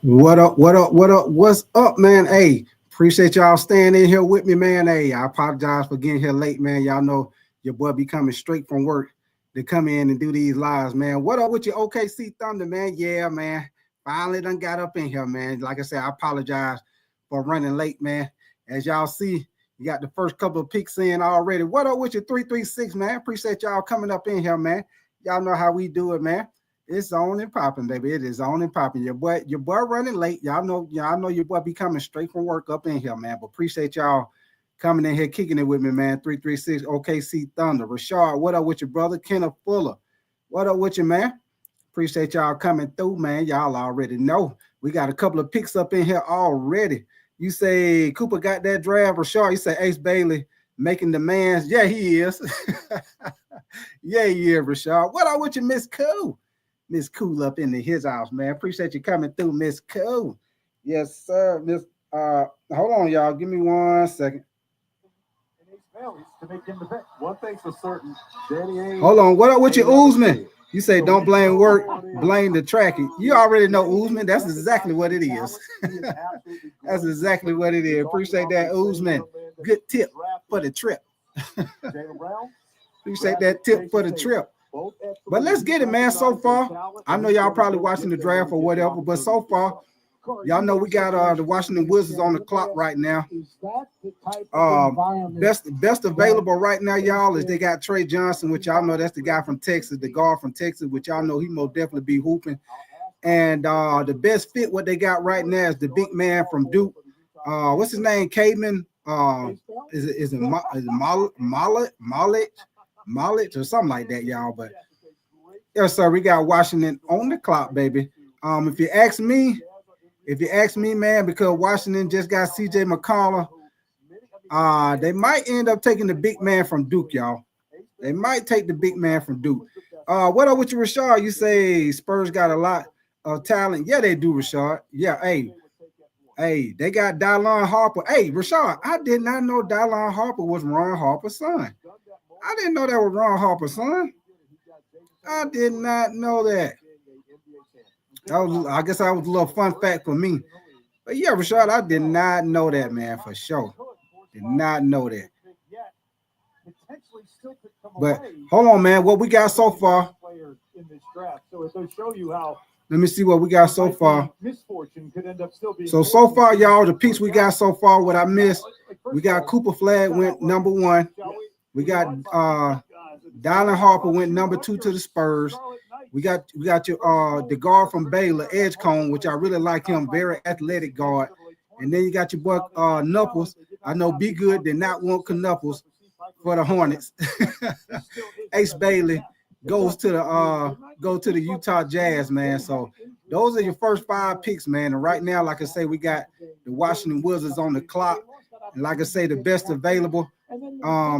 What up? What up? What up? What's up, man? Hey, appreciate y'all staying in here with me, man. Hey, I apologize for getting here late, man. Y'all know your boy be coming straight from work to come in and do these lives, man. What up with your OKC Thunder, man? Yeah, man. Finally done got up in here, man. Like I said, I apologize for running late, man. As y'all see, you got the first couple of picks in already. What up with your 336, man? Appreciate y'all coming up in here, man. Y'all know how we do it, man. It's on and popping, baby. It is on and popping. Your boy running late. Y'all know your boy be coming straight from work up in here, man. But appreciate y'all coming in here, kicking it with me, man. 336 OKC Thunder. Rashard, what up with your brother? Kenneth Fuller. What up with you, man? Appreciate y'all coming through, man. Y'all already know. We got a couple of picks up in here already. You say Cooper got that draft, Rashard. You say Ace Bailey making demands. Yeah, he is. Yeah, he is, Rashard. What up with you, Miss Cool? Miss Cool up in his house, man. Appreciate you coming through, Miss Cool. Yes, sir. Miss hold on, y'all. Give me 1 second. To make him the bet. One thing's for certain, Danny Ainge. Hold on. What up with you, Uzman? You say don't blame work, blame the tracking. You already know, Uzman. That's exactly what it is. That's exactly what it is. Appreciate that, Uzman. Good tip for the trip. Appreciate that tip for the trip. But let's get it, man. So far, I know y'all probably watching the draft or whatever, but so far, y'all know we got the Washington Wizards on the clock right now. Best available right now, y'all, is they got Trey Johnson, which y'all know that's the guy from Texas, the guard from Texas, which y'all know he most definitely be hooping. And the best fit what they got right now is the big man from Duke. What's his name? Cademan. Is it Mollet or something like that, y'all? But yes, sir, we got Washington on the clock, baby. If you ask me, man, because Washington just got CJ McCollum, they might end up taking the big man from Duke, y'all. They might take the big man from Duke. What up with you, Rashard? You say Spurs got a lot of talent. Yeah, they do, Rashard. Yeah, hey, they got Dylan Harper. Hey, Rashard, I did not know Dylan Harper was Ron Harper's son. I didn't know that was Ron Harper's son. I did not know that. I guess that was a little fun fact for me. But yeah, Rashard, I did not know that, man, for sure. Did not know that. But hold on, man. What we got so far? Let me see what we got so far. So far, y'all, the picks we got so far, what I missed, we got Cooper Flagg went number 1. We got Dylan Harper went number 2 to the Spurs. We got your the guard from Baylor, Edgecombe, which I really like him, very athletic guard. And then you got your boy Knuckles. I know Be Good did not want Knuckles for the Hornets. Ace Bailey goes to the Utah Jazz, man. So those are your first 5 picks, man. And right now, like I say, we got the Washington Wizards on the clock. And like I say, the best available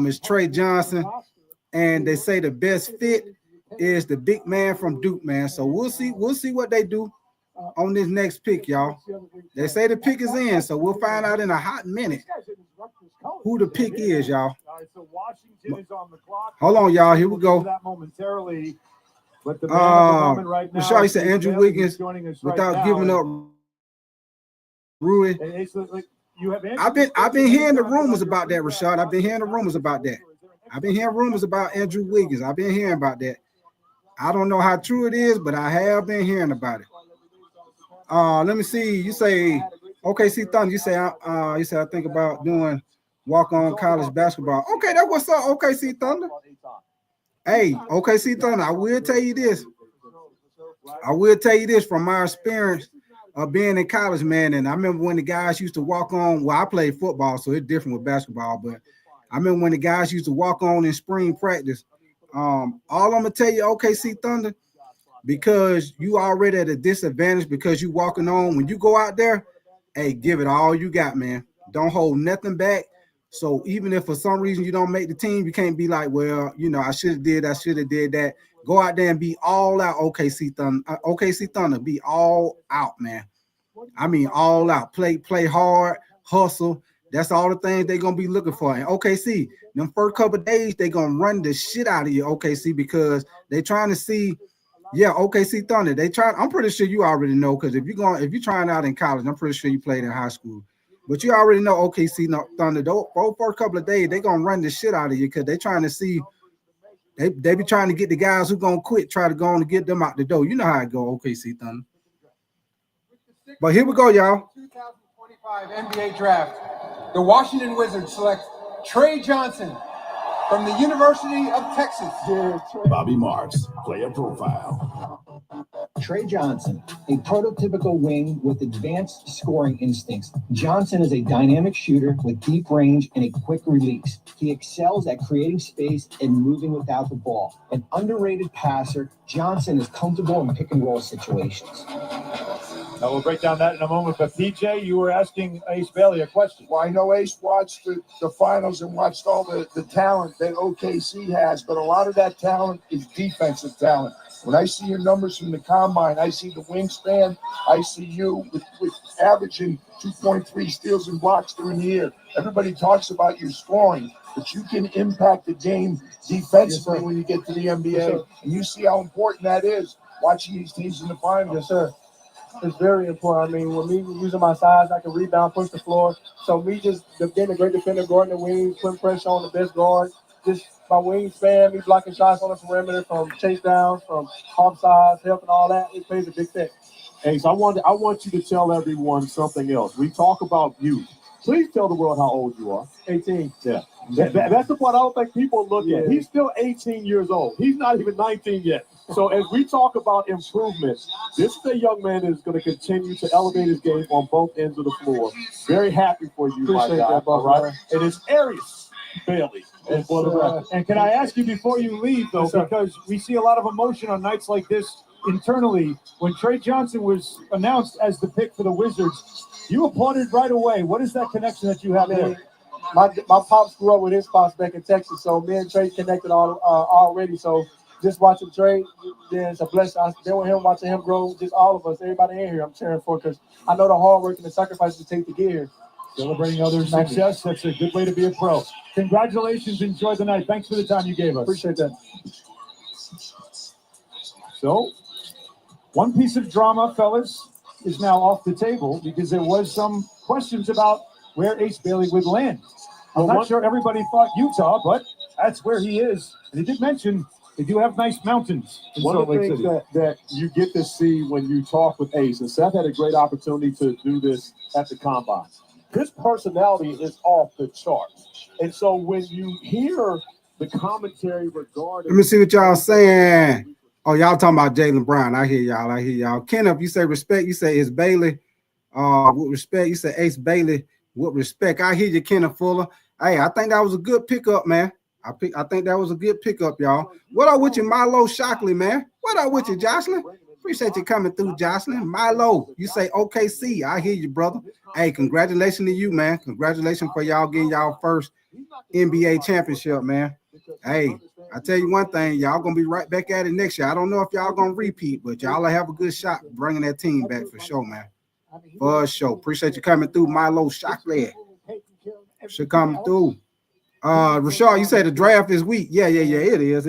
is Trey Johnson. And they say the best fit is the big man from Duke, man. So we'll see what they do on this next pick, y'all. They say the pick is in, so we'll find out in a hot minute who the pick is, y'all. Hold on, y'all. Here we go. Michelle, you said Andrew Wiggins without giving up Rui. I've been hearing the rumors about that, Rashad. I've been hearing the rumors about that. I've been hearing rumors about Andrew Wiggins. I've been hearing about that. I don't know how true it is, but I have been hearing about it. Let me see. You say OKC Thunder. You say I think about doing walk-on college basketball. Okay, that's what's up, OKC Thunder. Hey, OKC Thunder. I will tell you this from my experience of being in college, man. And I remember when the guys used to walk on. Well, I played football, so it's different with basketball. But I remember when the guys used to walk on in spring practice. All I'm gonna tell you, OKC Thunder, because you already at a disadvantage because you walking on. When you go out there, hey, give it all you got, man. Don't hold nothing back. So even if for some reason you don't make the team, you can't be like, well, I should have did that. Go out there and be all out, OKC Thunder. OKC Thunder, be all out, man. I mean, all out. Play hard, hustle. That's all the things they're going to be looking for. And OKC, them first couple of days, they're going to run the shit out of you, OKC, because they're trying to see, Yeah, OKC Thunder. They try. I'm pretty sure you already know because if you're trying out in college, I'm pretty sure you played in high school. But you already know OKC Thunder. Those for a couple of days, they're gonna run the shit out of you because they're trying to see. They be trying to get the guys who gonna quit, try to go on and get them out the door. You know how it go, OKC Thunder. But here we go, y'all. 2025 NBA Draft. The Washington Wizards select Trey Johnson from the University of Texas. Bobby Marks, player profile. Trey Johnson, a prototypical wing with advanced scoring instincts. Johnson is a dynamic shooter with deep range and a quick release. He excels at creating space and moving without the ball. An underrated passer, Johnson is comfortable in pick and roll situations. Now we'll break down that in a moment. But PJ, you were asking Ace Bailey a question. Well, I know Ace watched the finals and watched all the talent that OKC has, but a lot of that talent is defensive talent. When I see your numbers from the combine, I see the wingspan. I see you with averaging 2.3 steals and blocks during the year. Everybody talks about your scoring, but you can impact the game defensively when you get to the NBA. Yes, and you see how important that is watching these teams in the finals. Yes, sir. It's very important. I mean, with me using my size, I can rebound, push the floor. So me just being a great defender, guarding the wings, putting pressure on the best guard, just my wingspan, me blocking shots on the perimeter from chase downs, from offsides, helping all that, it plays a big thing. Ace, I want you to tell everyone something else. We talk about youth. Please tell the world how old you are. 18. Yeah. That's the part I don't think people look at. He's still 18 years old. He's not even 19 yet. So as we talk about improvements, this is a young man that is going to continue to elevate his game on both ends of the floor. Very happy for you, my guy. All right. And it's Arius Bailey. And can I ask you before you leave, though, because we see a lot of emotion on nights like this internally. When Trey Johnson was announced as the pick for the Wizards, you applauded right away. What is that connection that you have there? My pops grew up with his pops back in Texas, so me and Trey connected already. So just watching Trey, then it's a blessing. Then with him, watching him grow, just all of us, everybody in here, I'm cheering for because I know the hard work and the sacrifices it takes to get here. Celebrating others' success, that's a good way to be a pro. Congratulations. Enjoy the night. Thanks for the time you gave us. Appreciate that. So, one piece of drama, fellas, is now off the table because there was some questions about where Ace Bailey would land. I'm not sure everybody thought Utah, but that's where he is. And he did mention they do have nice mountains in Salt Lake City. One of the things that you get to see when you talk with Ace, and Seth had a great opportunity to do this at the Combine. His personality is off the charts. And so when you hear the commentary regarding... Let me see what y'all saying. Oh, y'all talking about Jaylen Brown. I hear y'all. Kenneth, you say respect. You say it's Bailey. With respect, you say Ace Bailey. With respect, I hear you, Kenneth Fuller. Hey, I think that was a good pickup, man. I think that was a good pickup, y'all. What up with you, Milo Shockley, man? What up with you, Jocelyn? Appreciate you coming through, Jocelyn. Milo, you say OKC. I hear you, brother. Hey, congratulations to you, man. Congratulations for y'all getting y'all first NBA championship, man. Hey, I tell you one thing, y'all gonna be right back at it next year. I don't know if y'all gonna repeat, but y'all will have a good shot bringing that team back for sure, man. For sure. Appreciate you coming through, Milo Shockley. Should come through. Rashard, you say the draft is weak. Yeah. It is.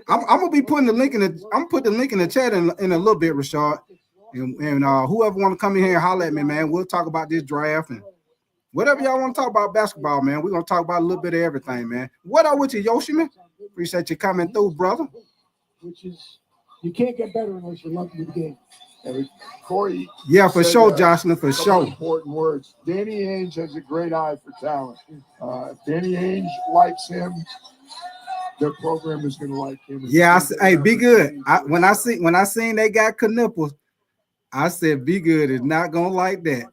I'm gonna be putting the link in the chat in a little bit, Rashard. And whoever want to come in here and holler at me, man, we'll talk about this draft and whatever y'all want to talk about basketball, man. We're gonna talk about a little bit of everything, man. What up with you, Yoshi, man? Appreciate you coming through, brother. Which is, you can't get better unless you're lucky with the game. And Corey, yeah, for sure, Jocelyn, for sure. Important words. Danny Ainge has a great eye for talent. If Danny Ainge likes him, their program is going to like him. Yeah, hey, be good. When I seen they got Knipples, I said, be good is not gonna like that.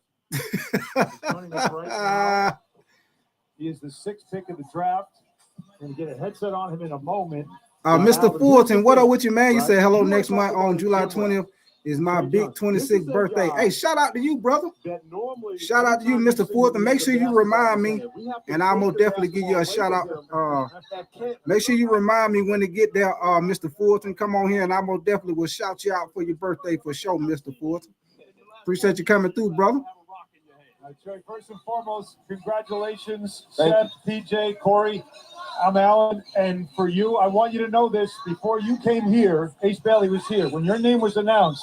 He is the 6th pick of the draft. Going to get a headset on him in a moment. Mr. Fulton, what up with you, man? You said hello next month on July 20th. Is my big 26th birthday. Hey, shout out to you, brother. Shout out to you, Mr. Fulton. Make sure you remind me, and I'm gonna definitely give you a shout out. Make sure you remind me when to get there, Mr. Fulton. Come on here, and I'm gonna definitely will shout you out for your birthday for sure, Mr. Fulton. Appreciate you coming through, brother. That's right. First and foremost, congratulations, Seth, PJ, Corey. I'm Alan, and for you, I want you to know this. Before you came here, Ace Bailey was here. When your name was announced,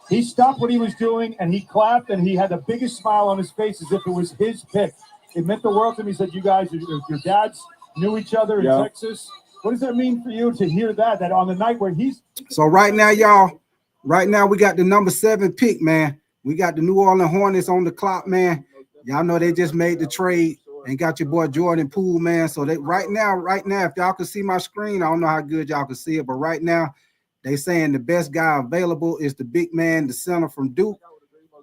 he stopped what he was doing, and he clapped, and he had the biggest smile on his face as if it was his pick. It meant the world to me. He said, you guys, your dads knew each other in Texas. What does that mean for you to hear that on the night where he's... So right now, y'all, we got the number 7 pick, man. We got the New Orleans Hornets on the clock, man. Y'all know they just made the trade and got your boy Jordan Poole, man. So they right now, if y'all can see my screen, I don't know how good y'all can see it, but right now, they saying the best guy available is the big man, the center from Duke,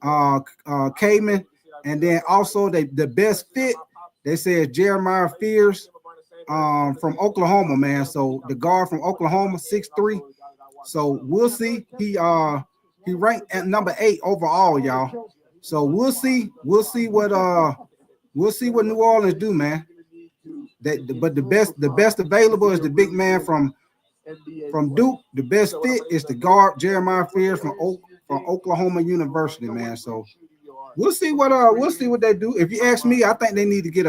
Kaman. And then also the best fit, they said Jeremiah Fears from Oklahoma, man. So the guard from Oklahoma, 6'3". So we'll see. He ranked at number 8 overall, y'all. So we'll see what New Orleans do, man. But the best available is the big man from Duke. The best fit is the guard Jeremiah Fears from Oklahoma University, man. So we'll see what they do. If you ask me, I think they need to get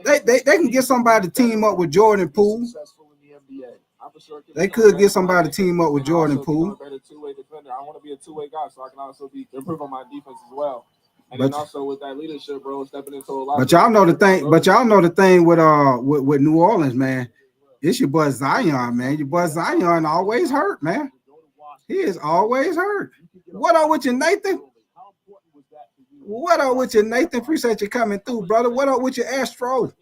they can get somebody to team up with Jordan Poole. They could get somebody to team up with Jordan Poole. I want to be a two-way guy, so I can also improve on my defense as well. And then also with that leadership, bro, stepping into a lot. But y'all know the thing. But y'all know the thing with New Orleans, man. It's your boy Zion, man. Your boy Zion always hurt, man. He is always hurt. What up with you, Nathan? What up with you, Nathan? Appreciate you coming through, brother. What up with you, Astro?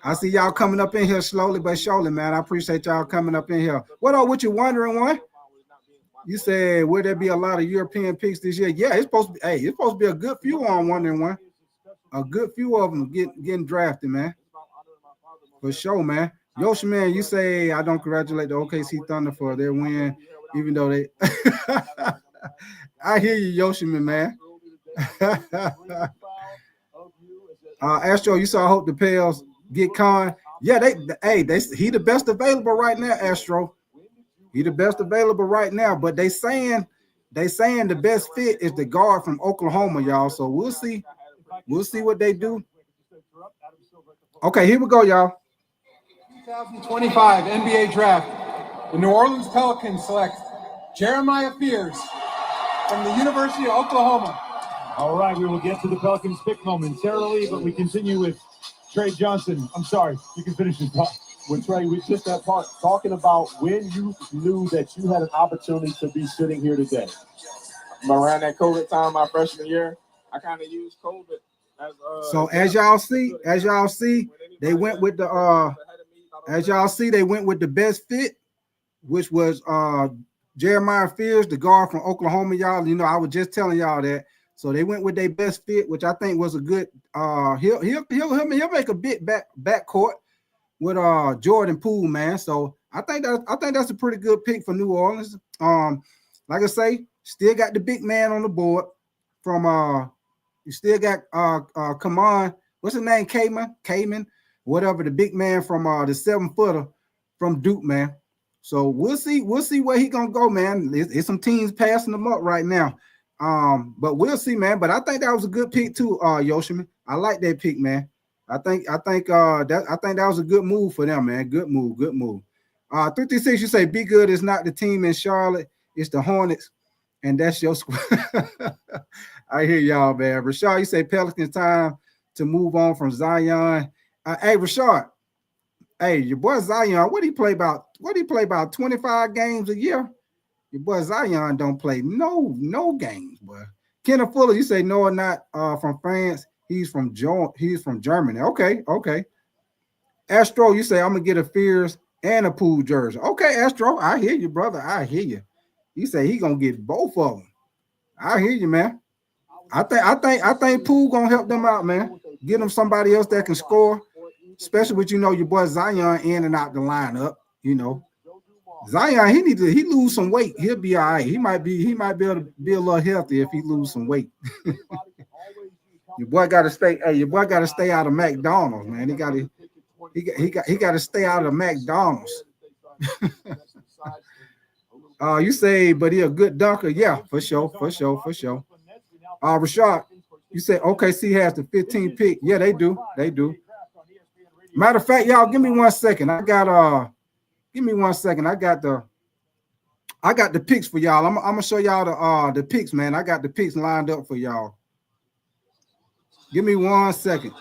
I see y'all coming up in here slowly but surely, man. I appreciate y'all coming up in here. What up with you, Wondering One? You said, will there be a lot of European picks this year? Yeah, it's supposed to be. Hey, it's supposed to be a good few on Wondering One. A good few of them getting drafted, man. For sure, man. Yoshi, man, you say I don't congratulate the OKC Thunder for their win, even though they. I hear you, Yoshi, man. Astro, you saw. I hope the Pels get Con. Yeah, he the best available right now, Astro. He the best available right now, but they saying the best fit is the guard from Oklahoma, y'all. So we'll see what they do. Okay, here we go, y'all. 2025 NBA Draft. The New Orleans Pelicans select Jeremiah Fears from the University of Oklahoma. All right, we will get to the Pelicans pick momentarily, but we continue with Trey Johnson. I'm sorry, you can finish your talk. With Trey, we just that part talking about when you knew that you had an opportunity to be sitting here today. Around that COVID time, my freshman year, I kind of used COVID as so as y'all see, they went with the they went with the best fit, which was Jeremiah Fears, the guard from Oklahoma, y'all. You know, I was just telling y'all that. So they went with their best fit, which I think was a good he'll make a bit backcourt with Jordan Poole, man. So I think that's a pretty good pick for New Orleans. Like I say, still got the big man on the board from you still got Kaman, what's his name? Kaman, whatever, the big man from the 7-footer from Duke, man. So we'll see where he gonna go, man. It's some teams passing them up right now. But we'll see, man. But I think that was a good pick too, Yoshiman. I like that pick, man. I think that was a good move for them, man. Good move. 336, you say Be Good is not the team in Charlotte, it's the Hornets, and that's your squad. I hear y'all, man. Rashad, you say Pelicans time to move on from Zion. Hey, Rashad. Hey, your boy Zion, what he play about 25 games a year? Your boy Zion don't play no games, boy. Kenneth Fuller, you say no or not from France. He's from Germany. Okay. Astro, you say I'm gonna get a Fears and a Poole jersey. Okay, Astro, I hear you, brother. I hear you. You say he gonna get both of them. I hear you, man. I think Poole gonna help them out, man. Get them somebody else that can score, especially with your boy Zion in and out the lineup. Zion, he lose some weight. He'll be all right. He might be able to be a little healthy if he lose some weight. Your boy got to stay. Hey, your boy got to stay out of McDonald's, man. He got to stay out of McDonald's. You say, but he a good dunker. Yeah, for sure. Rashad, You say OKC has the 15th pick. Yeah, they do. They do. Matter of fact, y'all, give me 1 second. Give me 1 second. I got the picks for y'all. I'm gonna show y'all the picks, man. I got the picks lined up for y'all. Give me 1 second.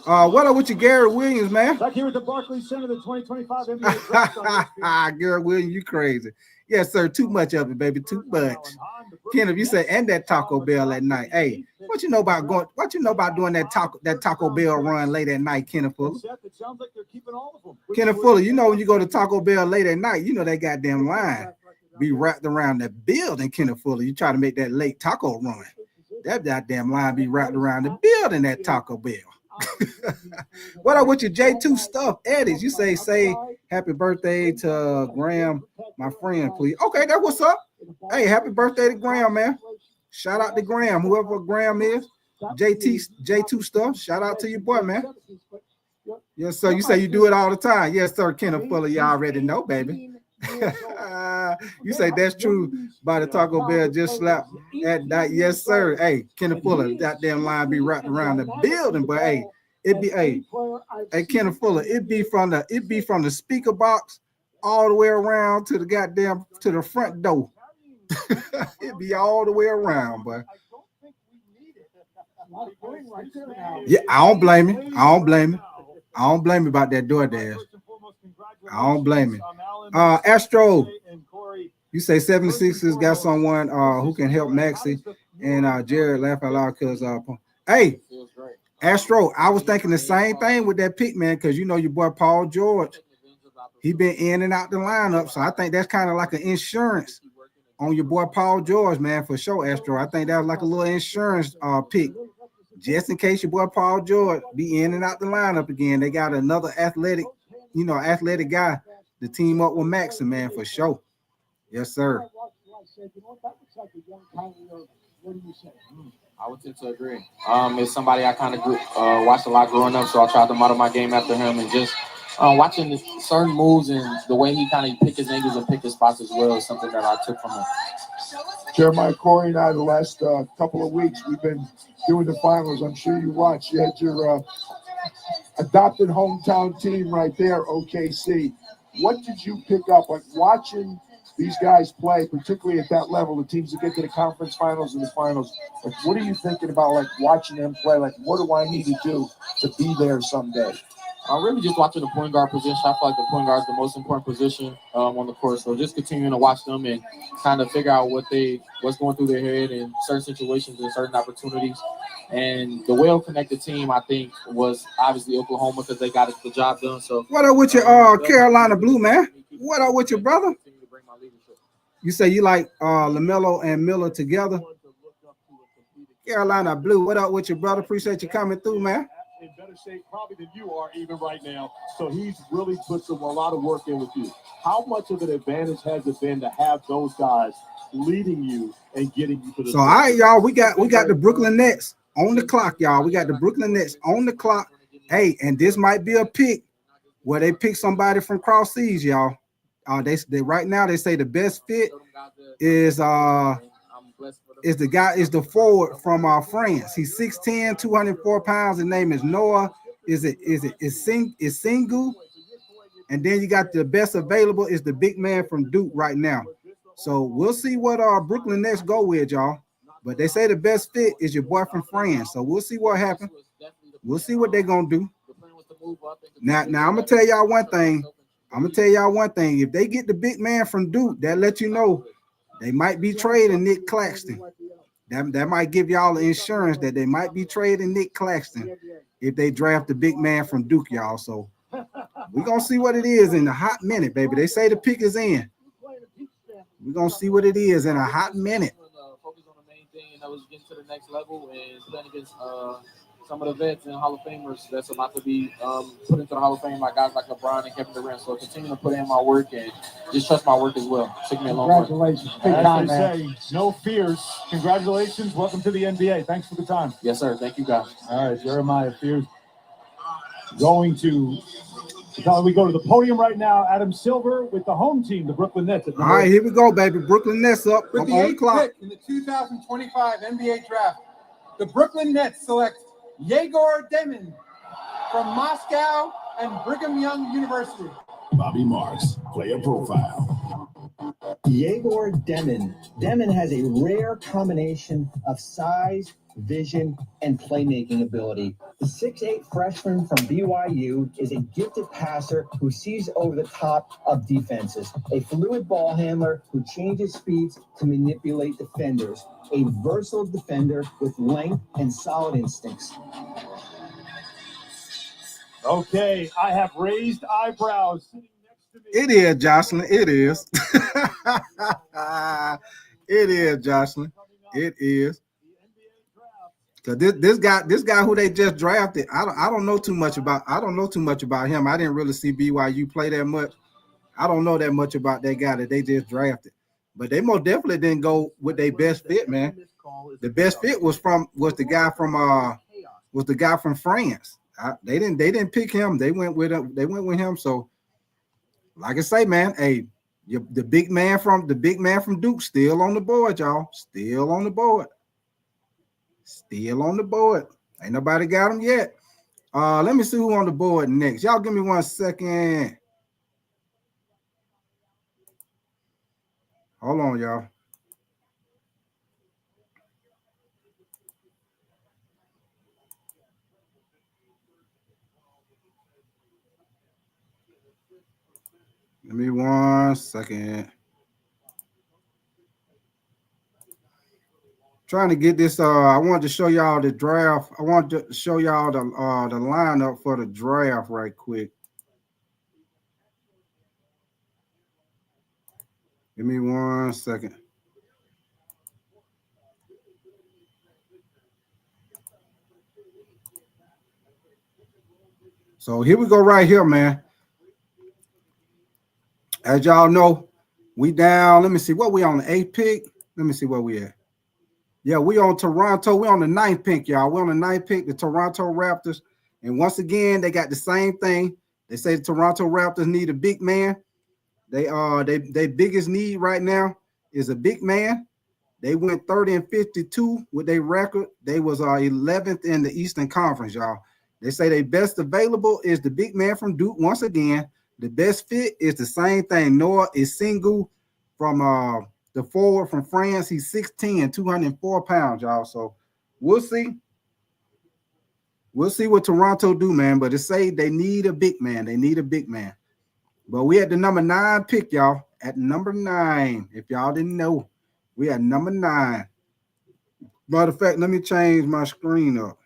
What up with you, Garrett Williams, man? Back here at the Barclays Center, the 2025 NBA Draft. Garrett Williams, you crazy. Yes, sir. Too much of it, baby. Too much. Kenneth, you say, and that Taco Bell at night. Hey, what you know about doing that Taco Bell run late at night, Kenneth Fuller? It sounds like they're keeping all of them. Kenneth Fuller, you know when you go to Taco Bell late at night, you know that goddamn line be wrapped around the building, Kenneth Fuller. You try to make that late taco run. That goddamn line be wrapped around the building at Taco Bell. What up with your J2 stuff, Eddie? You say happy birthday to Graham, my friend, please. Okay, that's what's up. Hey, happy birthday to Graham, man. Shout out to Graham, whoever Graham is. J2 stuff. Shout out to your boy, man. Yes, sir. You say you do it all the time. Yes, sir. Kenneth Fuller, you already know, baby. You say that's true by the Taco Bell just slapped at night. Yes, sir. Hey, Kenneth Fuller, that damn line be wrapped around the building, but hey, it be hey Kenneth Fuller, it be from the speaker box all the way around to the front door. It be all the way around, but yeah, I don't blame you. I don't blame you about that DoorDash. I don't blame you. Astro, you say 76ers got someone who can help Maxey, and Jared laugh out loud because hey, Astro, I was thinking the same thing with that pick, man, because you know your boy Paul George, he been in and out the lineup, so I think that's kind of like an insurance on your boy Paul George, man, for sure, Astro. I think that was like a little insurance pick, just in case your boy Paul George be in and out the lineup again. They got another athletic guy to team up with Maxey, man, for sure. Yes, sir. I would tend to agree. It's somebody I kind of watched a lot growing up, so I tried to model my game after him, and just watching certain moves and the way he kind of pick his angles and pick his spots as well is something that I took from him. Jeremiah, Corey, and I, the last couple of weeks, we've been doing the finals. I'm sure you watched. You had your adopted hometown team right there, OKC. What did you pick up, like watching these guys play, particularly at that level, the teams that get to the conference finals and the finals? Like, what are you thinking about, like, watching them play? Like, what do I need to do to be there someday? Really just watching the point guard position. I feel like the point guard is the most important position on the court. So just continuing to watch them and kind of figure out what's going through their head in certain situations and certain opportunities. And the well-connected team, I think, was obviously Oklahoma because they got the job done. So what up with your Carolina Blue, man? What up with your brother? You say you like LaMelo and Miller together? Carolina Blue, what up with your brother? Appreciate you coming through, man. In better shape probably than you are even right now. So he's really put a lot of work in with you. How much of an advantage has it been to have those guys leading you and getting you to the all right, y'all, we got the Brooklyn Nets on the clock, y'all. We got the Brooklyn Nets on the clock. Hey, and this might be a pick where they pick somebody from cross seas, y'all. They right now they say the best fit is the forward from France. He's 6'10", 204 pounds. His name is Noah. Is Singu? And then you got the best available is the big man from Duke right now. So we'll see what Brooklyn Nets go with, y'all. But they say the best fit is your boy from France. So we'll see what happens. We'll see what they're gonna do. Now I'm gonna tell y'all one thing. If they get the big man from Duke, that let you know they might be trading Nick Claxton. That might give y'all the insurance that they might be trading Nick Claxton if they draft the big man from Duke, y'all. So we're going to see what it is in a hot minute, baby. They say the pick is in. We're going to see what it is in a hot minute. Focus on the main thing, and that was getting to the next level and playing against some of the vets and Hall of Famers that's about to be put into the Hall of Fame, like guys like LeBron and Kevin Durant. So continue to put in my work and just trust my work as well. Took me a long way. Congratulations. As they say, no fears. Congratulations. Welcome to the NBA. Thanks for the time. Yes, sir. Thank you, guys. All right, Jeremiah Fears. We go to the podium right now. Adam Silver with the home team, the Brooklyn Nets. All right, here we go, baby. Brooklyn Nets up. With I'm the on the 8th clock. pick in the 2025 NBA Draft, the Brooklyn Nets select Yegor Demon from Moscow and Brigham Young University. Bobby Marks, player profile. Yegor Demon. Demon has a rare combination of size, vision, and playmaking ability. The 6'8" freshman from BYU is a gifted passer who sees over the top of defenses, a fluid ball handler who changes speeds to manipulate defenders, a versatile defender with length and solid instincts. Okay, I have raised eyebrows. It is, Jocelyn. It is. It is, Jocelyn. It is. Cause this guy who they just drafted, I don't know too much about. I don't know too much about him. I didn't really see BYU play that much. I don't know that much about that guy that they just drafted. But they most definitely didn't go with their best fit, man. The best fit was the guy from France. They didn't pick him. They went with him. They went with him. So, like I say, man, hey, the big man from Duke still on the board, y'all. Still on the board. Still on the board. Ain't nobody got him yet. Let me see who on the board next. Y'all give me 1 second. Hold on, y'all. Give me 1 second. Trying to get this. I wanted to show y'all the draft. I wanted to show y'all the lineup for the draft right quick. Give me 1 second. So here we go right here, man. As y'all know, we down. Let me see what we on the 8th pick. Let me see where we at. Yeah, we on Toronto. We on the 9th pick, y'all. We on the 9th pick, the Toronto Raptors. And once again, they got the same thing. They say the Toronto Raptors need a big man. They biggest need right now is a big man. They went 30-52 with their record. They was 11th in the Eastern Conference, y'all. They say their best available is the big man from Duke. Once again, the best fit is the same thing. Noah Isingu from the forward from France. He's 6'10", 204 pounds, y'all. So we'll see. We'll see what Toronto do, man. But it say they need a big man. They need a big man. But we had the number 9 pick, y'all. At number 9, if y'all didn't know, we had number 9. Matter of fact, let me change my screen up.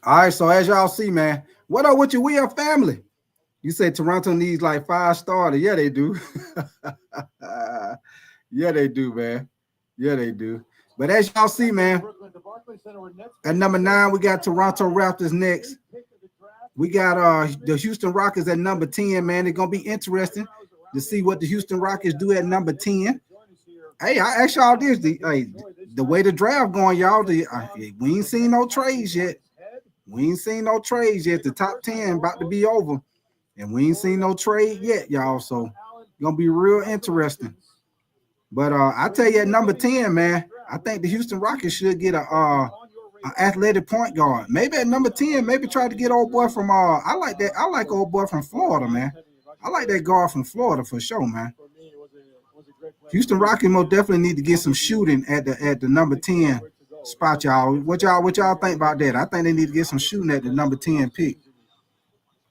All right, so as y'all see, man, what up with you? We are family. You say Toronto needs like 5 starters. Yeah, they do. Yeah, they do, man. Yeah, they do. But as y'all see, man, at number 9, we got Toronto Raptors next. We got the Houston Rockets at number 10, man. It's going to be interesting to see what the Houston Rockets do at number 10. Hey, I asked y'all this. The way the draft going, y'all, we ain't seen no trades yet. We ain't seen no trades yet. The top 10 about to be over. And we ain't seen no trade yet, y'all. So it's going to be real interesting. But I tell you, at number 10, man, I think the Houston Rockets should get an athletic point guard. Maybe at number 10, maybe try to get old boy from I like that. I like old boy from Florida, man. I like that guard from Florida for sure, man. Houston Rockets most definitely need to get some shooting at the number 10 spot, y'all. What y'all think about that? I think they need to get some shooting at the number 10 pick.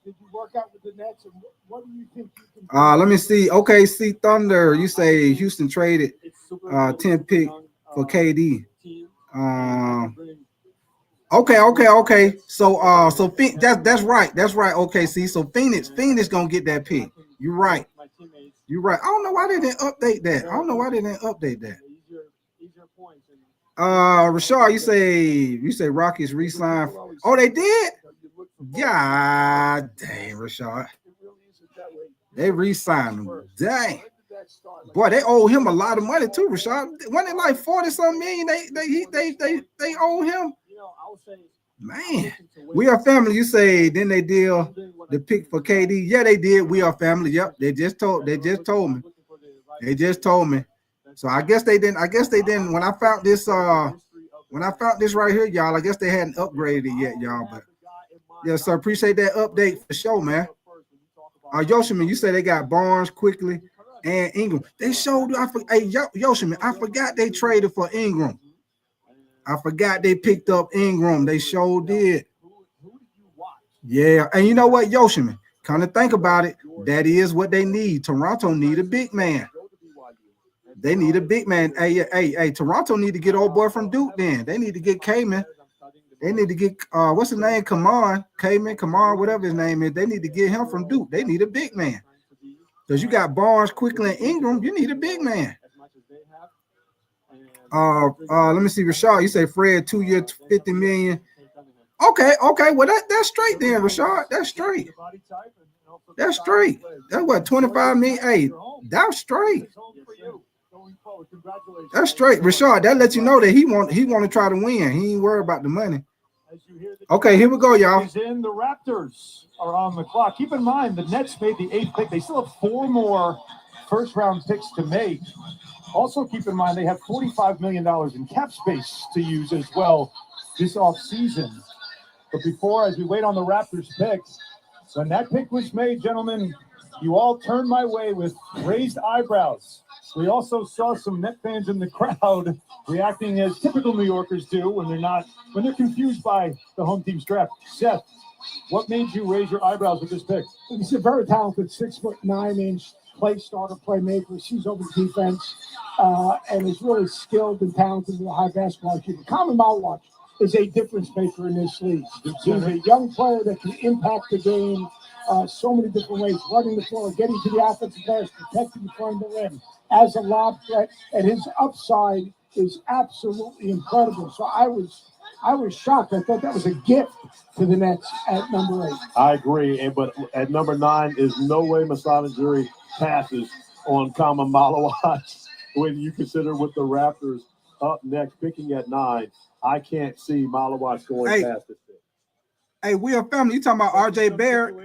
Did you work out with the Nets? And what do you think you can do? Let me see. OKC Thunder. You say Houston traded 10 pick for KD. Okay. So that's right. That's right. OKC. So Phoenix gonna get that pick. You're right. You're right. I don't know why they didn't update that. Rashard, you say Rockets re-signed. Oh, they did? God dang, Rashard. They re-signed him. Dang. Boy, they owe him a lot of money too, Rashard. Wasn't it like 40-something million they owe him? Man, we are family. You say then they deal the pick for KD. Yeah, they did. We are family. Yep. They just told me. So I guess they didn't. When I found this right here, y'all, I guess they hadn't upgraded it yet, y'all. But yeah, so appreciate that update for sure, man. Yoshiman, you say they got Barnes quickly and Ingram. They showed. Yoshiman, I forgot they traded for Ingram. I forgot they picked up Ingram. They sure did. Yeah, and you know what, Yoshiman? Kind of think about it. That is what they need. Toronto need a big man. They need a big man. Hey, Toronto need to get old boy from Duke then. They need to get Kaman. They need to get what's his name? Kaman, whatever his name is. They need to get him from Duke. They need a big man. Because you got Barnes, quickly, and Ingram. You need a big man. Let me see, Rashad. You say Fred 2 year, $50 million. Okay. Well, that's straight then, Rashad. That's straight. That's straight. That's what, 25 million. Hey, that's straight. That's straight, Rashad. That lets you know that he want to try to win. He ain't worried about the money. Okay, here we go, y'all. In the Raptors are on the clock. Keep in mind the Nets made the 8th pick. They still have 4 more first-round picks to make. Also, keep in mind they have $45 million in cap space to use as well this offseason. But before, as we wait on the Raptors pick, when that pick was made, gentlemen, you all turned my way with raised eyebrows. We also saw some Net fans in the crowd reacting as typical New Yorkers do when they're confused by the home team's draft. Seth, what made you raise your eyebrows with this pick? He's a very talented 6'9" play starter, playmaker, sees over the defense, and is really skilled and talented with a high basketball IQ. Common Maluach is a difference maker in this league. He's a young player that can impact the game so many different ways, running the floor, getting to the offensive players, protecting the front of the rim as a lob threat, and his upside is absolutely incredible. So I was shocked. I thought that was a gift to the Nets at number 8. I agree, but at number 9 is no way Masai passes on Common Maluach. When you consider with the Raptors up next, picking at 9, I can't see Maluach going past this pick. Hey, we are family. You talking about R.J. Barrett?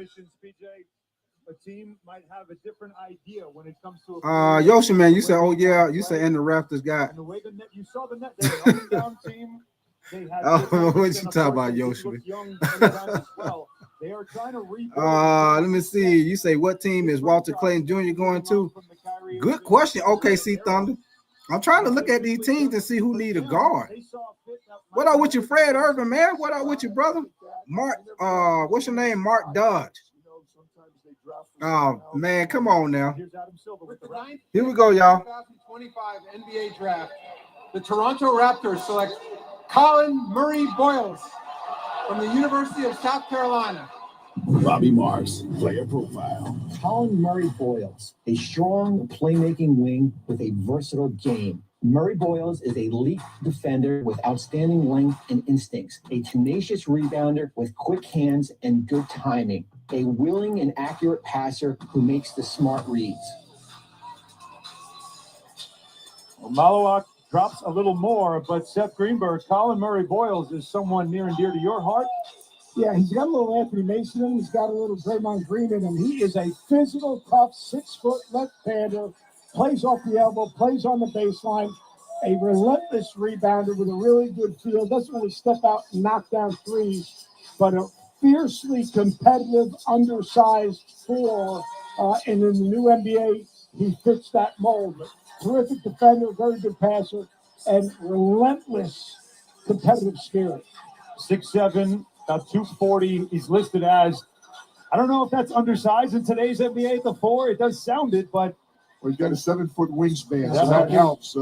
A team might have a different idea when it comes to Yoshi, man, you said, oh yeah, you said, and the Raptors got. And the way you saw the Net, they're an up-and-down team. They had what you talking about, Yoshi? Well. They are trying to rebuild. Let me see. You say what team is Walter Clayton Jr. going to? Good question. OKC Thunder. I'm trying to look at these teams and see who need a guard. What up with you, Fred Irvin, man? What up with you, brother? Mark, what's your name? Mark Dodge. Oh man, come on now. Here we go, y'all. 2025 NBA draft. The Toronto Raptors select Colin Murray Boyles from the University of South Carolina. Robbie Marks, player profile. Colin Murray Boyles, a strong playmaking wing with a versatile game. Murray Boyles is a elite defender with outstanding length and instincts, a tenacious rebounder with quick hands and good timing, a willing and accurate passer who makes the smart reads. Well, Maluach drops a little more, but Seth Greenberg, Colin Murray Boyles is someone near and dear to your heart. Yeah, he's got a little Anthony Mason in him. He's got a little Draymond Green in him. He is a physical, tough, 6-foot left-hander, plays off the elbow, plays on the baseline, a relentless rebounder with a really good feel. Doesn't really step out and knock down threes, but a fiercely competitive, undersized 4. And in the new NBA, he fits that mold. Terrific defender, very good passer, and relentless competitive spirit. 6'7", 240. He's listed as, I don't know if that's undersized in today's NBA at the 4. It does sound it, but. Well, he's got a 7-foot wingspan, so that helps.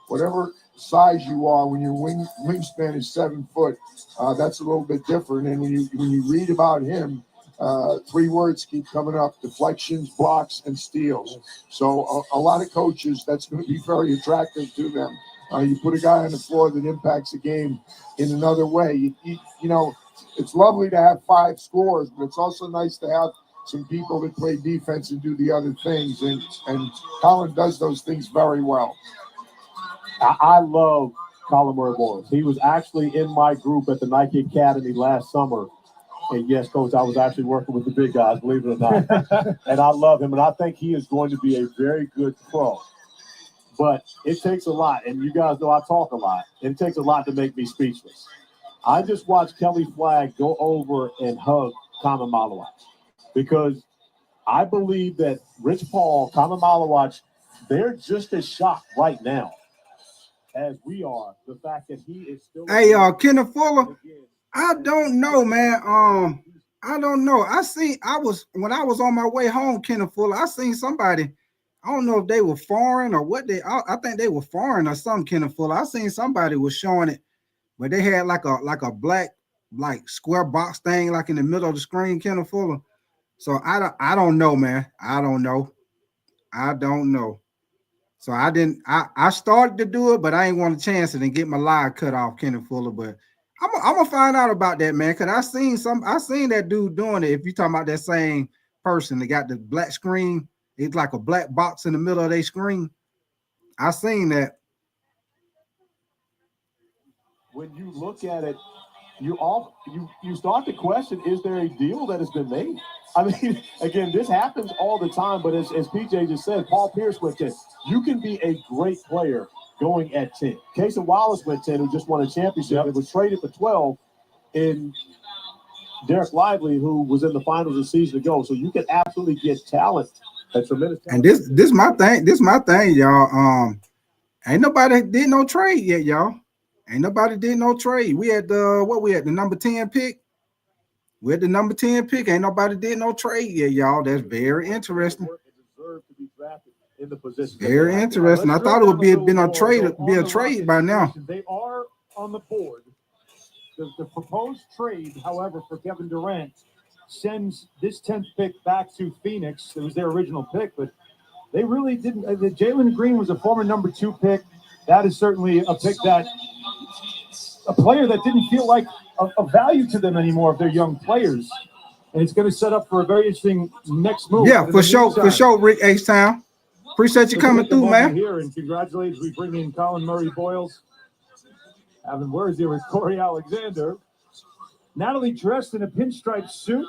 Whatever size you are, when your wingspan is 7 foot, that's a little bit different. And when you read about him, 3 words keep coming up: deflections, blocks, and steals. So a lot of coaches, that's going to be very attractive to them. You put a guy on the floor that impacts the game in another way. You know, it's lovely to have 5 scorers, but it's also nice to have some people that play defense and do the other things. And Colin does those things very well. I love Colin Murray Boyles. He was actually in my group at the Nike Academy last summer. And yes, Coach, I was actually working with the big guys, believe it or not. And I love him, and I think he is going to be a very good pro. but it takes a lot. And you guys know I talk a lot. It takes a lot to make me speechless. I just watched Kelly Flagg go over and hug Common Maluach because I believe that Rich Paul, Common Maluach, they're just as shocked right now as we are. The fact that he is still. Hey, Kenneth Fuller, I don't know, man. I don't know. When I was on my way home, Kenneth Fuller, I seen somebody. I don't know if they were foreign or what I think they were foreign or something, Kenneth Fuller. I seen somebody was showing it, but they had like a black square box thing like in the middle of the screen, Kenneth Fuller. So I don't know, man. I don't know. So I started to do it, but I ain't want to chance it and get my live cut off, Kenneth Fuller. But I'm gonna find out about that, man. Cause I seen that dude doing it. If you talking about that same person, they got the black screen, it's like a black box in the middle of their screen. I seen that. When you look at it, you start to question, is there a deal that has been made? I mean, again, this happens all the time, but as PJ just said, Paul Pierce went 10. You can be a great player going at 10. Casey Wallace went 10, who just won a championship. It was traded for 12 in Derek Lively, who was in the finals a season ago. So you can absolutely get talent, a tremendous talent. And this my thing, y'all. Ain't nobody did no trade yet, y'all. Ain't nobody did no trade. We had the number 10 pick. We're at the number 10 pick. Ain't nobody did no trade yet, y'all. That's very interesting. Very interesting. I thought it would be a trade by now. They are on the board. The proposed trade, however, for Kevin Durant sends this 10th pick back to Phoenix. It was their original pick, but they really didn't. Jalen Green was a former number 2 pick. That is certainly a pick that a player that didn't feel like a value to them anymore if they're young players. And it's going to set up for a very interesting next move. Yeah, for sure, Rick H-Town. Appreciate you coming through, man. Here and congratulations. We bring in Colin Murray Boyles. Having words here with Corey Alexander. Natalie dressed in a pinstripe suit.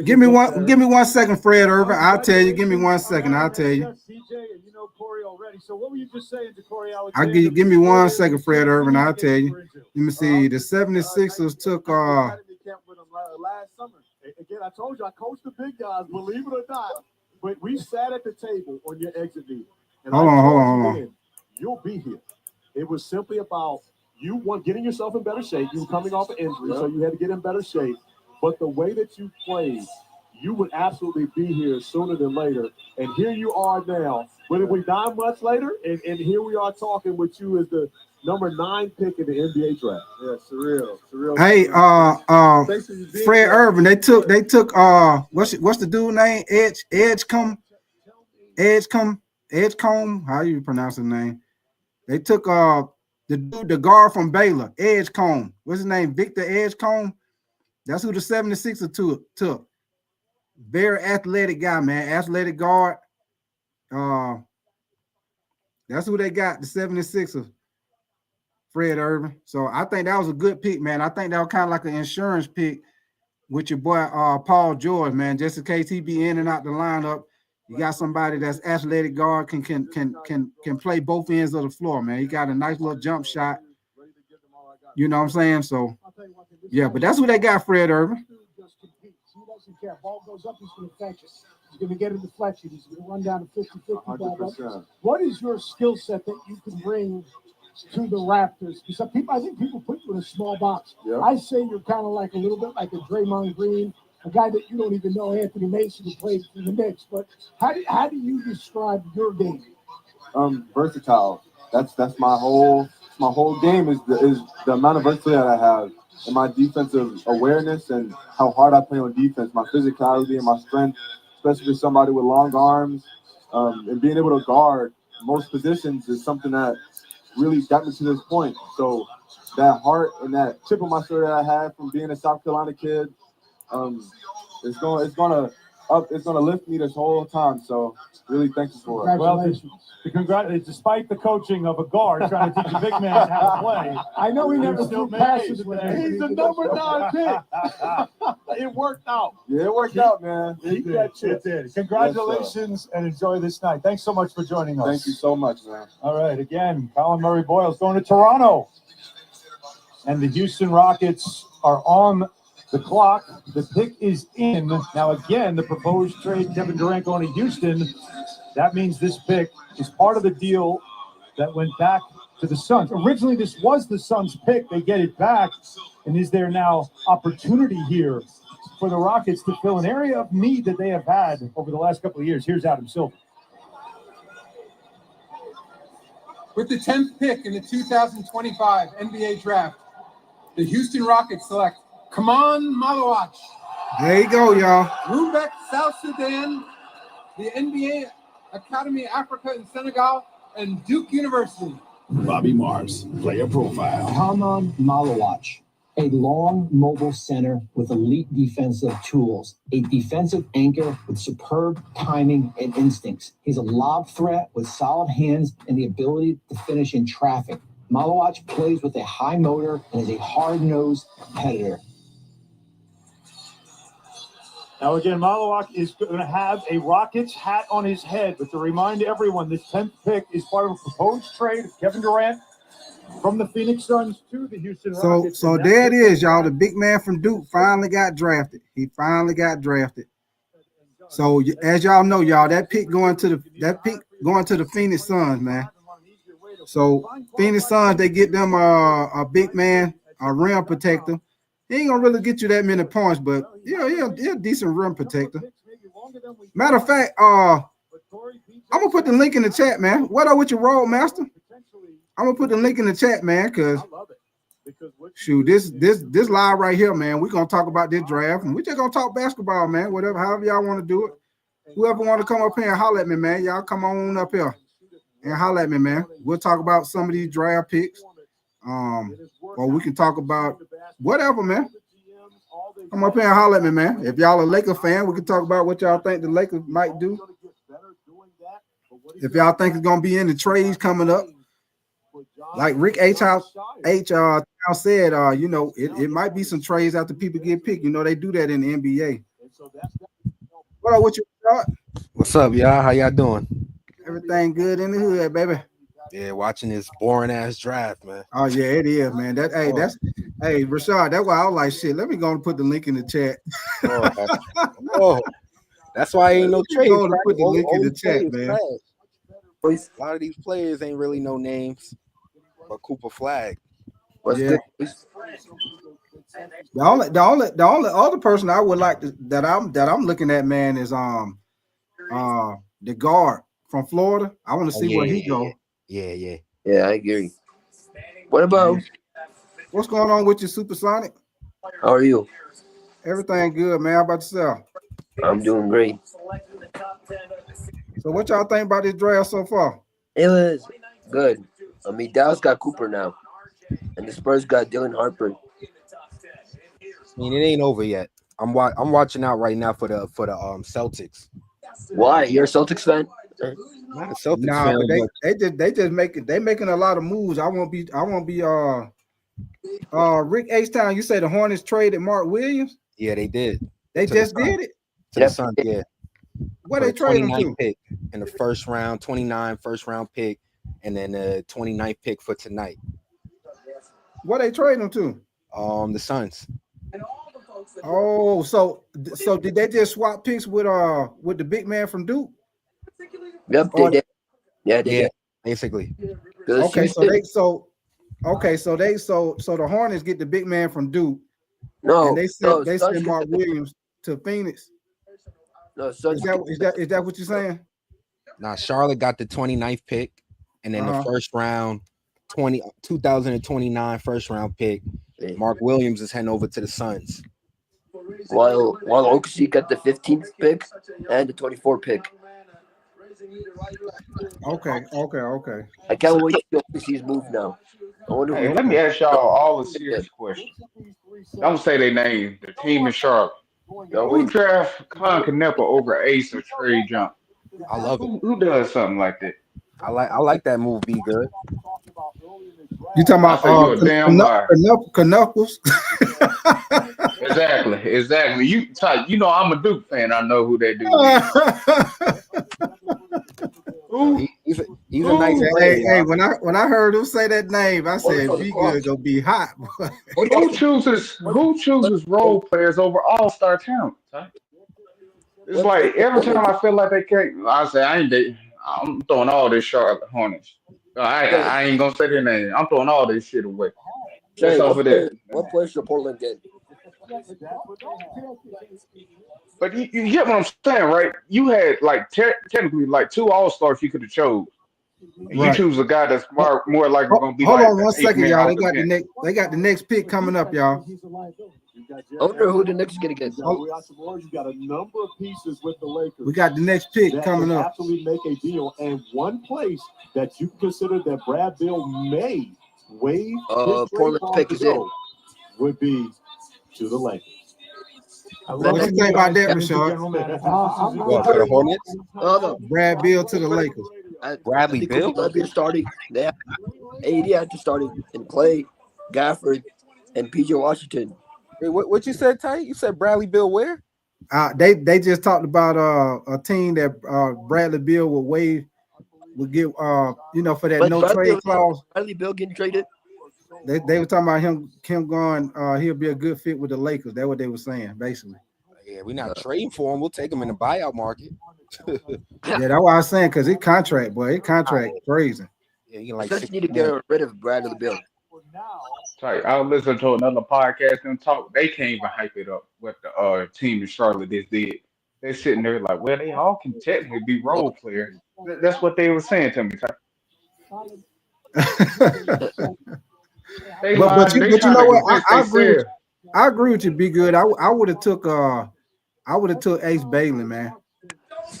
Give me 1 second, Fred Irvin. I'll tell you. Give me 1 second. I'll tell you. CJ, and you know Corey already. So what were you just saying to Corey Alexander? Give me 1 second, Fred Irvin. I'll tell you. Let me see. The 76ers took last summer. Again, I told you I coached the big guys, believe it or not. But we sat at the table on your exit meeting. And hold on. You'll be here. It was simply about getting yourself in better shape. You were coming off an injury, so you had to get in better shape. But the way that you played, you would absolutely be here sooner than later. And here you are now. But if we 9 months later, and here we are talking with you as the number 9 pick in the NBA draft. Yeah, surreal. Hey, Fred Irvin, they took what's the dude name? Edgecombe. How you pronounce his name? They took the guard from Baylor, Edgecombe. What's his name? Victor Edgecombe. That's who the 76ers took. Very athletic guy, man. Athletic guard. That's who they got, the 76ers. Fred Irvin. So I think that was a good pick, man. I think that was kind of like an insurance pick with your boy Paul George, man. Just in case he be in and out the lineup, you got somebody that's athletic guard can play both ends of the floor, man. He got a nice little jump shot. You know what I'm saying? So yeah, but that's what they got, Fred Irvin. He doesn't care. Ball goes up, he's going to fetch it. He's going to get a deflection. He's going to run down a 50-50 ball. What is your skill set that you can bring to the Raptors? Because I think people put you in a small box. Yeah. I say you're kind of like a little bit like a Draymond Green, a guy that you don't even know, Anthony Mason, who played for the Knicks. But how do you describe your game? Versatile. That's my whole game is the amount of versatility that I have. And my defensive awareness and how hard I play on defense, my physicality and my strength, especially for somebody with long arms, and being able to guard most positions is something that really got me to this point. So that heart and that chip on my shoulder that I had from being a South Carolina kid, it's gonna up. It's gonna lift me this whole time. So really thankful for it. Well, despite the coaching of a guard trying to teach a big man how to play, I know he never still threw passes made with it. him. He's the number 9 pick. It worked out. Yeah, it worked out, man. It did. Congratulations and enjoy this night. Thanks so much for joining us. Thank you so much, man. All right, again, Colin Murray Boyles going to Toronto. And the Houston Rockets are on the clock. The pick is in. Now, again, the proposed trade, Kevin Durant going to Houston. That means this pick is part of the deal that went back to the Suns. Originally, this was the Suns' pick. They get it back. And is there now opportunity here for the Rockets to fill an area of need that they have had over the last couple of years? Here's Adam Silver. With the 10th pick in the 2025 NBA draft, the Houston Rockets select Kaman Maluach, There you go, y'all. Rubeck, South Sudan, the NBA Academy Africa and Senegal, and Duke University. Bobby Marks, player profile. Kaman Maluach, a long, mobile center with elite defensive tools, a defensive anchor with superb timing and instincts. He's a lob threat with solid hands and the ability to finish in traffic. Maluach plays with a high motor and is a hard-nosed competitor. Now, again, Maluach is going to have a Rockets hat on his head. But to remind everyone, this 10th pick is part of a proposed trade of Kevin Durant from the Phoenix Suns to the Houston Rockets. So there it is, y'all. The big man from Duke finally got drafted. He finally got drafted. So as y'all know, y'all, that pick going to the Phoenix Suns, man. So Phoenix Suns, they get them a big man, a rim protector. He ain't gonna really get you that many points, but yeah, a decent rim protector. Matter of fact, I'm gonna put the link in the chat, man. What up with your road, master? I'm gonna put the link in the chat, man, because shoot, this live right here, man. We're gonna talk about this draft, and we're just gonna talk basketball, man. Whatever, however y'all want to do it. Whoever want to come up here and holler at me, man, y'all come on up here and holler at me, man. We'll talk about some of these draft picks, or we can talk about whatever, man. Come up here and holler at me, man. If y'all a Laker fan, we can talk about what y'all think the Lakers might do. If y'all think it's gonna be in the trades coming up, like Rick H. said, it might be some trades after people get picked. They do that in the NBA. What up with you, Scott? What's up, y'all? How y'all doing? Everything good in the hood, baby. Yeah, watching this boring ass draft, man. Oh yeah, it is, man. Hey, Rashad. That's why I was like, shit. Let me go and put the link in the chat. That's why ain't no trade. Going to put the link in the chat, man. A lot of these players ain't really no names, but Cooper Flagg. Yeah. The only other person I would like that I'm looking at, man, is the guard from Florida. I want to see where he go. Yeah, I agree. What about what's going on with your Supersonic? How are you? Everything good, man. How about yourself? I'm doing great. So what y'all think about this draft so far? It was good. I mean, Dallas got Cooper now, and the Spurs got Dylan Harper. I mean, it ain't over yet. I'm watching out right now for the Celtics. Why? You're a Celtics fan? Not a Celtics fan. But they making a lot of moves. I won't be Rick H-Town. You say the Hornets traded Mark Williams? Yeah, they did. They just did it? To the Suns, yeah. What they traded him to? Pick in the first round, 29 first round pick, and then the 29th pick for tonight. What they trading him to? The Suns. Oh, so did they just swap picks with the big man from Duke? Yep, they did. Yeah, they did. Basically. Okay, so the Hornets get the big man from Duke. No, and they send Mark Williams to Phoenix. No, is that what you're saying? Nah, Charlotte got the 29th pick, and then the first round 2029 first round pick. Mark Williams is heading over to the Suns. While OKC got the 15th pick and the 24th pick. Okay. I can't wait to see OKC's move now. Hey, let me ask y'all all a serious question. Don't say their name. The team in Charlotte. Who draft Con Canepa over Ace or Trey Jump? I love it. Who does something like that? I like that move. Be good. You talking I about say you a damn liar. Knuckles? Exactly. You know I'm a Duke fan. I know who that dude is. He's a nice player. player. Hey, when I heard him say that name, I said, "Be good, gonna be hot." Who chooses role players over all-star talent? It's like every time I feel like they can't, I say I'm throwing all this Charlotte Hornets. I ain't gonna say their name. I'm throwing all this shit away. That's over there. What player should Portland get? But you get what I'm saying, right? You had like technically like 2 all-stars you could have chose. You Right. choose a guy that's more likely going to be. Hold like on 1 second, y'all. They got the next pick coming up, y'all. I wonder who the Knicks is gonna get. You got a number of pieces with the Lakers. We got the next pick that coming up. Absolutely make a deal, and one place that you consider that Brad Bill may waive Portland pick is in. would be to the Lakers. What you think about that, Rashad? What, for the Hornets? Brad Bill to the Lakers. Bradley Bill? Bradley starting. They have AD had to starting and Clay, Gafford, and PJ Washington. Wait, what you said, Ty? You said Bradley Bill where? They just talked about a team that Bradley Bill would give for that no trade clause. Bradley Bill getting traded. They were talking about him going. He'll be a good fit with the Lakers. That's what they were saying, basically. Yeah, we're not trading for him. We'll take him in the buyout market. Yeah, that's what I was saying, because his contract crazy. Yeah, you just need to get rid of Bradley Bill. I was listening to another podcast and talk. They can't even hype it up what the team in Charlotte just did. They're sitting there like, well, they all can technically be role players. That's what they were saying to me. But you know what? I agree with you. Be good. I would have took Ace Bailey, man.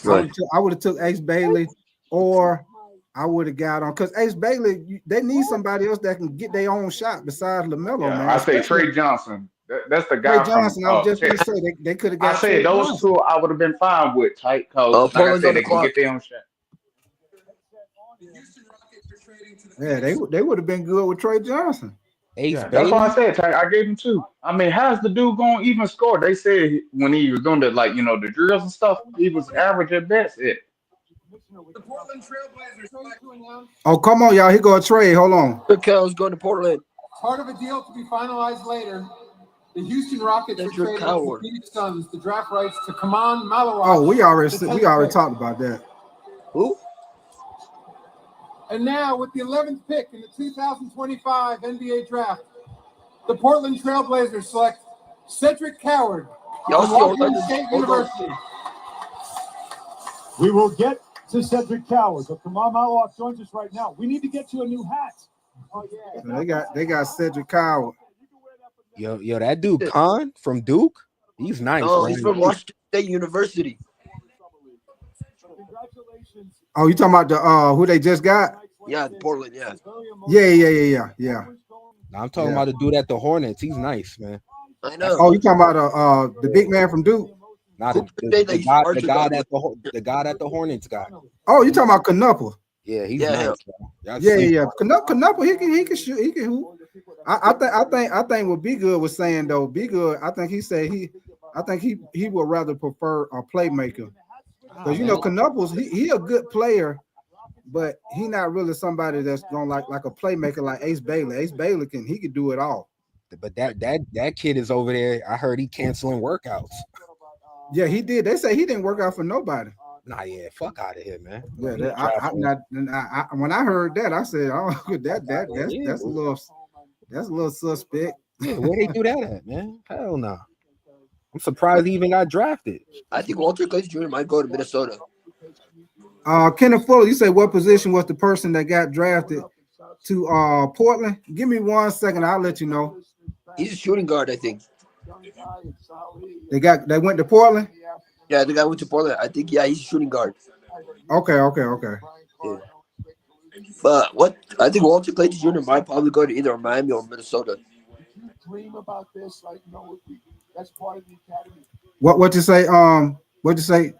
Right. I would have took Ace Bailey, or I would have got on, because Ace Bailey, they need somebody else that can get their own shot besides LaMelo, man. I say Trey Johnson. That's the guy. Trey Johnson. I was just going to say they could have got. I said those Johnson. Two I would have been fine with, tight. Because like I said, they can get their own shot. Yeah, they would have been good with Trey Johnson. That's why I said, Ty, I gave him 2. I mean, how's the dude going to even score? They said when he was doing the the drills and stuff, he was average at best. The Portland Trailblazers. Oh, come on, y'all. Here go a trade. Hold on. Cows going to Portland. Part of a deal to be finalized later. The Houston Rockets are trading the Phoenix Suns the draft rights to Kaman Maluach. Oh, we already talked about that. Who? And now, with the 11th pick in the 2025 NBA Draft, the Portland Trailblazers select Cedric Coward from Washington State University. We will get to Cedric Coward, but Kamal Maluach joins us right now. We need to get you a new hat. Oh yeah. They got Cedric Coward. Yo, that dude Khan from Duke, he's nice. Oh, he's from Washington State University. Congratulations. Oh, you talking about the who they just got? Yeah, Portland. Yeah. Yeah. I'm talking about the dude at the Hornets. He's nice, man. I know. Oh, you talking about the big man from Duke? Not the guy that the Hornets got. Oh, you talking about Knuckle? Yeah, he's nice. Yeah. Knuckle, he can shoot. He can hoop. I think what Be Good was saying though. Be Good. I think he said he would rather prefer a playmaker, because Knuckles he a good player, but he not really somebody that's gonna like a playmaker like Ace Bailey. Ace Bailey he could do it all. But that kid is over there. I heard he canceling workouts. Yeah, he did. They say he didn't work out for nobody. Nah, yeah, fuck out of here, man. Yeah, when I heard that, I said, "Oh, that's a little suspect." Yeah, where they do that at, man? Hell no. I'm surprised he even got drafted. I think Walter Clayton Jr. might go to Minnesota. Kenneth Fuller, you say what position was the person that got drafted to Portland? Give me 1 second, I'll let you know. He's a shooting guard, I think. They went to Portland? Yeah, the guy went to Portland. I think, he's a shooting guard. Okay. Yeah. But I think Walter Clayton Jr. might probably go to either Miami or Minnesota. Dream about this, that's part of the academy. What you say? What you say?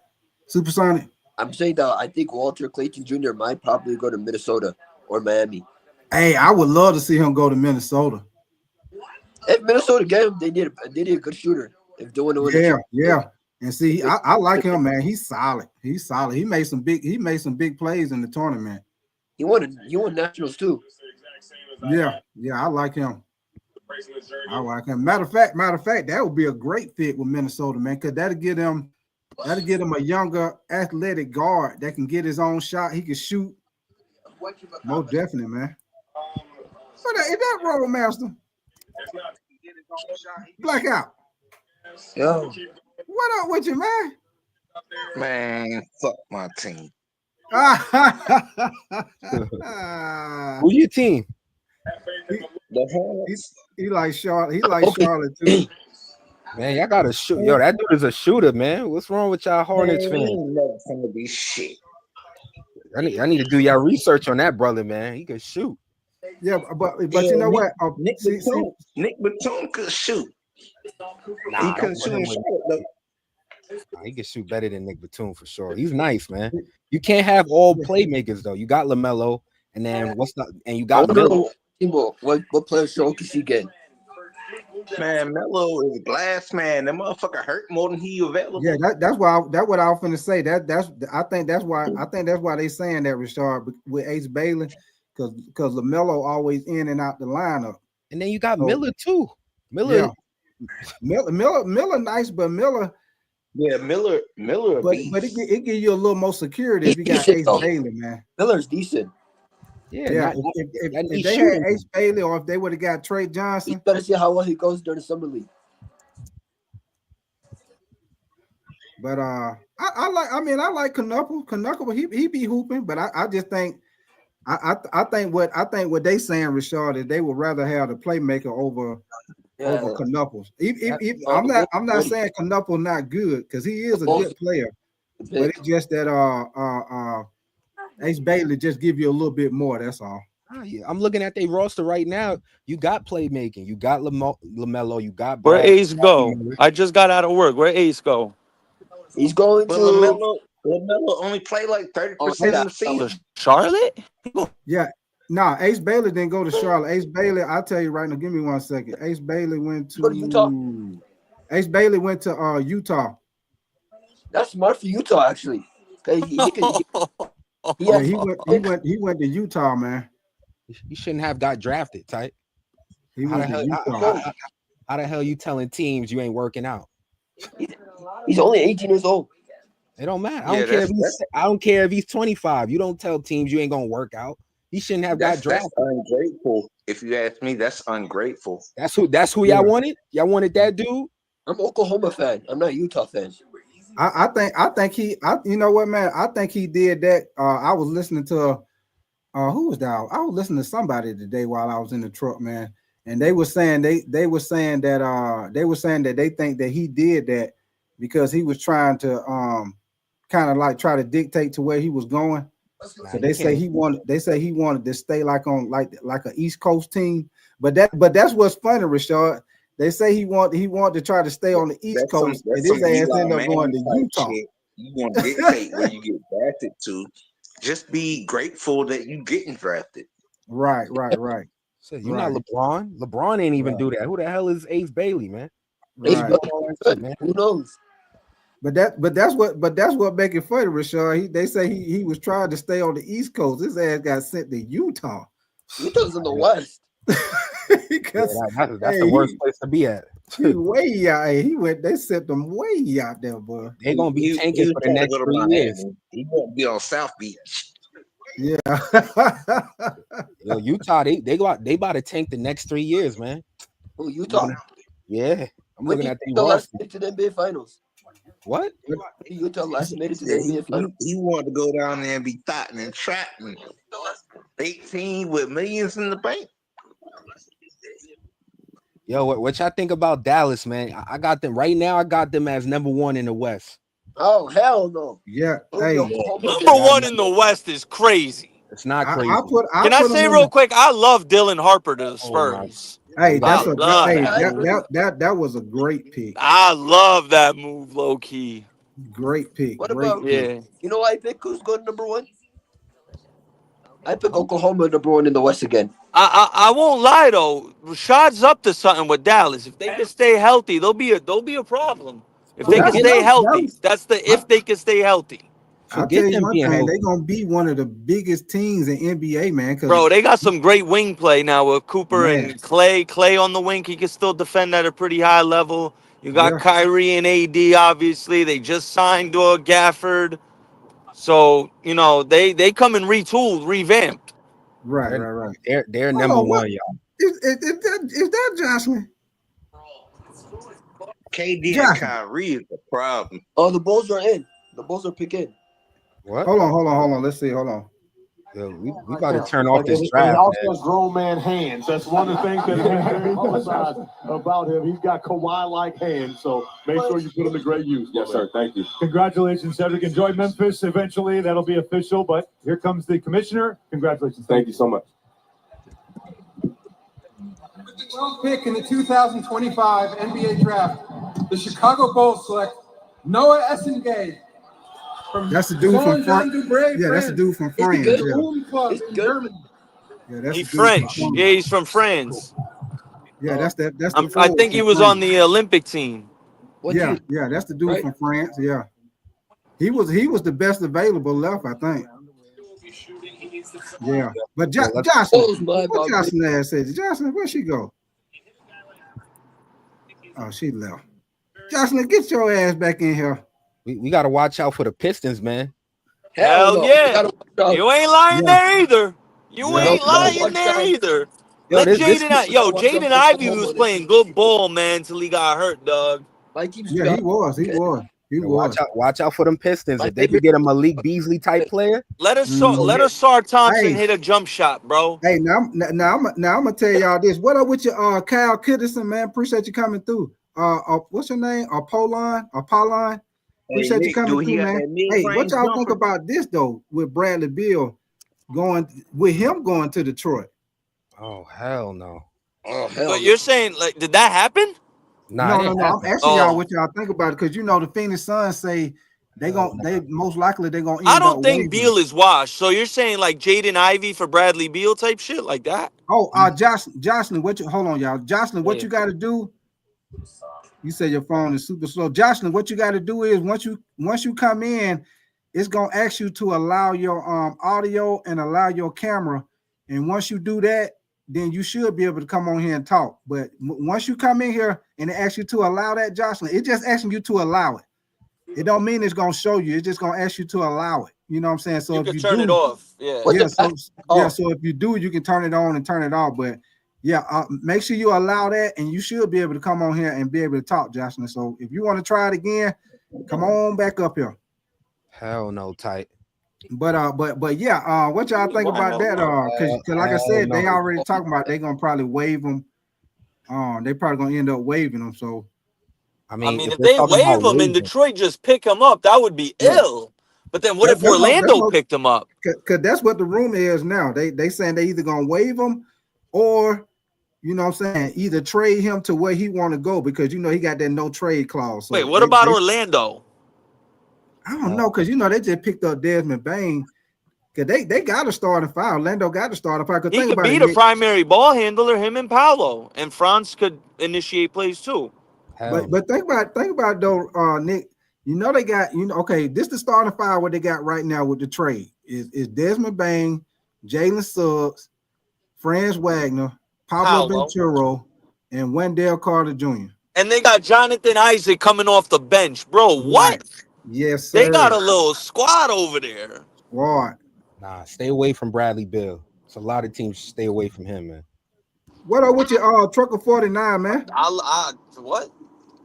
Supersonic. I'm saying that I think Walter Clayton Jr. might probably go to Minnesota or Miami. Hey, I would love to see him go to Minnesota. If Minnesota get him, they need a good shooter. If doing it, yeah. And see, I like him, man. He's solid. He's solid. He made some big plays in the tournament. He won nationals too. Yeah, I like him. Matter of fact, that would be a great fit with Minnesota, man, because that'll get him a younger athletic guard that can get his own shot. He can shoot. Most definitely, man. What is that roll, master? Blackout. Yo. What up with you, man? Man, fuck my team. Who's your team? The Hornets. He like Charlotte. He like Charlotte too. Man, y'all gotta shoot. Yo, that dude is a shooter, man. What's wrong with y'all Hornets fans? Never gonna be shit. I need to do y'all research on that brother, man. He can shoot. Yeah, but you know what? Nick Batum could shoot. He couldn't shoot in Charlotte though. He can shoot better than Nick Batum for sure. He's nice, man. You can't have all playmakers though. You got LaMelo, and then you got Melo. What player show can she get? Man, Melo is glass, man. That motherfucker hurt more than he available. Yeah, that's what I was finna say. I think that's why they saying that, Richard, with Ace Bailey, because LaMelo always in and out the lineup. And then you got Miller too. Miller nice, but Miller. Yeah, Miller. But it give you a little more security if you got Ace Bailey, man. Miller's decent. Yeah. If they had Ace Bailey, or if they would have got Trey Johnson, you better see how well he goes during the summer league. But I like Knuckle. He be hooping, but I just think I think what they saying, Rashard, is they would rather have the playmaker over Knuckles. I'm not saying Knuckle not good, because he is a good player, but it's just that Ace Bailey just give you a little bit more. That's all. Yeah, I'm looking at their roster right now. You got playmaking. You got LaMelo. You got where Ace go? I just got out of work. Where Ace go? He's going to LaMelo only played like 30% of the season. Charlotte? Yeah. Nah, Ace Bailey didn't go to Charlotte. Ace Bailey, I'll tell you right now. Give me 1 second. Ace Bailey went to Utah. Ace Bailey went to Utah. That's smart for Utah, actually. He went to Utah, man. He shouldn't have got drafted, type. He went to Utah. How the hell you telling teams you ain't working out? He's only 18 years old. It don't matter. I don't care if he's 25. You don't tell teams you ain't gonna work out. He shouldn't have got drafted. That's ungrateful. If you ask me, that's ungrateful. That's who y'all wanted. Y'all wanted that dude. I'm an Oklahoma fan. I'm not a Utah fan. I think he. You know what, man? I think he did that. I was listening to who was that? I was listening to somebody today while I was in the truck, man, and they were saying they were saying that they think that he did that because he was trying to kind of like try to dictate to where he was going. So they say he wanted to stay like on like an East Coast team, but that's what's funny, Rashard. They say he wanted to try to stay on the East Coast, and his ass ended up going to Utah. You want to dictate where you get drafted to. Just be grateful that you getting drafted. Right. So you're not LeBron. LeBron ain't even do that. Who the hell is Ace Bailey, man? Right. Who knows? But that's what make it funny, Rashard. They say he was trying to stay on the East Coast. His ass got sent to Utah. Utah's in the West. Because that's the worst place to be at. He way out. They sent them way out there, boy. They're gonna be tanking for the next 3 years. He won't be on South Beach. Yeah. Yo, Utah, they about to tank the next 3 years, man. Oh, Utah. Yeah. I'm looking at the last made to the NBA Finals. What? Utah last made it to the NBA Finals. He wanted to go down there and be thotting and trapping. 18 with millions in the bank. Yo, what y'all think about Dallas, man? I got them right now. I got them as number 1 in the West. Oh, hell no. Yeah. Hey. Number 1 in the West is crazy. It's not crazy. Can I say real quick? I love Dylan Harper to the Spurs. Hey, that's I a love hey that move. that was a great pick. I love that move, low key. Great pick. What Great about pick. Yeah. you know I pick who's going number one? I pick Oklahoma number one in the West again. I won't lie though. Rashad's up to something with Dallas. If they can stay healthy, they'll be a problem. If they can Forget stay him. healthy, that's the if they can stay healthy. I'll tell Forget you them one being thing, healthy. they're gonna be one of the biggest teams in NBA, man. Cause Bro, they got some great wing play now with Cooper man, and Clay. Clay on the wing, he can still defend at a pretty high level. You got yeah, Kyrie and AD, obviously. They just signed Gafford. So, they come and retooled, revamped. right. They're Hold number on, what one, y'all. is that Jocelyn? KD and Jocelyn. Kyrie is the problem. Oh, the Bulls are in. The Bulls are picking. What? Hold on. Let's see. Hold on. Yo, we about to turn off this And draft, he also man. has grown man hands. That's one of the things that is very publicized about him. He's got Kawhi-like hands, so make sure you put him to great use. Yes, sir. Thank you. Congratulations, Cedric. Enjoy Memphis. Eventually, that'll be official. But here comes the commissioner. Congratulations. Thank you so much. Pick in the 2025 NBA draft, the Chicago Bulls select Noah Essengay. That's the dude from France. Yeah, that's the dude from France. good. Yeah. Ulm Club in Germany. Yeah, that's He's the dude from French. France. Yeah, he's from France. Yeah, that's the I forward think he from was France. on the Olympic team. Yeah, that's the dude Right. from France. Yeah, he was the best available left, I think. Yeah, but Jocelyn, Bulls, my what dog. Jocelyn ass said? Jocelyn, where'd she go? Oh, she left. Jocelyn, get your ass back in here. We got to watch out for the Pistons, man. Hell no. yeah. You ain't lying there either. You Yeah. ain't lying there either. Yo, Let this Jaden Ivey was playing good ball, man, till he got hurt, dog. Yeah, he was. Watch out for them Pistons. If they could get a Malik Beasley type player, Let us Sar Thompson hit a jump shot, bro. Hey, now I'm gonna tell y'all this. What up with your Kyle Kidderson, man? Appreciate you coming through. What's your name? Paulin? Appreciate you coming through, man. Hey, what y'all think about this though? With Bradley Beal going to Detroit? oh hell no. Oh hell. But you're saying, like, did that happen? Nah, No. I'm asking y'all what y'all think about it because the Phoenix Suns say they most likely they're gonna. I don't think Beal is washed. So you're saying like Jaden Ivey for Bradley Beal type shit like that? Oh, Jocelyn, hold on, y'all. Jocelyn, what you got to do? You say your phone is super slow. Jocelyn, what you got to do is once you come in, it's gonna ask you to allow your audio and allow your camera, and once you do that, then you should be able to come on here and talk. But once you come in here and it asks you to allow that, Jocelyn, it's just asking you to allow it. It don't mean it's gonna show you. It's just gonna ask you to allow it. You know what I'm saying? So You if can you turn do, it off. Yeah. So if you do, you can turn it on and turn it off. But yeah, make sure you allow that, and you should be able to come on here and be able to talk, Jocelyn. So if you want to try it again, come on back up here. Hell no, tight. But yeah, what y'all think about that? Because like I said, they already talking about they're gonna probably waive them. They probably gonna end up waiving them. So I mean, if they waive him and Detroit just pick him up, that would be ill. But then what if Orlando picked him up? Because that's what the rumor is now. They saying they either gonna waive him or, you know what I'm saying, either trade him to where he want to go because he got that no trade clause. So wait, what about Orlando? I don't know because they just picked up Desmond Bain because they got to start a five. Orlando got to start a five. He could be the primary ball handler, him and Paolo, and Franz could initiate plays too. But think about though, Nick. They got okay. This the starting five what they got right now with the trade is Desmond Bain, Jalen Suggs, Franz Wagner, Pablo Ventura, and Wendell Carter Jr. And they got Jonathan Isaac coming off the bench, bro. What? Right. Yes, sir. They got a little squad over there. Squad. Nah, stay away from Bradley Beal. It's a lot of teams stay away from him, man. What up with your Trucker 49, man? What?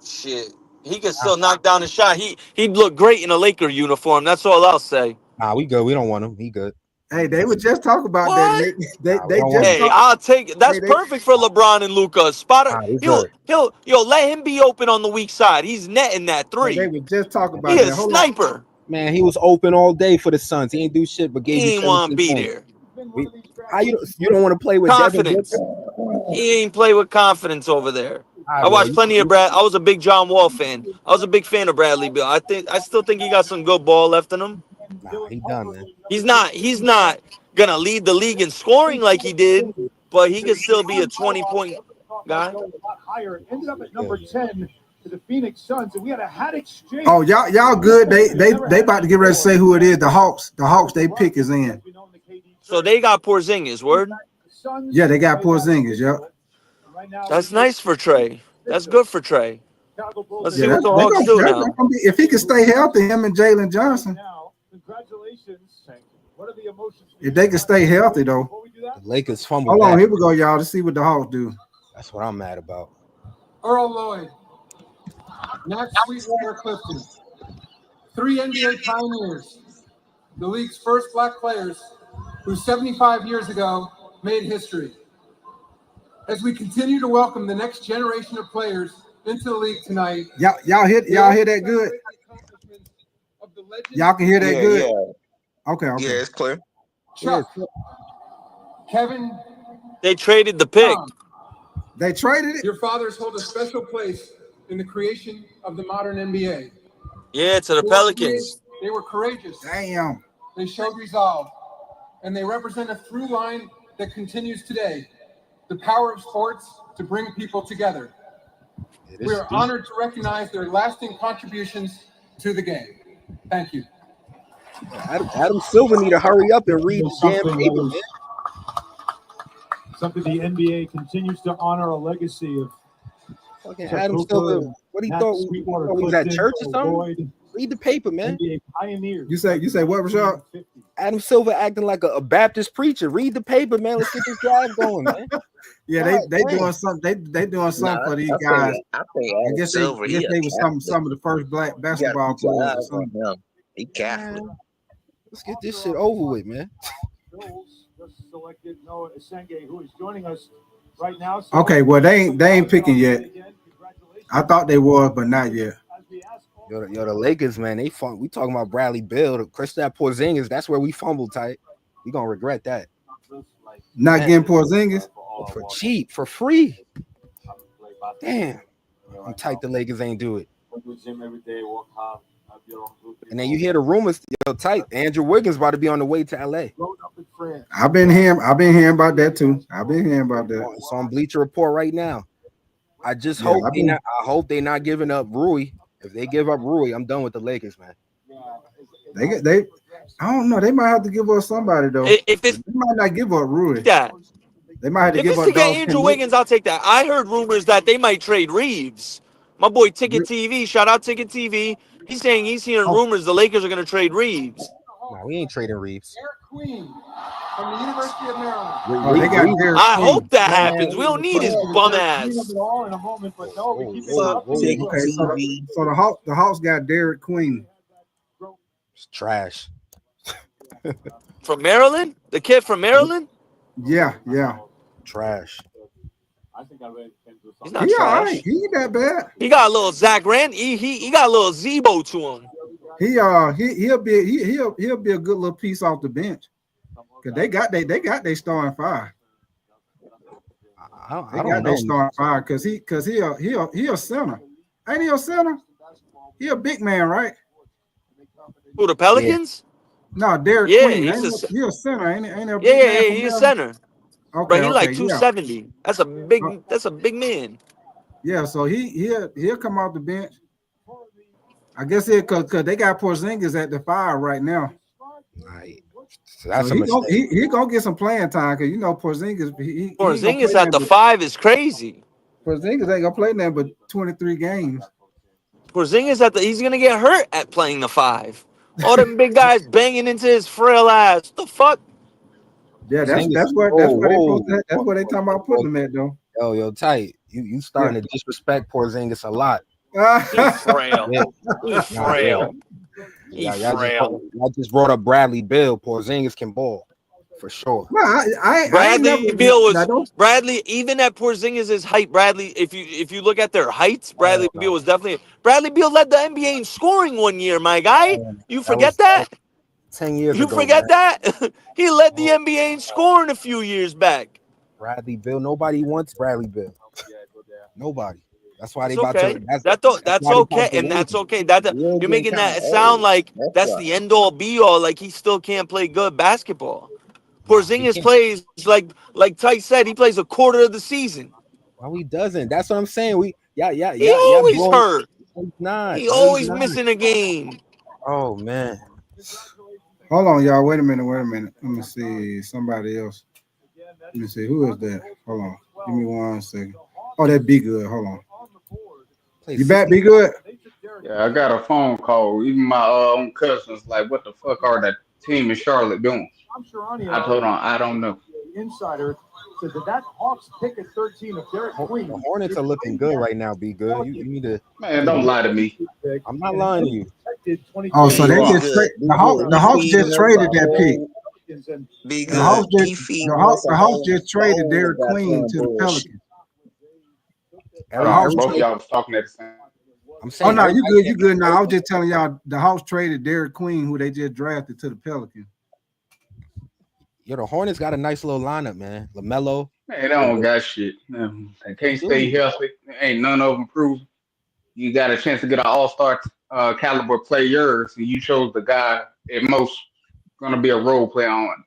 Shit. He can still knock down a shot. He'd look great in a Laker uniform. That's all I'll say. Nah, we good. We don't want him. He good. Hey, they would just talk about that, Nick. I'll take it. That's perfect for LeBron and Luka. He'll let him be open on the weak side. He's netting that three. They would just talk about that. He a sniper. Man, he was open all day for the Suns. He ain't do shit but gave He you ain't want to be points. there. You don't want to play with confidence. He ain't play with confidence over there. right, I well, watched plenty of Brad. I was a big John Wall fan. I was a big fan of Bradley Beal. I still think he got some good ball left in him. Nah, he done, man. He's not gonna lead the league in scoring like he did, but he could still be a 20-point guy. Higher, ended up at number 10 to the Phoenix Suns, and we had a hat exchange. Oh, y'all good. They about to get ready to say who it is. The Hawks. The Hawks. They pick is in. So they got Porzingis. Word. Yeah, they got Porzingis. Yep. That's nice for Trey. That's good for Trey. Let's see Yeah, what the Hawks do now. if he can stay healthy, him and Jalen Johnson. Congratulations. What are the emotions? If they can stay healthy, though. The Lakers fumbled. Hold on, that. here we go, y'all. Let's see what the Hawks do. That's what I'm mad about. Earl Lloyd, Max Sweetwater Clifton, 3 NBA pioneers, the league's first black players who 75 years ago made history. As we continue to welcome the next generation of players into the league tonight, Y'all hear that good? Y'all can hear that good? Yeah. Okay. Yeah, it's clear. Chuck, Kevin, They traded the pick. Tom, They traded it? your fathers hold a special place in the creation of the modern NBA. Yeah, to the Pelicans. They were courageous. Damn. They showed resolve, and they represent a through line that continues today. The power of sports to bring people together. We are honored to recognize their lasting contributions to the game. Thank you. Adam Silver need to hurry up and read the damn paper, man. Something the NBA continues to honor, a legacy of Fucking Adam Silver. What he thought he was at church or something? Read the paper, man. NBA pioneers. You say what, Rashad? Adam Silver acting like a Baptist preacher. Read the paper, man. Let's get this drive going, man. Yeah, they doing something. They doing something for these guys. I guess they was some of the first black basketball players or something. He Catholic. Let's get this shit over with, man. Just selected Noah Esenge, who is joining us right now. So Okay, well they ain't picking yet. I thought they was, but not yet. Yo, the Lakers, man, they fun. We talking about Bradley Beal, Kristaps Porzingis. That's where we fumbled tight. We gonna regret that. Not getting Porzingis for cheap, for free. Damn, I'm tight. The Lakers ain't do it. And then you hear the rumors, tight. Andrew Wiggins about to be on the way to LA. I've been hearing about that too. I've been hearing about that. It's on Bleacher Report right now. I just hope I hope they're not giving up Rui. If they give up Rui, I'm done with the Lakers, man. They I don't know. They might have to give up somebody though. If it's they might not give up Rui. That they might have to if give it's up to get Andrew Wiggins, I'll take that. I heard rumors that they might trade Reeves. My boy Ticket TV, shout out Ticket TV. He's saying he's hearing rumors the Lakers are going to trade Reeves. No, we ain't trading Reeves. Derek Queen from the University of Maryland. I hope that happens. We don't need his bum ass. Okay, so the Hawks got Derek Queen. It's trash. From Maryland? The kid from Maryland? Yeah. Trash. I think I read. He's not He all trash. right. He ain't that bad. He got a little Zach Rand. He got a little Zebo to him. He'll be a good little piece off the bench. Cause they got they starting five. They got their starting five because he a center. Ain't he a center? He a big man, right? Who, the Pelicans? No, Derek Yeah, Queen. He a center, ain't he? Ain't he a big Yeah, man from he's a Maryland? center. Okay, But he like yeah. 270. That's a big man. Yeah, so he'll come off the bench. I guess because they got Porzingis at the 5 right now. Right. So that's So a mistake. he gonna get some playing time because Porzingis. Porzingis at the 5 is crazy. Porzingis ain't gonna play nothing but 23 games. Porzingis he's gonna get hurt at playing the 5. All them big guys banging into his frail ass. The fuck? Yeah, that's where they talking about putting him at though. Yo, tight. You starting to disrespect Porzingis a lot. He's frail. He's frail. I just brought up Bradley Beal. Porzingis can ball for sure. No, Bradley Beal was Bradley. Even at Porzingis' height, Bradley. If you look at their heights, Bradley Beal was definitely. Bradley Beal led the NBA in scoring one year. My guy, you forget that? 10 years you ago. forget that? He led the NBA in scoring a few years back. Bradley Beal. Nobody wants Bradley Beal. Nobody. That's why they It's about okay. to. That's why they okay, about to and win that's him. okay. That You're you're getting making kind that of sound old. like That's that's why. the end all be all. Like he still can't play good basketball. Nah, he Porzingis can't. plays like Ty said, he plays a quarter of the season. No, he doesn't. That's what I'm saying. He Yeah. always Blowing. hurt. No, he's not. He No, he's always not. missing a game. Oh man. Hold on, y'all. Wait a minute. Let me see. Somebody else. Let me see. Who is that? Hold on. Give me 1 second. Oh, that Be Good. Hold on. You back? Be Good? Yeah, I got a phone call. Even my own cousins like, what the fuck are that team in Charlotte doing? I told them I don't know. Insider said that Hawks pick at 13 of Derek Queen. The Hornets are looking good right now. Be Good. You need to. Man, don't lie to me. I'm not lying to you. Oh, so Be they just good. Be good. the He Hawks feeding just us traded a that pick. whole. Be The Hawks good. just He feeding us the a Hawks whole just traded bowl Derek of Queen goddamn to the bullshit. Pelicans. Hold The on, Hawks both of traded. y'all was talking at the same time. I'm Oh saying no, you everybody good. You can't be good. Now I was perfect. just telling y'all the Hawks traded Derek Queen, who they just drafted, to the Pelicans. Yo, the Hornets got a nice little lineup, man. LaMelo. Man, they don't got shit. They can't stay healthy. Ain't none of them proven. You got a chance to get an all-star caliber players, and you chose the guy at most gonna be a role player on,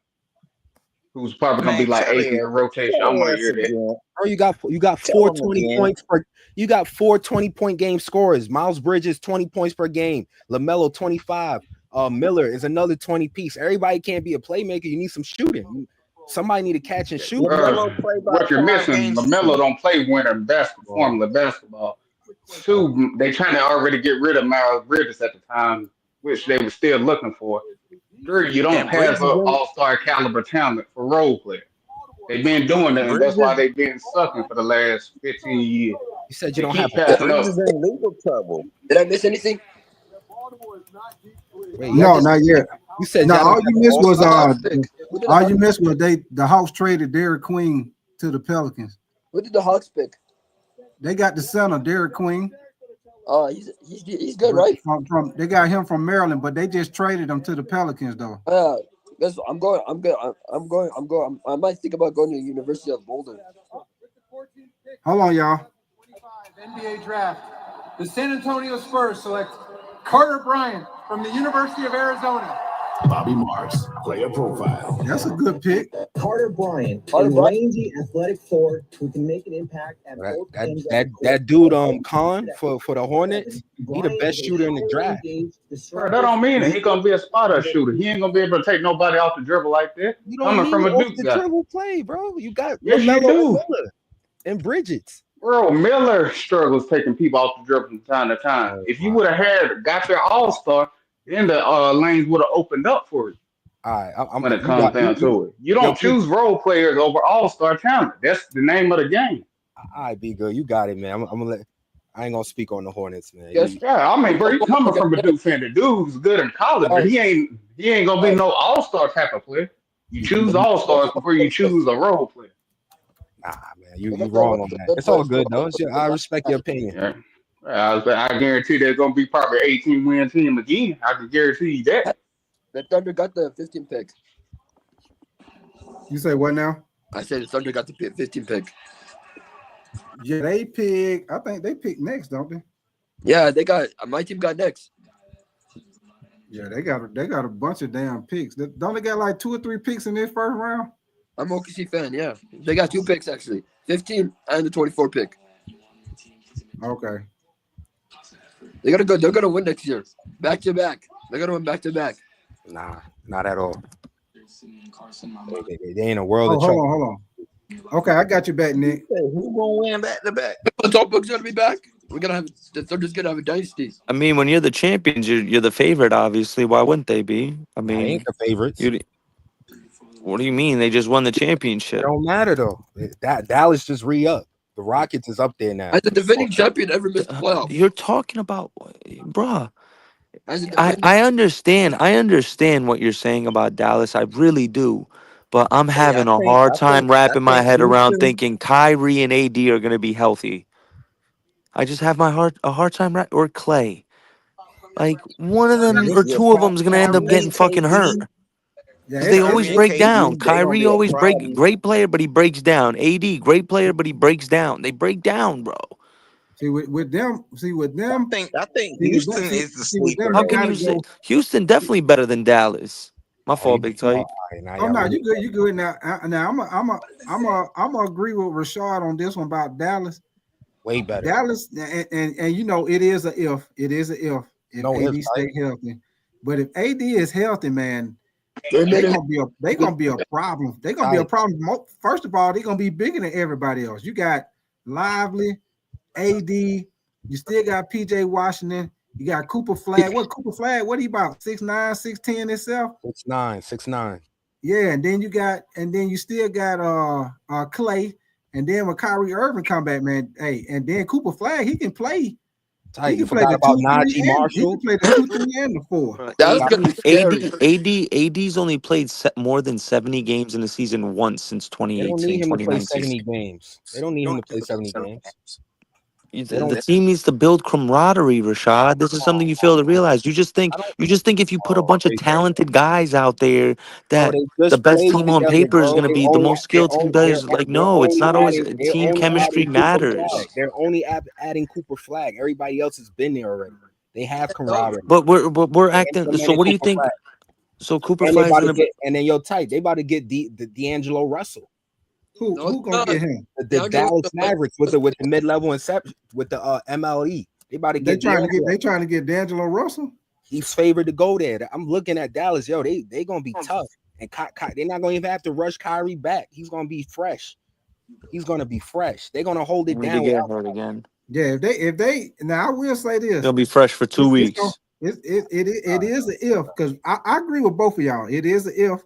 who's probably gonna be Man, like tell eighth in the rotation. I don't want to us hear that. again. Bro, you got Tell four him 20 again. points per. You got 4 20-point game scorers. Miles Bridges 20 points per game. LaMelo 25. Miller is another 20 piece. Everybody can't be a playmaker. You need some shooting. Somebody need to catch and shoot, man. LaMelo play about What you're 5 missing, games. LaMelo don't play winter basketball, formula basketball. Two, they trying to already get rid of Miles Bridges at the time, which they were still looking for. Three, you don't And Bridges have an only all-star caliber talent for role players. They've been doing that, and that's why Bridges they've been sucking for the last 15 years. You said you They don't have keep a passing Bridges up. in legal trouble. Did I miss anything? Wait, No, not yet. you said No, y'all all don't have you an missed was all-star? Who did the all Hawks you missed was the Hawks traded Derek Queen to the Pelicans. Who did the Hawks pick? They got the center Derek Queen. Oh, he's good, right? From they got him from Maryland, but they just traded him to the Pelicans though. I'm going. I'm good. I'm going. I might think about going to the University of Boulder. Hold on, y'all. NBA draft. The San Antonio Spurs select Carter Bryant from the University of Arizona. Bobby Marks, player profile. That's a good pick. Carter Bryant, a rangy, athletic forward who can make an impact at both ends. That dude Khan for the Hornets, he the best shooter in the draft. Bro, that don't mean it. He gonna be a spot-up shooter. He ain't gonna be able to take nobody off the dribble like that. You don't Coming need from a off Duke the guy. dribble play, bro. You got Yes, you LaMelo do. and Miller and Bridges. Bro, Miller struggles taking people off the dribble from time to time. If you would have got your all-star, then the lanes would have opened up for you. All right, when it comes down to it. You don't choose role players over all-star talent. That's the name of the game. All right, be good. You got it, man. I'm gonna let. I ain't gonna speak on the Hornets, man. Yeah, I mean, bro, you coming from a Duke fan. The dude's good in college, but he ain't gonna be no all-star type of player. You choose all-stars before you choose a role player. Nah, man, you wrong on that. It's all good though. I respect your opinion. Yeah. I guarantee there's gonna be probably 18-win team again. I can guarantee you that. The Thunder got the 15 pick. You say what now? I said the Thunder got the 15 pick. Yeah, they pick. I think they pick next, don't they? Yeah, they got my team got next. Yeah, they got a bunch of damn picks. Don't they got like 2 or 3 picks in this first round? I'm an OKC fan. Yeah, they got 2 picks actually, 15 and the 24 pick. Okay. They gotta go. They're gonna win next year, back to back. They're gonna win back to back. Nah, not at all. They ain't a world of trouble. Hold on. Okay, I got you back, Nick. Who gonna win back to back? The top book's gonna be back. We're gonna have the Thunder's gonna have a dynasty. I mean, when you're the champions, you're the favorite. Obviously, why wouldn't they be? I mean, They ain't the favorites. What do you mean? They just won the championship. It don't matter though. Dallas just re-up. The Rockets is up there now. As the defending champion, ever missed the playoffs. You're talking about, bruh. I understand. I understand what you're saying about Dallas. I really do. But I'm having a hard time wrapping my head around thinking Kyrie and AD are going to be healthy. I just have a hard time or Clay. Like one of them or two of them is going to end up getting fucking hurt. Yeah, Because they always Kyrie and break down. KD, they gonna Kyrie be a always problem. great player, but he breaks down. AD, great player, but he breaks down. They break down, bro. see with them, I think Houston is the see with sleeper them, How you though. can gotta you say go. Houston definitely better than Dallas? My Oh, fault, big tight. now Oh y'all no, really you good now. Now I'm a agree with Rashad on this one about Dallas. way better. Dallas, and you know it is a if. It is a if No AD ifs, stay healthy. But if AD is healthy, man, They they made it. gonna be a problem. They're gonna be a problem. First of all, they're gonna be bigger than everybody else. You got Lively, AD. You still got PJ Washington. You got Cooper Flagg. What Cooper Flagg? What he about 6'9", 6'10" himself? 6'9". Yeah, and then you still got Clay, and then when Kyrie Irving come back, man, hey, and then Cooper Flagg, he can play. Tight. He You can play forgot the about 2, 3, Najee and he Marshall. can play the 2, 3, and the 4. That's gonna be scary. AD's only played more than 70 games in a season once since They don't need 2018, him to play 2019. 70 games. They don't need him to play 70 games. The team needs to build camaraderie, Rashad. This is something you fail to realize. You just think if you put a bunch of talented guys out there Bro, that they the just best played team on together, paper is bro. going to be the most skilled team. Does like no, it's not always They're team only chemistry adding Cooper matters. Flagg. They're only adding Cooper Flagg. Everybody else has been there already. They have camaraderie. But we're They acting. So implemented what do you Cooper think? Flagg. So Cooper And they Flagg's about to going to get, and then yo tight. They about to get the D'Angelo Russell. Who gonna get him? The Dallas Mavericks with the mid-level inception with the MLE. They about to get. They trying to get D'Angelo Russell. He's favored to go there. I'm looking at Dallas. Yo, they gonna be tough, and they're not gonna even have to rush Kyrie back. He's gonna be fresh. He's gonna be fresh. They're gonna hold it need to down. get hurt again. Yeah, if they now I will say this. They'll be fresh for 2 weeks. It is an if because I agree with both of y'all. It is an if,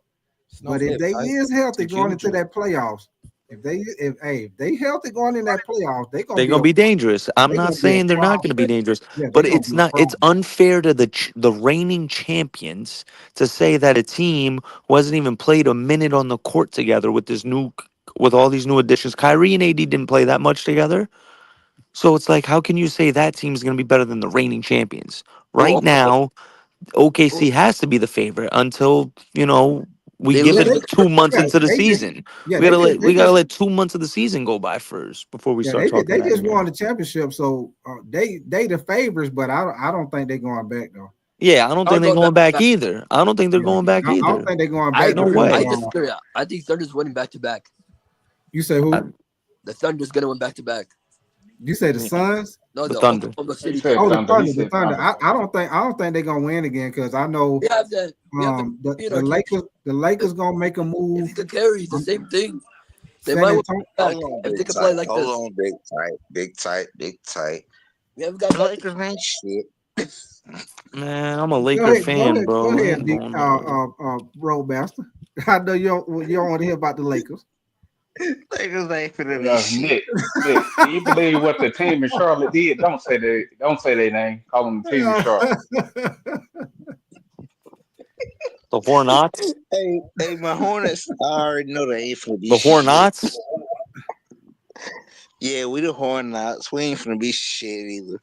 but if they is healthy going into that playoffs, if they healthy going in that playoffs, they're Gonna be dangerous. I'm not saying they're not gonna be dangerous, but it's not. It's unfair to the reigning champions to say that a team who hasn't even played a minute on the court together with all these new additions. Kyrie and AD didn't play that much together, so it's like, how can you say that team's gonna be better than the reigning champions right now? OKC has to be the favorite until we give it 2 months into the season. We gotta let 2 months of the season go by first before we start talking. They just won the championship, so they the favorites, but I don't think they're going back though. Yeah, I don't think they're going back either. I don't think they're going back either. I don't think they're going back. No way. I disagree. I think Thunder's winning back to back. You say who? The Thunder's gonna win back to back. You say the Suns? No, the Thunder. Oklahoma City. Oh, the Thunder. The Thunder. I don't think they're gonna win again because I know the Lakers gonna make a move. If you could carry the same thing. They San might Antonio- back Hold on, if they big can play tight. like Hold this. on, big tight. We haven't got The Lakers ain't shit. Man, I'm a Laker fan, bro. Go ahead, big Roadmaster. I know you don't want to hear about the Lakers. Lakers ain't finna be Nick, shit. do you believe what the team in Charlotte did? Don't say their name. Call them the team in Charlotte. The Hornets. Hey, my Hornets. I already know they ain't finna be The Hornets. shit. Yeah, we the Hornets. We ain't finna be shit either.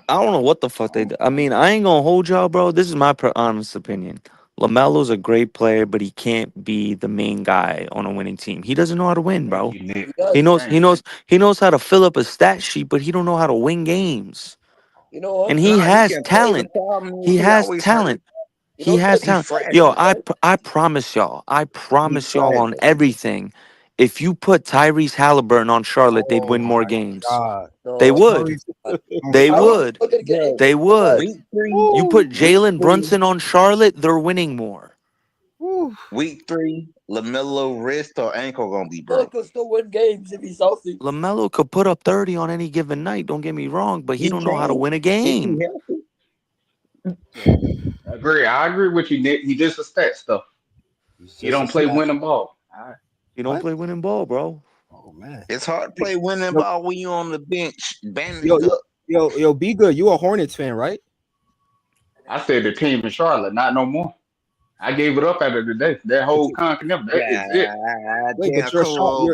I don't know what the fuck they do. I mean, I ain't gonna hold y'all, bro. This is my honest opinion. LaMelo's a great player, but he can't be the main guy on a winning team. He doesn't know how to win, bro. He knows how to fill up a stat sheet, but he don't know how to win games. You know what? And he has talent. He has always talent. You He know, has He talent. fragile. Yo, I promise y'all. I promise y'all on everything. If you put Tyrese Halliburton on Charlotte, they'd win more games. They would. They would. They would. Week 3. You put Jalen Brunson on Charlotte, they're winning more. Week 3, LaMelo wrist or ankle gonna be Melo broke. could still win games if he's healthy. LaMelo could put up 30 on any given night. Don't get me wrong, but he don't know how to win a game. I agree with you, Nick. He just a stat stuff. He don't play winning ball. You don't play winning ball, bro. Oh man, it's hard to play winning ball when you on the bench. Yo, be good. You a Hornets fan, right? I said the team in Charlotte, not no more. I gave it up after the day. That whole continent, that is it. Wait, but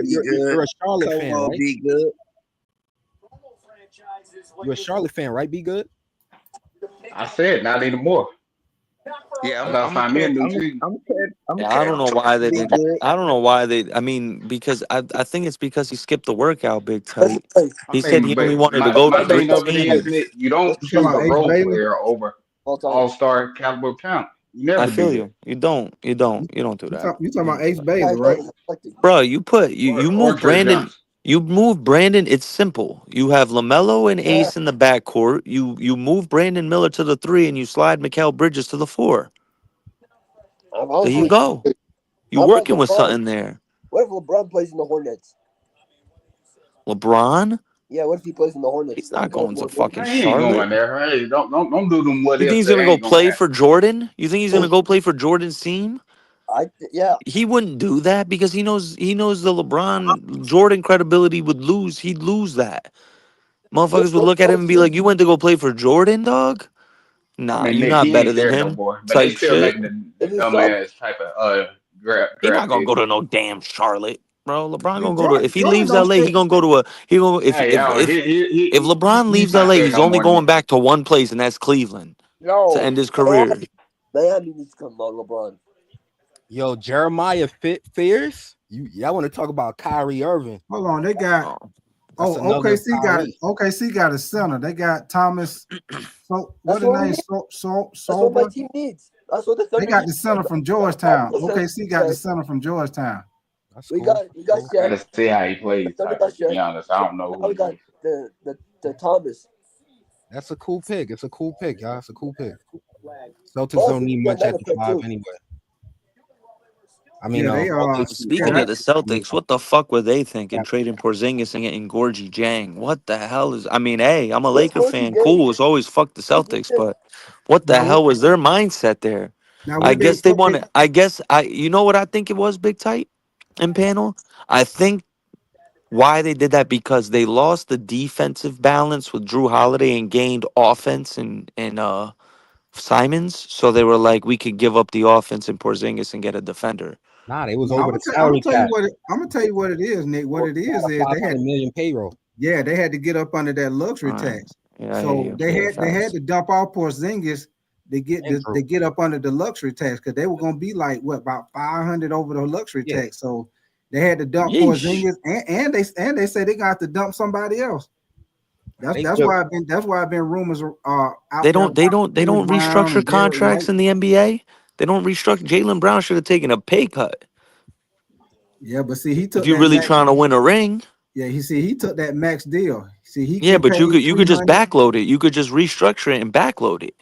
you're a Charlotte fan, right? Be good. You're a Charlotte fan, right? Be good. I said not anymore. Yeah, I gotta find me a new team. Yeah, I don't know why they did. I don't know why they. I mean, because I think it's because he skipped the workout, Big Tight. I He said mean, he only but wanted to go my to thing of it 13. is, Nick, you don't You talking choose a about Ace role Bailey? player over all-star caliber talent. You I never do feel that. you. You don't do that. You talking about Mm. Ace Bailey, right? Bro, you Or move Trey Brandon. Johnson. You move Brandon. It's simple. You have LaMelo and Ace in the backcourt. You move Brandon Miller to the 3, and you slide Mikal Bridges to the 4. There you go. You're How about working with LeBron? something there. What if LeBron plays in the Hornets? LeBron, Yeah, what if he plays in the Hornets? he's not going to fucking Man, he ain't Charlotte. going there. Hey, don't do them what You think if he's that gonna go ain't gonna play happen. for Jordan? You think he's gonna go play for Jordan's team? Yeah. He wouldn't do that because he knows the LeBron Jordan credibility would lose. He'd lose that. Motherfuckers would look at him and be like, "You went to go play for Jordan, dog? I Nah, mean, you're Nick, not he better ain't than there no him." more. But they Type still shit. making the dumbass type of He not draft gonna pick. go to no damn Charlotte, bro. LeBron See, gonna go to if he Jordan leaves don't LA, stay. he gonna go to a he gonna Hey, if LeBron he's leaves not LA, there he's no only more, going Nick. back to one place, and that's Cleveland to No. end his career. Miami needs to come about LeBron. Yo, Jeremiah Fierce. Y'all want to talk about Kyrie Irving? Hold on, they got. That's Oh, another OKC Kyrie. got a center. They got Thomas. So what That's the what we name? need. That's what my Solber. team needs. That's what the They Thunder got need. the center from Georgetown. OKC got the center from Georgetown. That's We cool. got Shaq. Gotta see how he plays. Thunder Type, got to be Shaq. honest, I don't know Now who we got he. the Thomas. That's a cool pick. It's a cool pick, y'all. It's a cool pick. Celtics Also, don't need we much got at the another pick 5 too. anyway. I mean, Yeah, they Speaking of the Celtics, what the fuck were they thinking trading Porzingis and getting Gorgie Jang? What the hell is? I mean, hey, I'm a Where's Laker Gorgie fan. Jang? Cool, it's always fuck the Celtics, but what the hell was their mindset there? Now I what they guess they wanted. I guess you know what I think it was, Big Tight and Panel. I think why they did that because they lost the defensive balance with Drew Holiday and gained offense and Simons, so they were like, we could give up the offense in Porzingis and get a defender. Nah, they was I'm over gonna the salary tell you cap. what I'm gonna tell you what it is, Nick. What it is they 500 had million payroll. yeah, they had to get up under that luxury All right. tax. Yeah, I hear So you. they Yeah, had facts. to dump off Porzingis to get up under the luxury tax because they were gonna be like what about 500 over the luxury tax. So they had to dump Porzingis and they say they got to dump somebody else. That's why I've been rumors out They there don't about Jaylen Brown restructure and Derek contracts White. in the NBA. They don't restructure. Jaylen Brown should have taken a pay cut. Yeah, but see, he If took you're that really max. trying to win a ring. Yeah, he took that max deal. See, he Yeah, get but paid you could just 300. backload it. You could just restructure it and backload it,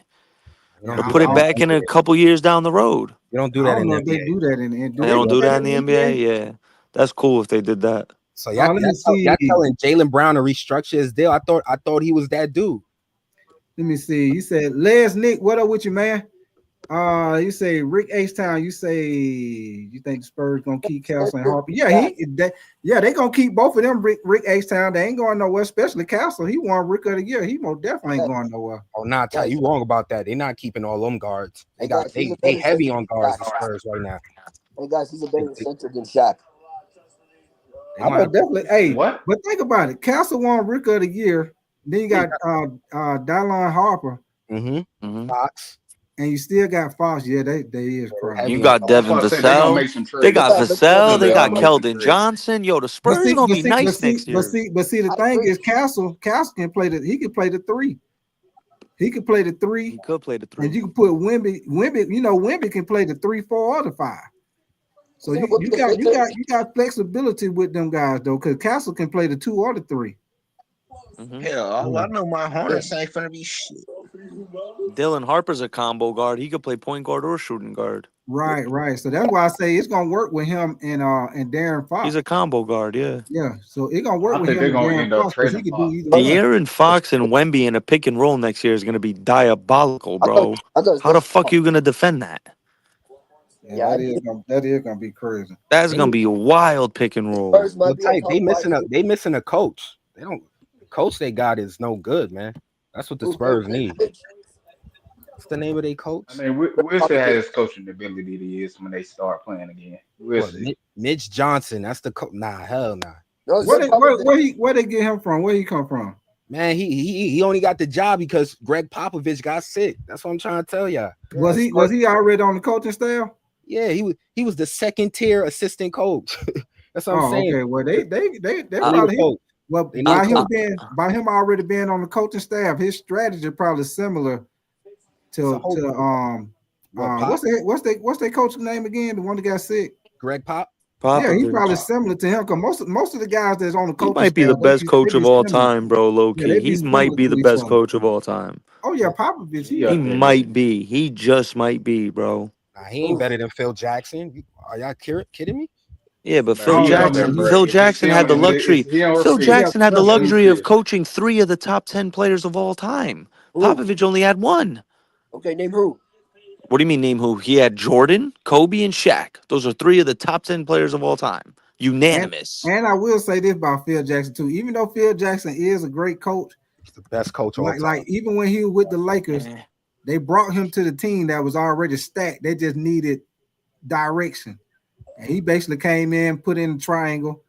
Yeah, or put it back in a couple years down the road. You don't do I that don't in know the if they NBA. do that in They don't do that in the NBA. Yeah, that's cool if they did that. So let me see. y'all telling Jaylen Brown to restructure his deal. I thought he was that dude. Let me see. You said Les Nick, what up with you, man? You say Rick H-Town. You say you think Spurs gonna keep Castle and Harper? Yeah, they gonna keep both of them. Rick H-Town. They ain't going nowhere, especially Castle. He won Rick of the Year. He most definitely ain't going nowhere. Oh, nah, Ty, you wrong about that. They're not keeping all them guards. They heavy on guards, the Spurs right now. Hey guys, he's a better center than Shaq. I'm gonna definitely. Hey, what? But think about it. Castle won Rick of the Year. Then you got Dylan Harper. Fox. And you still got Fox. Yeah, they is crying. You got Devin Vassell. They got Vassell. They got Keldon Johnson. Yo, the Spurs is gonna be nice next year. But see, the thing is, Castle can play he can play the 3. He can play the 3. He could play the 3. And you can put Wemby. You know, Wemby can play the 3, 4, or the 5. So you got flexibility with them guys though, because Castle can play the 2 or the 3. Hell, all I know my Hornets ain't finna be shit. Dylan Harper's a combo guard. He could play point guard or shooting guard. Right. So that's why I say it's gonna work with him and Darren Fox. He's a combo guard, yeah. Yeah, so it's gonna work I with think him they're and gonna Darren end up Fox because he trading can do either one. De'Aaron Fox and Wemby in a pick and roll next year is going to be diabolical, bro. How the fuck are you going to defend that? Yeah, that is gonna be crazy. That's going to be a wild pick and roll. Well, Ty, they missing a coach. The coach they got is no good, man. That's what the Spurs need. What's the name of their coach? I mean, we'll see how his coaching ability is when they start playing again. We'll see. Mitch Johnson. That's the coach. Nah, hell nah. Where they get him from? Where he come from? Man, he only got the job because Greg Popovich got sick. That's what I'm trying to tell y'all. Was he already on the coaching staff? Yeah, he was the second tier assistant coach. That's what I'm saying. Okay. Well, they They probably need a coach. well They need a coach. by him already being on the coaching staff, his strategy probably similar to what's their coach's name again? The one that got sick, Greg Pop. Yeah, he's probably similar to him because most of the guys that's on the coaching He might be the staff, best coach of all similar. time, bro. Low key, they be he might similar be to the each best other. coach of all time. Oh yeah, Popovich. He might be. He just might be, bro. Nah, he ain't better than Phil Jackson. Are y'all kidding me? Yeah, but Phil Jackson had the luxury. Phil Jackson had the luxury of coaching 3 of the top 10 players of all time. Popovich only had 1. Okay, name who? What do you mean name who? He had Jordan, Kobe, and Shaq. Those are 3 of the top 10 players of all time. Unanimous. And I will say this about Phil Jackson too. Even though Phil Jackson is a great coach, he's the best coach of all time. Like even when he was with the Lakers, they brought him to the team that was already stacked. They just needed direction. And he basically came in, put in the triangle,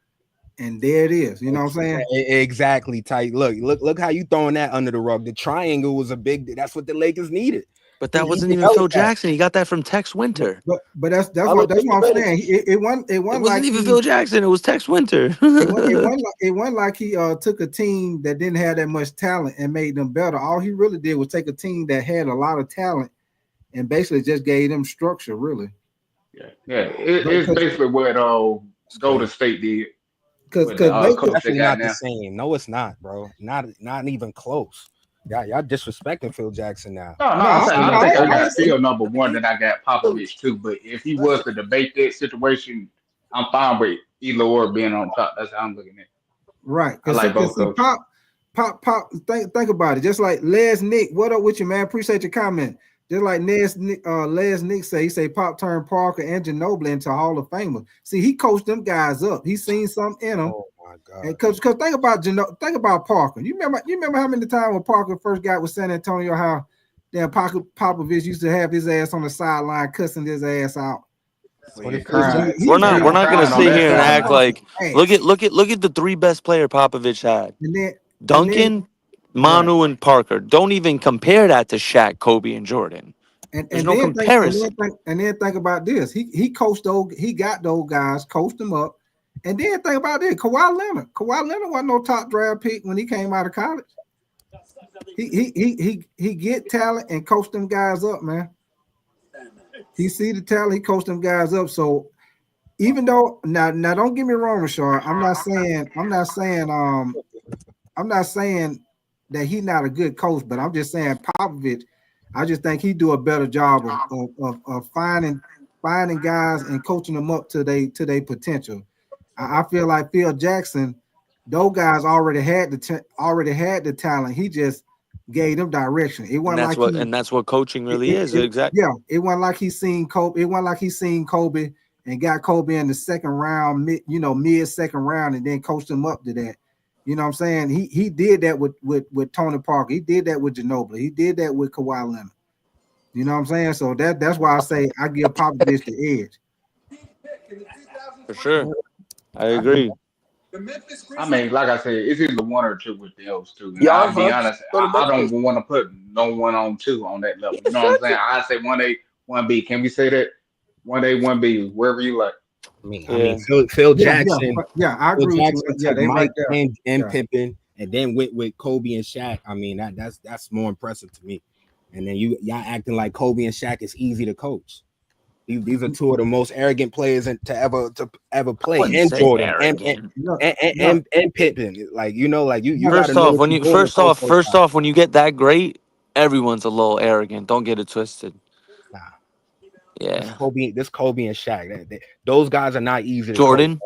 and there it is. You know what I'm saying? Exactly, tight. Look how you throwing that under the rug. The triangle was that's what the Lakers needed. But that wasn't even Phil Jackson. He got that from Tex Winter. But that's what I'm saying. It wasn't like even Phil Jackson. It was Tex Winter. it wasn't like he took a team that didn't have that much talent and made them better. All he really did was take a team that had a lot of talent and basically just gave them structure. Really. It's basically what Golden State did. Because definitely not the same. No, it's not, bro. Not even close. Y'all disrespecting Phil Jackson now. No, I think I got still number 1 that I got Popovich too. But if he was to debate that situation, I'm fine with either or being on top. That's how I'm looking at it. Right. I like both of them. Pop. Think about it. Just like Les Nick. What up with you, man? Appreciate your comment. Just like Les Nick say, he say Pop turned Parker and Ginobili into Hall of Famer. See, he coached them guys up. He seen something in them. Oh my God! And because think about Parker. You remember how many times when Parker first got with San Antonio, how damn Popovich used to have his ass on the sideline cussing his ass out. We're not gonna sit here and act like look at the 3 best player Popovich had. Duncan, Manu, and Parker. Don't even compare that to Shaq, Kobe, and Jordan. There's no comparison. And then think about this. He coached he got those guys, coached them up. And then think about this. Kawhi Leonard. Kawhi Leonard wasn't no top draft pick when he came out of college. He get talent and coached them guys up, man. He see the talent, he coached them guys up. So even though now don't get me wrong, Rashard. I'm not saying that he's not a good coach, but I'm just saying Popovich, I just think he do a better job of finding guys and coaching them up to their potential. I feel like Phil Jackson, those guys already had the talent. He just gave them direction. It wasn't that's what coaching really is. Exactly. Yeah, it wasn't like he seen Kobe. It wasn't like he seen Kobe and got Kobe in the second round, mid second round, and then coached him up to that. You know what I'm saying? He did that with Tony Parker. He did that with Ginobili. He did that with Kawhi Leonard. You know what I'm saying? So that's why I say I give Popovich the edge. For sure. I agree. I mean, like I said, it's either 1 or 2 with those 2. And I'll be honest, I don't want to put no 1 on 2 on that level. You know what I'm saying? I say 1A, 1B. Can we say that? 1A, 1B, wherever you like. I mean, Phil Jackson. Yeah, I agree. They Mike and Pippen, and then with Kobe and Shaq. I mean, that's more impressive to me. And then y'all acting like Kobe and Shaq is easy to coach. These are 2 of the most arrogant players to ever play. And Jordan and Pippen. Like you First off, when you get that great, everyone's a little arrogant. Don't get it twisted. Nah. Yeah. This Kobe and Shaq. Those guys are not easy to Jordan.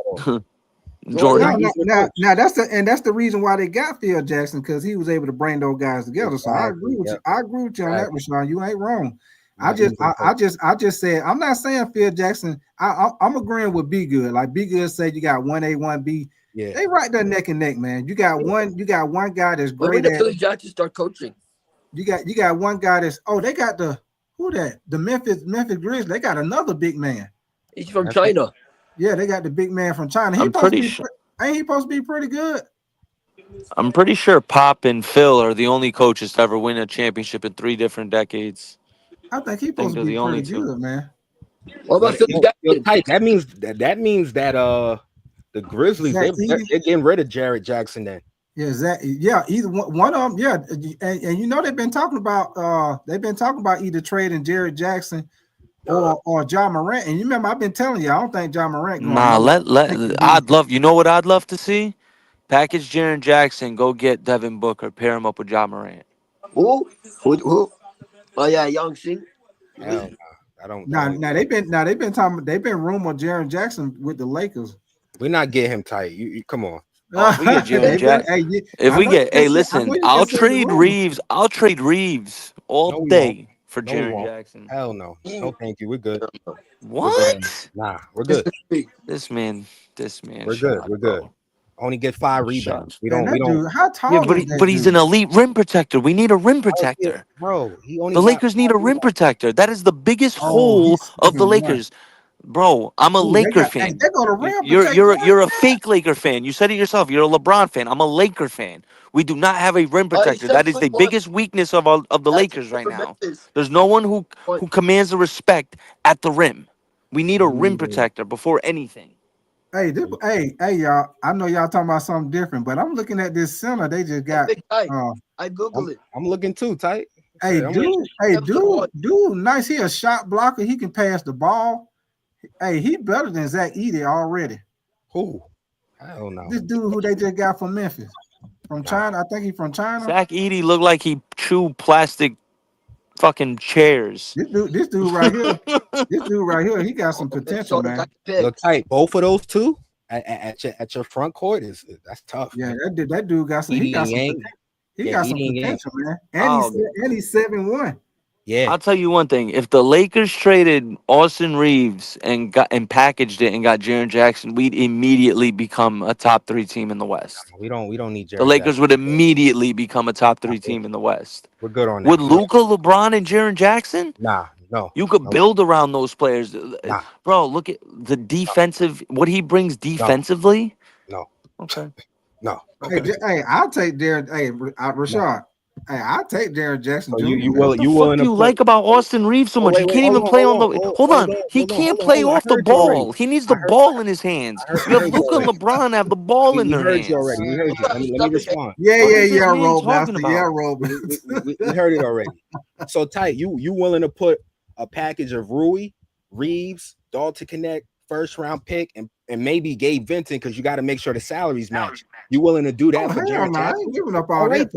Jordan. Now that's the reason why they got Phil Jackson, because he was able to bring those guys together. So I agree with you. I agree with you on that, Rashawn. You ain't wrong. I just said I'm not saying Phil Jackson. I'm agreeing with Be Good. Like Be Good said, you got 1A, 1B. Yeah, they right there neck and neck, man. You got one guy that's great. When did Phil Jackson start coaching? You got one guy that's they got the Memphis Grizzlies. They got another big man. He's from China. Yeah, they got the big man from China. I'm pretty sure. Ain't he supposed to be pretty good? I'm pretty sure Pop and Phil are the only coaches to ever win a championship in 3 different decades. I think he's I think supposed to they're be the only pretty two. good, man. What about Phil Yo, Jackson? tight. That means that the Grizzlies Zach they're Edey? getting rid of Jared Jackson then. Yeah, Zach. Yeah, either one of them. Yeah, and you know they've been talking about either trading Jared Jackson or John Morant. And you remember I've been telling you I don't think John Morant going Nah, nowhere. I think he'll be- I'd love. You know what I'd love to see? Package Jaren Jackson. Go get Devin Booker. Pair him up with John Morant. Who? Oh yeah, Young Sing. Hell no. I don't. Now they've been talking. They've been rumored Jared Jackson with the Lakers. We're not getting him tight. You come on. Oh, if we get Jaren Jackson, listen, I'll trade Reeves. I'll trade Reeves all day for Jaren Jackson. Hell no. No, thank you. We're good. What? Nah, we're good. This man. We're good. We're good. Only get 5 rebounds. We don't. Dude, how tall Yeah, is that but he's dude? an elite rim protector. We need a rim protector. Bro, he only The got Lakers need a rim protector. That is the biggest Oh, hole he's of the 7'1". Lakers. Bro, I'm a Dude, they Laker got- fan. they go to rim You're a fake Laker fan. You said it yourself. You're a LeBron fan. I'm a Laker fan. We do not have a rim protector. That is the biggest weakness of the Lakers right now. There's no one who commands the respect at the rim. We need a rim protector before anything. Hey, y'all. I know y'all talking about something different, but I'm looking at this center. They just got. I Google it. I'm looking too, tight. Hey, dude, nice. He a shot blocker. He can pass the ball. Hey, he better than Zach Edey already. Who? I don't know. This dude who they just got from Memphis, from China. I think he's from China. Zach Edey looked like he chewed plastic fucking chairs. This dude right here, he got some potential, man. Look tight. Both of those two at your front court that's tough. Yeah, that dude got some. He got some. He got some potential, man. And he's 7'1". Yeah, I'll tell you one thing: if the Lakers traded Austin Reeves and packaged it and got Jaren Jackson, we'd immediately become a top 3 team in the West. We don't need Jaren The Lakers Jackson. would immediately become a top 3 team in the West. We're good on that. With Luka, LeBron, and Jaren Jackson? Nah, no. You could build around those players. Bro, look at the defensive, what he brings defensively. No. Okay. No. Hey, I'll take Jared. Hey, Rashad. Hey, I'll take Jared Jackson. So Jr. What do you like about Austin Reeves so much? He can't even play on the. Hold on. He can't play off the ball. He needs the ball in his hands. You have Luka and LeBron have the ball in their hands. We heard you. Let me respond. Yeah, talking Roadmaster. about? Yeah, Roadmaster. We heard it already. So tight. You willing to put a package of Rui, Reeves, Dalton Connect, first round pick, and maybe Gabe Vincent because you got to make sure the salaries match. You willing to do that for Jaren Jackson? I ain't giving up all that.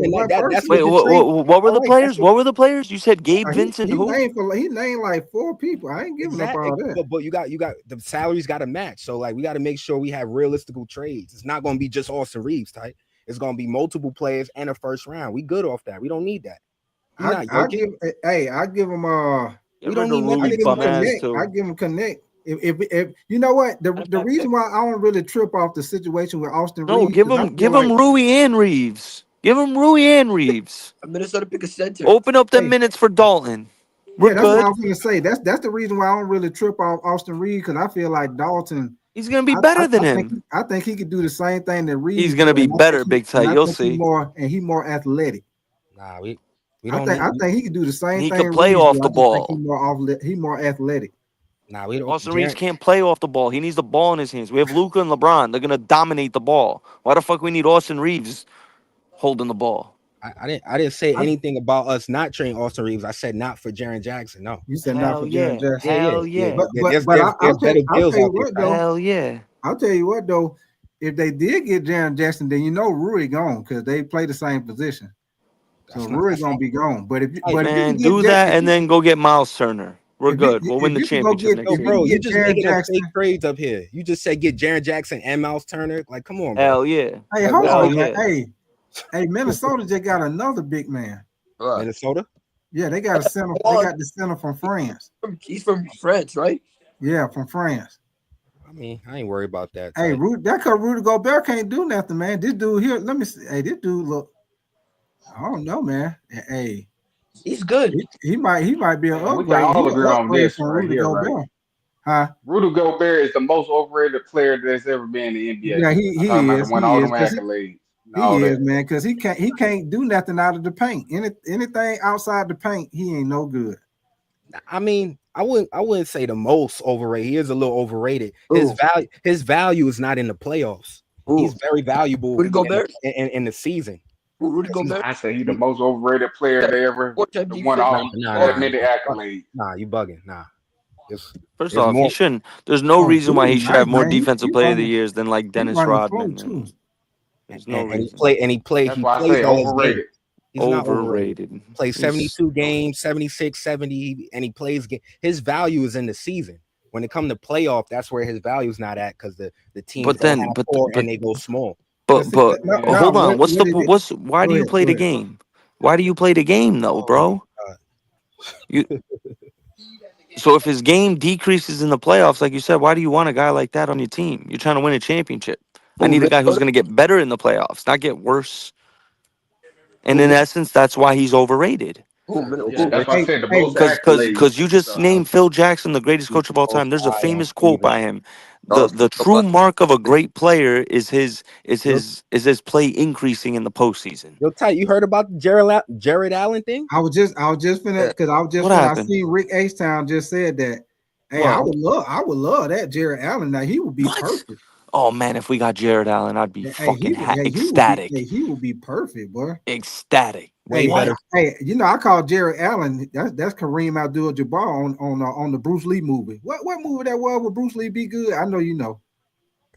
Wait, what were the players? What were the players? You said Gabe Vincent. Who? He named like 4 people. I ain't giving up all that. But you got the salaries got to match. So like we got to make sure we have realistical trades. It's not going to be just Austin Reeves type. It's going to be multiple players and a first round. We good off that. We don't need that. I give him we don't need nothing. I give him Connect. If you know what the reason why I don't really trip off the situation with Austin Reeves. No, give him Rui and Reeves. Give him Rui and Reeves. Minnesota pick a center. Open up the minutes for Dalton. That's what I was gonna say. That's the reason why I don't really trip off Austin Reeves because I feel like Dalton. He's gonna be better than him. I think he could do the same thing that Reeves. He's gonna be better, Big Tight. You'll see. He's more athletic. Nah, we don't. I think he could do the same thing. He can play off the ball. He's more athletic. Nah, we don't. Austin Reeves can't play off the ball. He needs the ball in his hands. We have Luka and LeBron. They're gonna dominate the ball. Why the fuck we need Austin Reeves holding the ball? I didn't say anything about us not trading Austin Reeves. I said not for Jaren Jackson. No, you said not for Jaren Jackson. Hell yeah. But better deals out there. Hell yeah. I'll tell you what though, if they did get Jaren Jackson, then you know Rui gone because they play the same position. So Rui gonna be gone. But if do that and then go get Miles Turner. We're good. We'll win the championship next year. Bro, you just making up fake trades up here. You just said get Jaren Jackson and Miles Turner. Like, come on, bro. Hell yeah. Hey, hold on. Hey, Minnesota just got another big man. Minnesota? Yeah, they got a center. They got the center from France. He's from France, right? Yeah, from France. I mean, I ain't worried about that. Hey, that cause Rudy Gobert can't do nothing, man. This dude here, let me see. Hey, this dude look. I don't know, man. Hey. He's good. He might be an upgrade. We got all agree on this right here, right? Huh? Rudy Gobert is the most overrated player that's ever been in the NBA. Yeah, he is. Won all them accolades. He is, man, because he can't do nothing out of the paint. Anything outside the paint, he ain't no good. I mean, I wouldn't say the most overrated. He is a little overrated. His value is not in the playoffs. He's very valuable in the season. I say he's the most overrated player they ever won all admitted accolades. Nah, you bugging. Nah. First off, he shouldn't. There's no reason why he should have more defensive player of the years than like Dennis Rodman. There's no reason. He played overrated. He's not overrated. Plays 72 games, 76, 70, and he plays. His value is in the season. When it comes to playoff, that's where his value is not at because the team. But they go small. But hold on. Why do you play the game? Why do you play the game though, bro? So if his game decreases in the playoffs, like you said, why do you want a guy like that on your team? You're trying to win a championship. I need a guy who's going to get better in the playoffs, not get worse. And in essence, that's why he's overrated. That's why I said the most accolades. Because you just named Phil Jackson the greatest coach of all time. There's a famous quote by him. The true mark of a great player is his play increasing in the postseason. Yo, Ty, you heard about the Jared Allen thing? I was just finna because I seen Rick H-Town just said that. Hey, I would love that Jared Allen. Now he would be perfect. Oh man, if we got Jared Allen, I'd be fucking ecstatic. He would be perfect, boy. Ecstatic. Way better. Hey, I call Jared Allen. That's Kareem Abdul-Jabbar on the Bruce Lee movie. What movie that was with Bruce Lee be good? I know you know.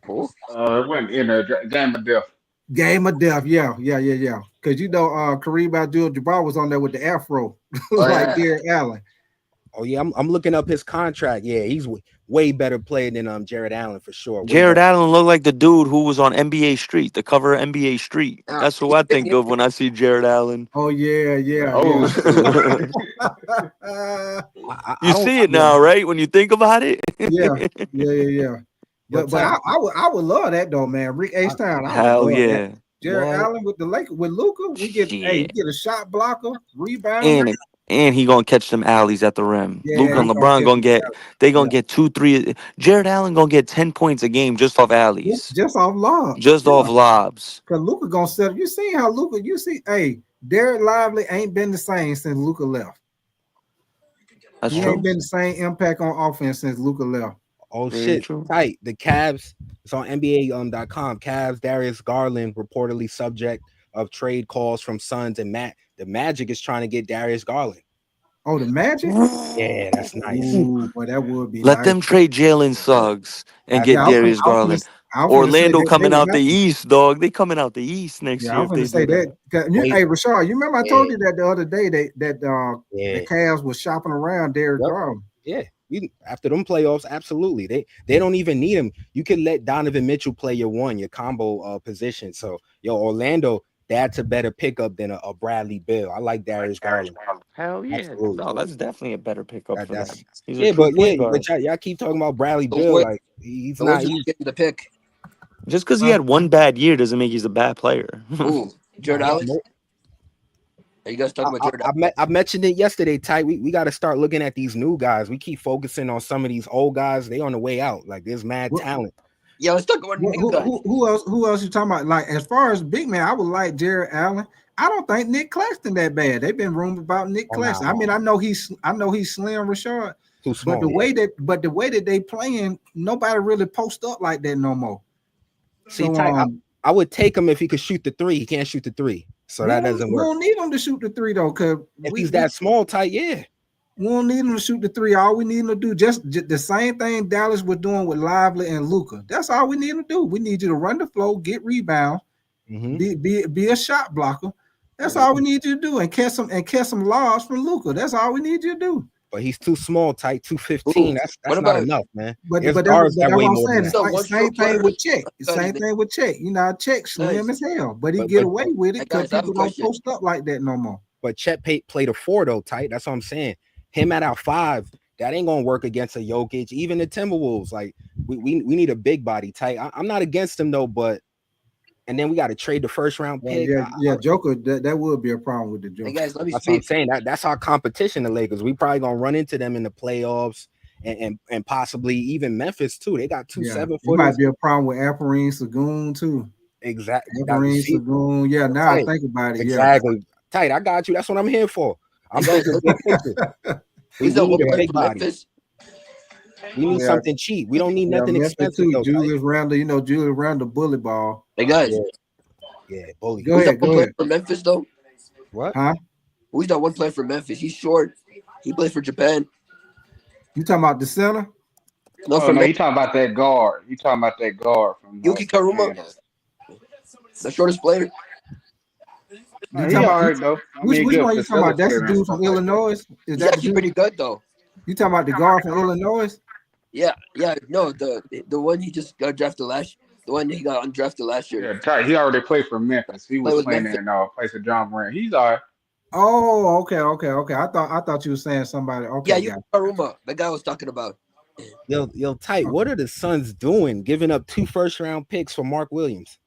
It went in a Game of Death. Game of Death, yeah. Because Kareem Abdul-Jabbar was on there with the afro, like Jared Allen. Oh yeah, I'm looking up his contract. Yeah, he's way better player than Jared Allen for sure. Jared Allen looked like the dude who was on NBA Street, the cover of NBA Street. That's who I think of when I see Jared Allen. Oh yeah. You see it now, right? When you think about it. Yeah. But I would love that though, man. Rick H-Town. Hell yeah. Jared Allen with Luka, we get a shot blocker, rebound. And he gonna catch them alleys at the rim. Luka and LeBron gonna get 2-3. Jared Allen gonna get 10 points a game just off alleys. Just off lobs. Just off lobs. Cause Luka gonna set up. You see how Luka, Derek Lively ain't been the same since Luka left. That's he true. Ain't been the same impact on offense since Luka left. Oh shit, tight. The Cavs, it's on NBA.com. Cavs, Darius Garland reportedly subject of trade calls from Suns and the Magic is trying to get Darius Garland. Oh, the Magic? Yeah, that's nice. Ooh, boy, that would be. Let them trade Jalen Suggs and get Darius Garland. Orlando coming out the East, dog. They coming out the East next year. I was going to say that. Hey, Rashard, you remember I told you that the other day that the Cavs was shopping around Darius Garland. Yeah. After them playoffs, absolutely. They don't even need him. You can let Donovan Mitchell play your combo position. So, Orlando, that's a better pickup than a Bradley Beal. I like Darius Garland. Hell yeah. Absolutely. No, that's definitely a better pickup for them. But y'all keep talking about Bradley Beal. Like he's not getting the pick. Just because he had one bad year doesn't make he's a bad player. Ooh, Jared Allen. Are you guys talking about Jared Allen? I mentioned it yesterday, Ty. We got to start looking at these new guys. We keep focusing on some of these old guys. They on the way out. Like there's mad talent. Yeah, let's talk about who else you talking about? Like as far as big man, I would like Jared Allen. I don't think Nick Claxton that bad. They've been rumored about Nick Claxton. I mean, I know he's slim, Rashard. Too small, but the way that they playing, nobody really post up like that no more. See, Ty, I would take him if he could shoot the three. He can't shoot the three, so that doesn't work. We don't need him to shoot the three though, because if he's that small, Ty, yeah. We don't need him to shoot the three. All we need him to do just the same thing Dallas was doing with Lively and Luka. That's all we need him to do. We need you to run the flow, get rebounds, be a shot blocker. That's all we need you to do, and catch some lobs from Luka. That's all we need you to do. But he's too small, tight, 215. That's not enough, man. But that's what I'm saying. Same thing with Check. Same thing with Check. Check slim as hell, but he get away with it because people don't post up like that no more. But Chet played a 4 though, tight. That's what I'm saying. Him at our 5, that ain't gonna work against a Jokic. Even the Timberwolves, like we need a big body, tight. I'm not against him though, but and then we got to trade the first round pick. Joker. That would be a problem with the Joker. Hey guys, let me that's what I'm saying. That's our competition, the Lakers. We probably gonna run into them in the playoffs and possibly even Memphis too. They got 2 7-footers. It might be a problem with Alperen Sengun too. Exactly. Green Sagoon. Yeah, now I think about it. Exactly. Tight. I got you. That's what I'm here for. I'm thinking big picture. We need a big body. We need something cheap. We don't need nothing expensive too. though. Julius Randle, Julius Randle bully ball. Hey guys. Yeah, bully. Go ahead. For Memphis though. What? Huh? Who's that one player for Memphis? He's short. He plays for Japan. You talking about the center? No, you talking about that guard. You talking about that guard from Yuki Karuma, the shortest player. He all right though. Which one you talking about? That's the dude from Illinois. Is that actually pretty good though. You talking about the guard from Illinois? Yeah. No, the one he just got drafted the one he got undrafted last year. Yeah, Ty, he already played for Memphis. He was playing in place of John Morant. He's all right. Oh, okay. I thought you were saying somebody. Okay, yeah, Yuki Karuma, the guy I was talking about. Yo, Tight. What are the Suns doing? Giving up 2 first-round picks for Mark Williams?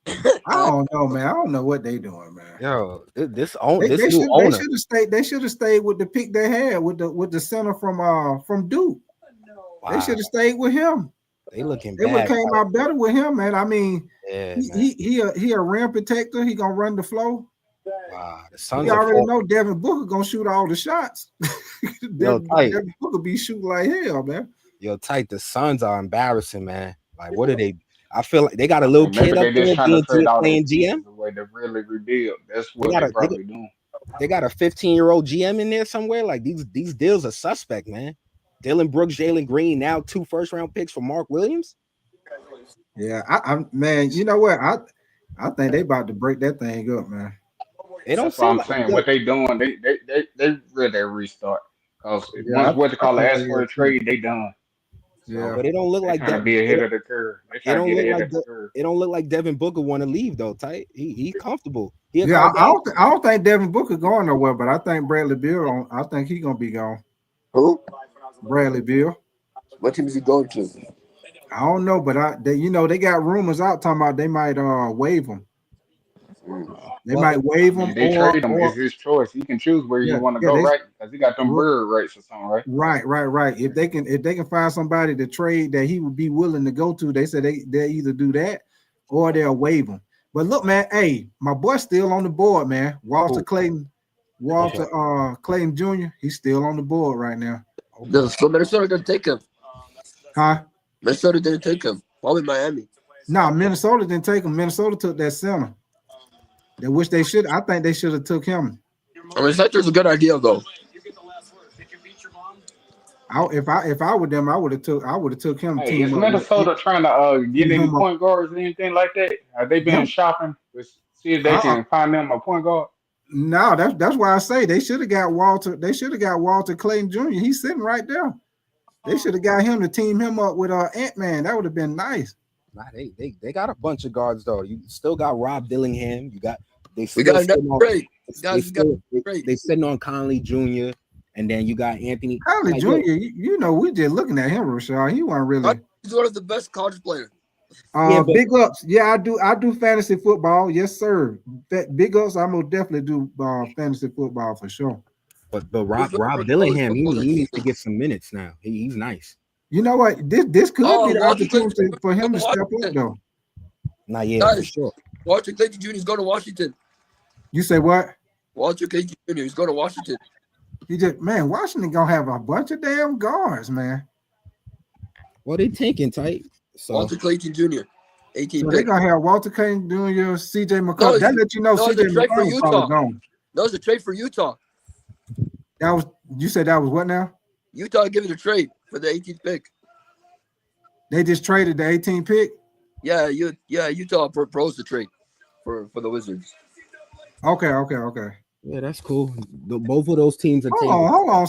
I don't know, man. I don't know what they doing, man. Yo, They new owner. They should have stayed with the pick they had with the center from Duke. Wow. They should have stayed with him. They looking They would have came out better with him, man. I mean, he a rim protector. He gonna run the flow. Wow, the Suns. You already know Devin Booker gonna shoot all the shots. Devin Booker be shooting like hell, man. Yo, Tight. The Suns are embarrassing, man. Like, what are they? I feel like they got a little kid up there playing GM. The way to really rebuild. That's what they're probably doing. They got a 15-year-old GM in there somewhere. Like these deals are suspect, man. Dylan Brooks, Jalen Green, now 2 first-round picks for Mark Williams. Yeah, I'm man. You know what? I think they about to break that thing up, man. They don't. That's what I'm saying. What they doing? They really restart. Because once what they call an ask for a trade, they done. Yeah, but it don't look like trying to be ahead of the curve. It don't look like Devin Booker want to leave though. Tight. He's comfortable. I don't think Devin Booker going nowhere, but I think Bradley Beal. I think he's gonna be gone. Who? Bradley Beal. What team is he going to? I don't know, but they got rumors out talking about they might waive him. They might waive him. They trade him. It's his choice. He can choose where you want to go, right? Because he got them bird rights or something, right? Right. If they can find somebody to trade that he would be willing to go to, they said they'll either do that or they'll waive him. But look, man, hey, my boy's still on the board, man. Walter Clayton Jr. He's still on the board right now. So Minnesota didn't take him. Huh? Minnesota didn't take him. Probably Miami. No, Minnesota didn't take him. Minnesota took that center. They wish they should. I think they should have took him. I mean, Sector's a good idea though. If I were them, I would have took him. Hey, is Minnesota trying to get any point guards or anything like that? Have they been shopping to see if they can find them a point guard? No, that's why I say they should have got Walter. They should have got Walter Clayton Jr. He's sitting right there. They should have got him to team him up with Ant-Man. That would have been nice. Nah, they got a bunch of guards though. You still got Rob Dillingham. They sitting on Conley Jr. and then you got Anthony Conley Jr. You know, we just looking at him, Rashad. He wasn't really. He's one of the best college players. Big ups. Yeah, I do fantasy football. Yes, sir. Big ups. I'm gonna definitely do fantasy football for sure. But Rob Dillingham, he needs to get some minutes now. He's nice. You know what? This could be the opportunity for him to step up, though. Not yet, for sure. Walter Clayton Jr. is going to Washington. You say what? Walter Clayton Jr. is going to Washington. Washington gonna have a bunch of damn guards, man. Well, they tanking tight. So Walter Clayton Jr. 18. So they're gonna have Walter Clayton Jr., CJ McCollum. That let you know CJ McCollum probably gone. That was a trade for Utah. You said that was what now? Utah gave it a trade for the 18th pick. They just traded the 18th pick? Yeah, Utah proposed the trade for the Wizards. Okay. Yeah, that's cool. Both of those teams are taking. Hold on.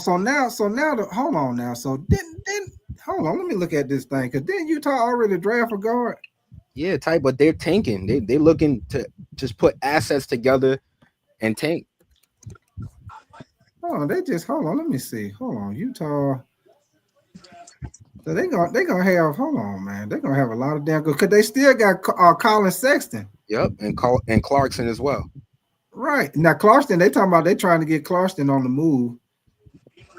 Hold on. Let me look at this thing. Because didn't Utah already draft a guard? Yeah, tight, but they're tanking. They're looking to just put assets together and tank. Oh, hold on. Let me see. Hold on, Utah. So they're gonna have. Hold on, man. They're gonna have a lot of damn good. Because they still got Colin Sexton. Yep, and Clarkson as well. Right now, Clarkson. They talking about they trying to get Clarkson on the move.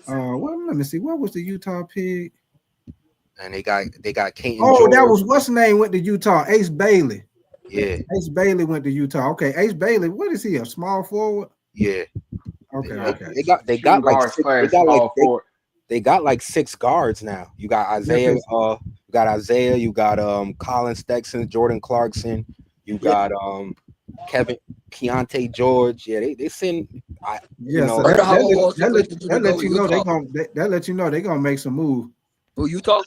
Let me see. What was the Utah pick? And they got Kane. Oh, that was what's his name went to Utah. Ace Bailey. Yeah. Ace Bailey went to Utah. Okay, Ace Bailey, what is he? A small forward? Yeah. Okay, They, okay. they got like guards six, class small forward. they got like 6 guards now. You got Isaiah, you got Colin Sexton, Jordan Clarkson, you got Kevin Keontae George. Yeah, they send So that let you know they gonna make some move. Oh, Utah?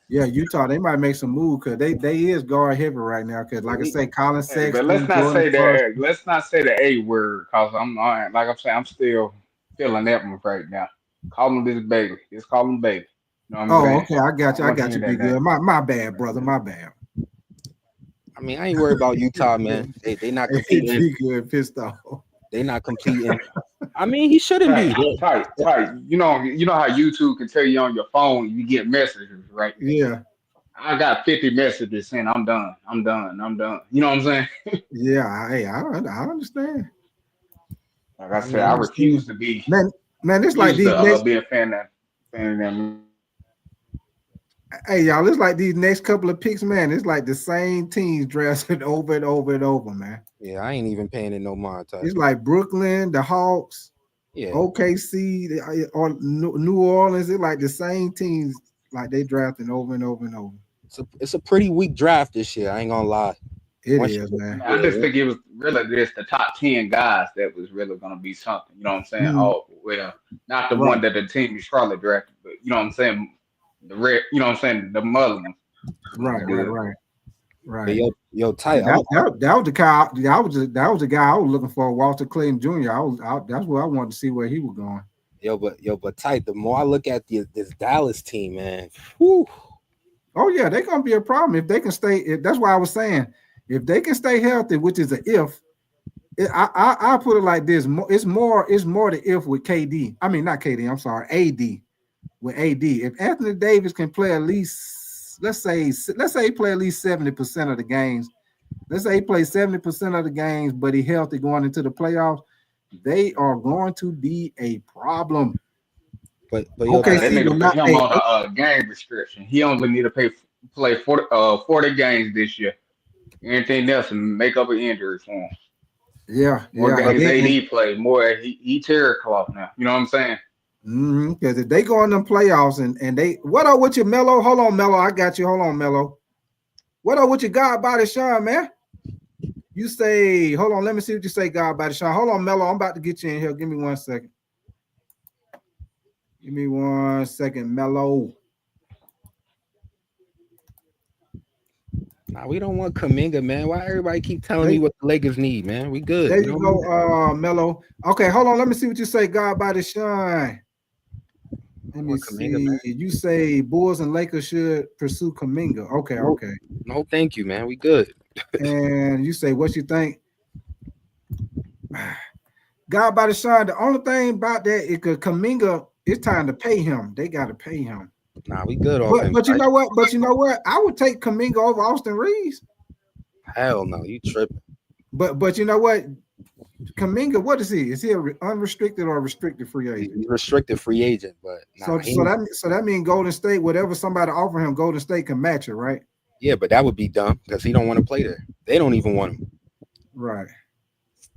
Yeah, Utah, they might make some move because they is guard heavy right now. Because like I say, Colin Sexton, But let's not Jordan say Clarkson. that. Let's not say the A word, cause I'm still feeling that one right now. Call him this baby. Just call him baby. You know what I'm saying? Okay, I got you. I got you. Be good. Name. My bad, brother. My bad. I mean, I ain't worried about Utah, man. They not competing. Be good. Pissed off. They not competing. I mean, he shouldn't be. Tight. You know how YouTube can tell you on your phone you get messages, right? Yeah. I got 50 messages saying I'm done. You know what I'm saying? Yeah, I understand. Like I said, I refuse to be man. It's like these be a fan of them. Hey y'all, it's like these next couple of picks, man. It's like the same teams drafted over and over and over, man. Yeah, I ain't even paying it no mind. It's like Brooklyn, the Hawks, OKC, or New Orleans. It's like the same teams, like they drafting over and over and over. It's a pretty weak draft this year. I ain't gonna lie. It is, man. I just think it was really just the top 10 guys that was really going to be something. You know what I'm saying? Mm-hmm. Oh, well, not the one that the team in Charlotte drafted, but you know what I'm saying? The red, you know what I'm saying? The Muslims. Right. Yo, tight. That was the guy. That was the guy I was looking for, Walter Clayton Jr. That's where I wanted to see where he was going. But tight. The more I look at this Dallas team, man. Whew. Oh yeah, they're gonna be a problem if they can stay. That's why I was saying if they can stay healthy, which is an if. I put it like this: it's more the if with KD. I mean, not KD. I'm sorry, AD. With AD, if Anthony Davis can play at least, let's say he play at least 70% of the games. Let's say he plays 70% of the games, but he's healthy going into the playoffs. They are going to be a problem. But okay, that nigga put him on a game restriction. He only need to play 40 games this year. Anything else and make up an injury for him. More games AD play, more he terror cloth now. You know what I'm saying? Because if they go in them playoffs and they what up with your Melo? Hold on, Melo. I got you. Hold on, Melo. What up with your God body Sean, man? You say, hold on, let me see what you say, God body Sean. Hold on, Melo. I'm about to get you in here. Give me 1 second. Give me 1 second, Melo. Nah, we don't want Kuminga, man. Why everybody keep telling me what the Lakers need, man? We good. There you go, Melo. Okay, hold on. Let me see what you say, God body Sean. Let me see. Man. You say Bulls and Lakers should pursue Kuminga. Okay. No, thank you, man. We good. And you say, what you think? God by the shine. The only thing about that is because Kuminga, it's time to pay him. They got to pay him. Nah, we good off him. But you know what? I would take Kuminga over Austin Reeves. Hell no, you tripping. But you know what? Kuminga, what is he? Is he an unrestricted or restricted free agent? He's restricted free agent, but so that means Golden State, whatever somebody offer him, Golden State can match it, right? Yeah, but that would be dumb because he don't want to play there. They don't even want him. Right.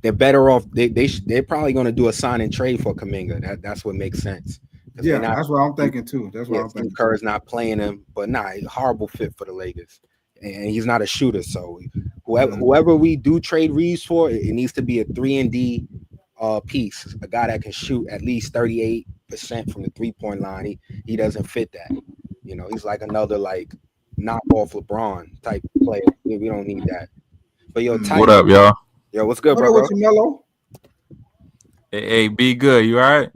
They're better off. They're probably going to do a sign and trade for Kuminga. That's what makes sense. Yeah, that's what I'm thinking too. That's what I'm thinking. Kerr's not playing him, but he's a horrible fit for the Lakers, and he's not a shooter. So whoever we do trade Reeves for, it needs to be a 3-and-D piece, a guy that can shoot at least 38% from the 3-point line. He doesn't fit that. You know, he's like another knockoff LeBron type player. We don't need that. But what up, y'all? Yo, what's good, bro? What's Melo? Hey, be good. You all right?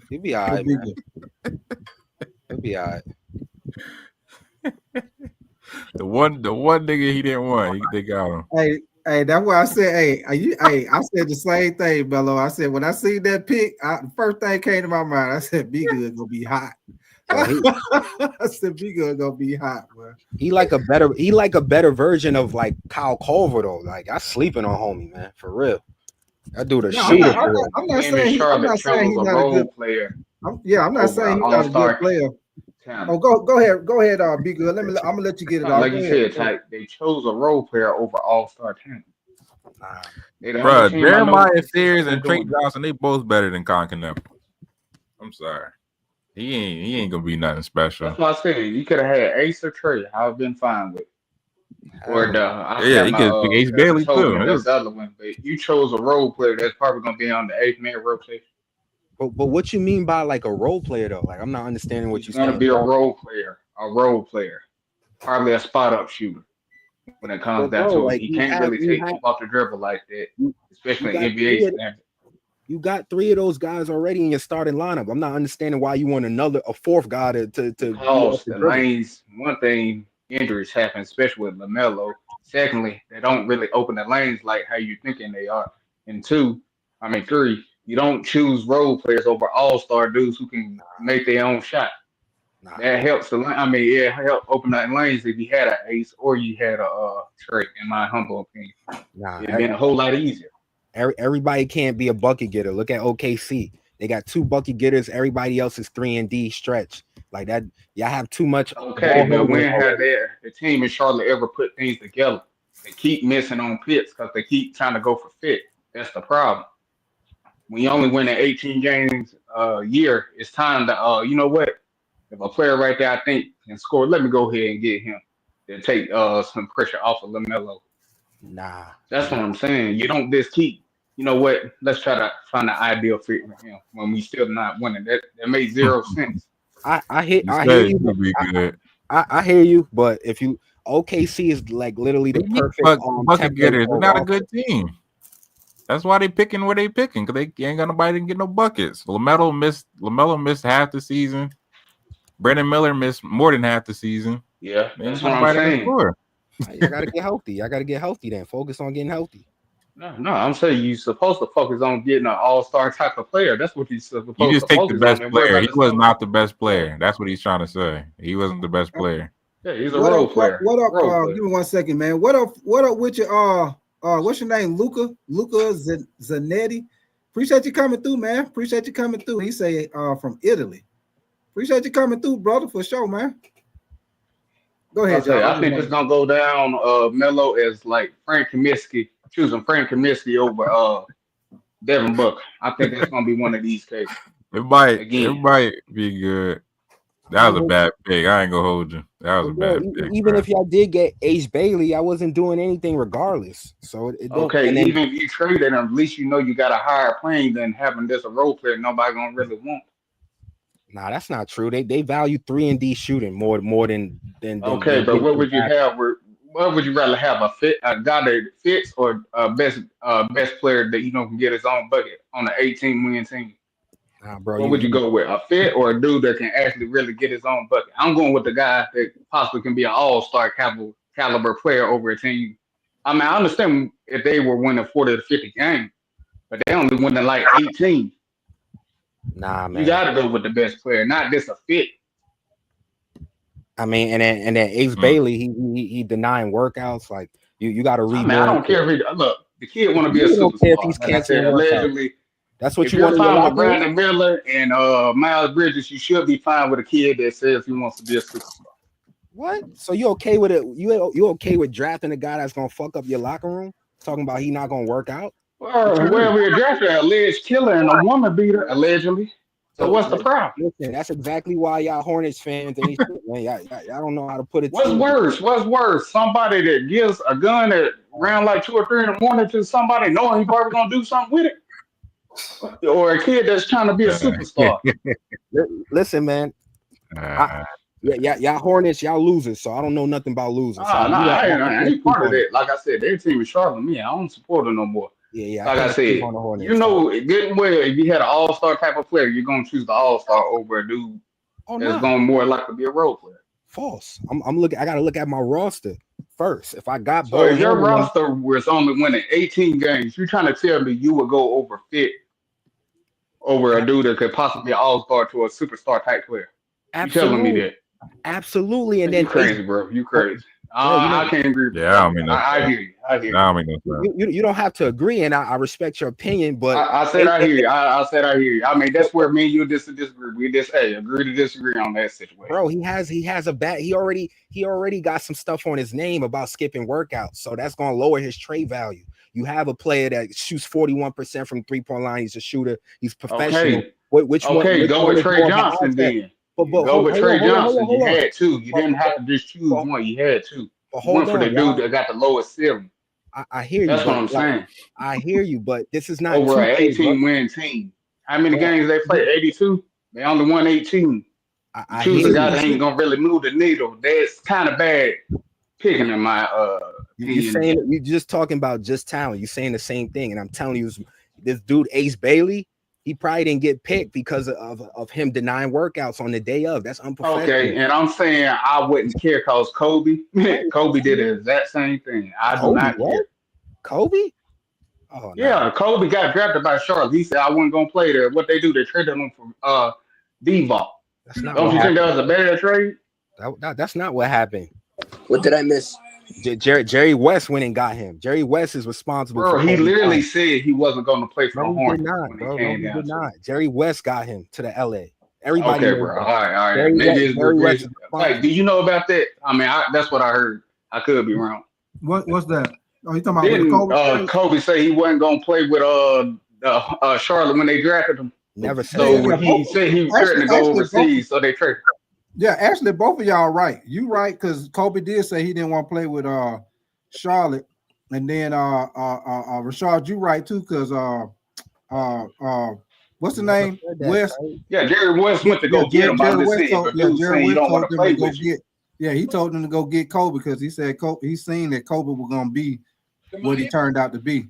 He'll be all right, man. He'll be all right. The one nigga he didn't want, they got him. Hey, that's why I said, I said the same thing, Bello. I said when I see that pick, the first thing came to my mind. I said, "Be good, gonna be hot." I said, "Be good, gonna be hot, bro." He like a better version of Kyle Culver though. I'm sleeping on homie, man, for real. That dude a shooter. I'm not saying he's not a good player. I'm not saying he's not a good player. talent. Oh, go ahead, be good. I'm gonna let you get it off. Like Go you ahead. said, Tyke, they chose a role player over all-star talent. They the only Bro, team I know Jeremiah Fears and Trey doing that. Johnson, they both better than Concanel. I'm sorry. He ain't gonna be nothing special. That's why I said you could have had Ace or Trey. I've been fine with. Or I Yeah, have he my could pick Ace Bailey Tobin, too. that's the other one. But you chose a role player that's probably gonna be on the 8-man rotation. But what you mean by like a role player though? Like I'm not understanding what He's you're gonna saying. be a role player, probably a spot up shooter. When it comes down to it, he can't really take people off the dribble like that, especially in NBA standards. You got 3 of those guys already in your starting lineup. I'm not understanding why you want a fourth guy to be off the The dribble. lanes, one thing, injuries happen, especially with LaMelo. Secondly, they don't really open the lanes like how you thinking they are. And 3, you don't choose role players over all-star dudes who can make their own shot. That helps it help open up lanes if you had an Ace or you had a Trey, in my humble opinion. It'd been a whole lot easier. Everybody can't be a bucket getter. Look at OKC. They got 2 bucket getters. Everybody else is 3-and-D stretch. Like that, y'all have too much. Okay, but when have the team in Charlotte ever put things together? They keep missing on pits because they keep trying to go for fit. That's the problem. When you only win 18 games a year, it's time to you know what? If a player right there I think can score, let me go ahead and get him to take some pressure off of LaMelo. Nah. That's what I'm saying. You don't just keep, you know what? Let's try to find the ideal fit for him when we still not winning. That makes zero sense. I hear you. I hear you, but if you OKC is like literally the perfect bucket getters. They're not a good team. That's why they picking where they picking, because they ain't got nobody to get no buckets. LaMelo missed half the season. Brandon Miller missed more than half the season. Yeah, that's what I'm saying. I gotta get healthy. I gotta get healthy then. Focus on getting healthy. No, I'm saying you're supposed to focus on getting an all-star type of player. That's what you're supposed to focus on. You just take the best player. He was not the best player. That's what he's trying to say. He wasn't the best player. Yeah, he's a role player. What up? Give me 1 second, man. What up with your what's your name? Luca Zanetti. Appreciate you coming through, man. Appreciate you coming through. He say from Italy. Appreciate you coming through, brother, for sure, man. Go ahead, John. I think it's gonna go down Melo as like Frank Kaminsky, choosing Frank Kaminsky over Devin Booker. I think that's gonna be one of these cases. It might be good. That was a bad pick. I ain't gonna hold you. That was a bad pick. Even if y'all did get Ace Bailey, I wasn't doing anything regardless. So even if you traded him, at least you know you got a higher plane than having this a role player nobody gonna really want. Nah, that's not true. They value 3-and-D shooting more than okay, but what would you have? What would you rather have, a guy that fits, or best player that you know can get his own bucket on an 18-win team? Nah, bro. What would you go with, a fit or a dude that can actually really get his own bucket? I'm going with the guy that possibly can be an all-star caliber player over a team. I mean, I understand if they were winning 40 to 50 games, but they only winning like 18. Nah, man. You got to go with the best player, not just a fit. I mean, and then Ace Bailey, he denying workouts. Like you got to read. I mean, I don't care if look. The kid want to be a superstar. Like I said, allegedly, that's what if you want. You're fine with Brandon Miller and Miles Bridges. You should be fine with a kid that says he wants to be a superstar. What? So you okay with it? You okay with drafting a guy that's gonna fuck up your locker room? Talking about he not gonna work out? Well, we're drafting an alleged killer and a woman beater, allegedly. So what's the problem? Listen, that's exactly why y'all Hornets fans ain't shit, man. Y'all don't know how to put it. What's worse? Somebody that gives a gun at around like 2 or 3 in the morning to somebody knowing he's probably gonna do something with it, or a kid that's trying to be a superstar. Listen, man. Y'all Hornets, y'all losers. So I don't know nothing about losing. I ain't part of that. Like I said, their team is sharper than me. I don't support them no more. Yeah. Like I said, you know, getting well, if you had an all-star type of player, you're gonna choose the all-star over a dude that's going more likely to be a role player. False. I'm looking. I gotta look at my roster first. If I got so if your roster was only winning 18 games, you're trying to tell me you would go over fit over a dude that could possibly be an all-star to a superstar type player. Absolutely. You telling me that? Absolutely. And you then crazy, bro. You crazy. I can't agree. Yeah, I mean, I hear you. I hear you. That don't make no sense. You don't have to agree, and I respect your opinion, but I said I hear you. I said I hear you. I mean, that's where me and you disagree. We just agree to disagree on that situation. Bro, he has a bad. He already got some stuff on his name about skipping workouts, so that's gonna lower his trade value. You have a player that shoots 41% from 3-point line. He's a shooter. He's professional. Okay. Which one? Go with Trey Johnson then. Go with Trey Johnson. You had two. You didn't have to just choose one. You had two. One for the dude that got the lowest ceiling. I hear you. That's what I'm saying. I hear you, but this is not over an 18-win team. How many games they played? 82. They only won 18. I choose a guy that ain't gonna really move the needle. That's kind of bad picking in my opinion. You're just talking about just talent. You're saying the same thing, and I'm telling you, this dude Ace Bailey, he probably didn't get picked because of him denying workouts on the day of. That's unprofessional. Okay, and I'm saying I wouldn't care because Kobe did the exact same thing. I do not care. Kobe? Oh, yeah, Kobe got drafted by Charlotte. He said I wasn't gonna play there. What they do? They traded him for D-Vault. Don't you think that was a bad trade? That's not what happened. What did I miss? Jerry West went and got him. Jerry West is responsible. Bro, he literally said he wasn't going to play for the Hornets. He did not. Jerry West got him to the LA. Everybody. Okay, bro. All right. Maybe it's like, do you know about that? I mean, that's what I heard. I could be wrong. What's that? Oh, you talking about Kobe say he wasn't going to play with Charlotte when they drafted him. Never said. So he said he was threatening to go overseas, so they traded. Yeah, actually, both of y'all right. You right, because Kobe did say he didn't want to play with Charlotte, and then Rashard, you right too, because what's the name? West. Yeah, Jerry West went to go get him. Jerry West told him to go get. Yeah, he told him to go get Kobe because he said he seen that Kobe was gonna be what he turned out to be.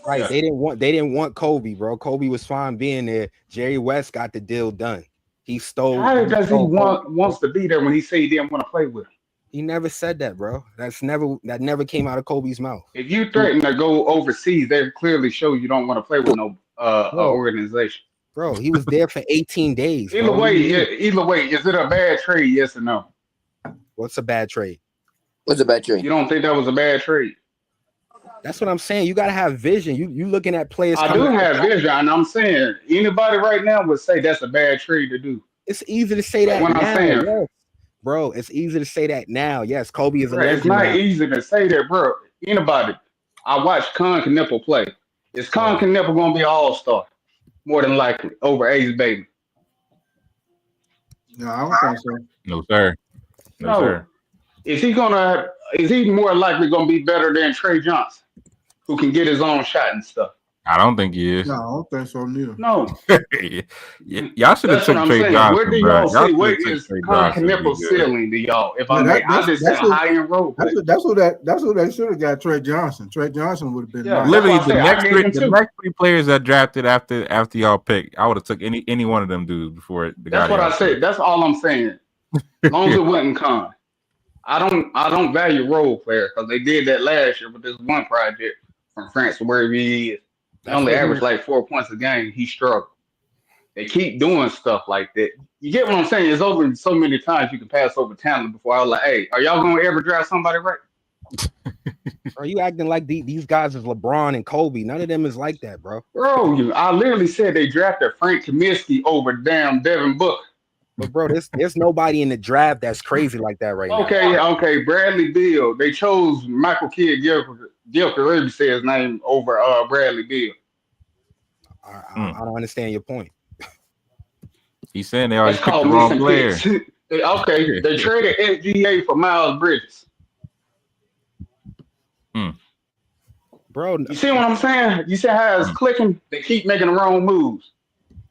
Right. They didn't want Kobe, bro. Kobe was fine being there. Jerry West got the deal done. He stole. How does he wants to be there when he said he didn't want to play with him? He never said that, bro. That never came out of Kobe's mouth. If you threaten to go overseas, they clearly show you don't want to play with no organization. Bro, he was there for 18 days. Either way, is it a bad trade? Yes or no? What's a bad trade? What's a bad trade? You don't think that was a bad trade? That's what I'm saying. You gotta have vision. You looking at players. I do have vision, and I'm saying anybody right now would say that's a bad trade to do. It's easy to say that now. Yes. Bro, it's easy to say that now. Yes, Kobe is a legend. It's not easy to say that, bro. Anybody. I watched Con Knippel play. Is Con Knippel going to be an all-star? More than likely, over Ace Bailey. No, I don't think so. No, sir. No, sir. Is he more likely going to be better than Trey Johnson, who can get his own shot and stuff? I don't think he is. No, I don't think so neither. No. Y'all should have took Trey Johnson. Where do y'all see what is Con Knippel's ceiling to y'all? If I just said high end role. That's what they should have got Trey Johnson. Trey Johnson would have been literally the next three players that drafted after y'all picked. I would have took any one of them dudes before the guy. That's what I said. That's all I'm saying. As long as it wasn't Con. I don't value role players because they did that last year with this one project from France where he is. They only averaged like 4 points a game. He struggled. They keep doing stuff like that. You get what I'm saying? It's over so many times you can pass over talent before I was like, hey, are y'all going to ever draft somebody right? Are you acting like these guys is LeBron and Kobe? None of them is like that, bro. Bro, I literally said they drafted Frank Kaminsky over damn Devin Booker. But bro, there's nobody in the draft that's crazy like that right now. Okay. Bradley Beal. They chose Michael Kidd Gilchrist, let me say his name, over Bradley Beal. I don't understand your point. He's saying they always picked the wrong player. They traded SGA for Miles Bridges. Bro, you see what I'm saying? You see how it's clicking? They keep making the wrong moves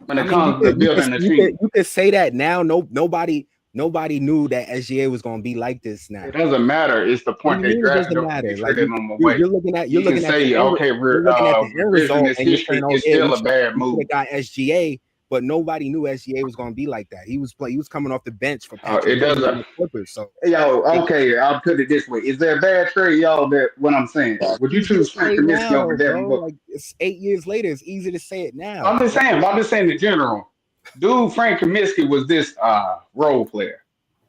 when it comes to building the team. You could say that now. Nobody knew that SGA was going to be like this now. It doesn't matter. It's the point they drafted him. Like you're looking at the result, and you're saying, it's still a bad move. They got SGA, but nobody knew SGA was going to be like that. He was coming off the bench for it doesn't. Clippers. So I'll put it this way: is there a bad trade, y'all? That what I'm saying? Would you choose Frank Kaminsky over Devin Booker? Like it's 8 years later. It's easy to say it now. I'm just saying in general. Dude, Frank Kaminsky was this role player.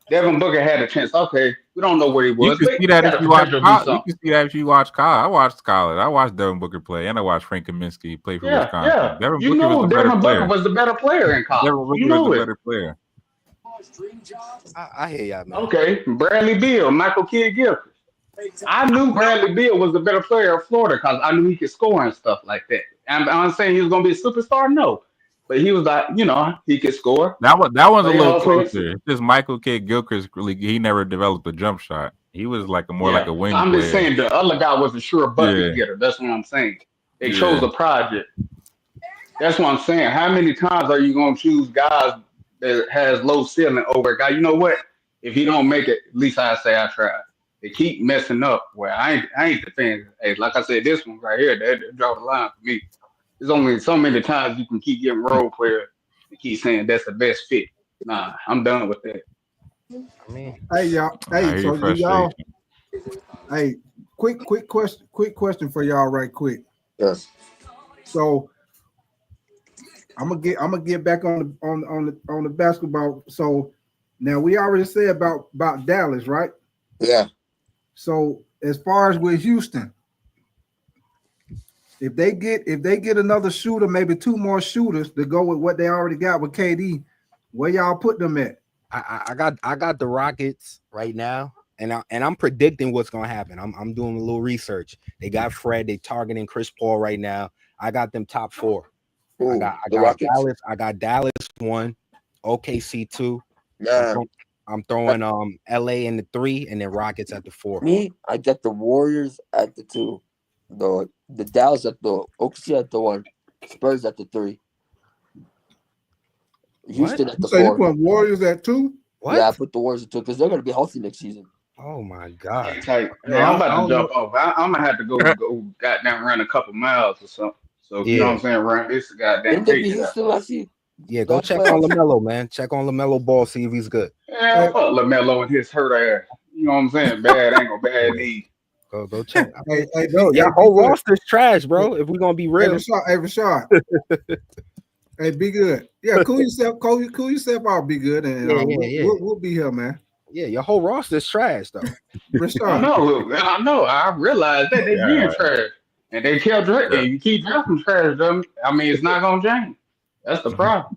Devin Booker had a chance. Okay, we don't know where he You was. can But see that he had if a you watch potential to do college. You something. can see that if you watch college. I watched college. I watched Devin Booker play, and I watched Frank Kaminsky play for Wisconsin. Yeah. Devin You Booker was know the better Devin player. Booker was the better player in college. Devin Booker You was know the it. better player. I hear y'all, man. Okay, Bradley Beal, Michael Kidd-Gilchrist. I knew Bradley Beal was the better player of Florida because I knew he could score and stuff like that. I'm saying he was going to be a superstar? No. But he was like, he could score. That one's a Play little offense. closer. It's just Michael Kidd-Gilchrist. Really, he never developed a jump shot. He was like more like a wing I'm player. just saying the other guy was a sure bucket Yeah. getter. That's what I'm saying. They Yeah. chose a project. That's what I'm saying. How many times are you going to choose guys that has low ceiling over a guy? You know what? If he don't make it, at least I say I tried. They keep messing up. Well, I ain't the fan. Hey, like I said, this one right here, they draw the line for me. There's only so many times you can keep getting role players and keep saying that's the best fit. Nah, I'm done with that. I mean, Hey y'all. I Hey, hear so your do y'all. frustration. Hey, quick question for y'all, right quick. Yes. So I'm gonna get back on the basketball. So now we already said about Dallas, right? Yeah. So as far as with Houston, if they get another shooter, maybe two more shooters to go with what they already got with KD, where y'all put them at? I got the Rockets right now, and I'm predicting what's gonna happen. I'm doing a little research. They got Fred. They targeting Chris Paul right now. I got them top 4. I got Rockets? Dallas. I got Dallas 1, OKC 2. Nah. I'm throwing LA in the 3, and then Rockets at the 4. Me, I got the Warriors at the 2, the Dallas at the OKC at the 1, Spurs at the 3, Houston at the So you 4. put Warriors at 2? What? Yeah, I put the Warriors at 2 because they're gonna be healthy next season. Oh my God! Hey, I'm about to jump off. I'm gonna have to go goddamn run a couple miles or something. So you know what I'm saying? Run this goddamn. Didn't they beat Houston last year? Yeah, go check on LaMelo, man. Check on LaMelo Ball, see if he's good. Yeah, fuck LaMelo and his hurt ass. You know what I'm saying? Bad ankle, bad knee. Go check. Hey, Yo, your whole roster's trash, bro. If we're gonna be real. Hey, Rashad. Hey, be good. Yeah, cool yourself. Cool yourself out. Be good, and we'll be here, man. Yeah, your whole roster's trash, though. Rashad. I know. I realized that they being trash, and they kept drinking. You keep drinking trash, though. I mean, it's not gonna change. That's the problem.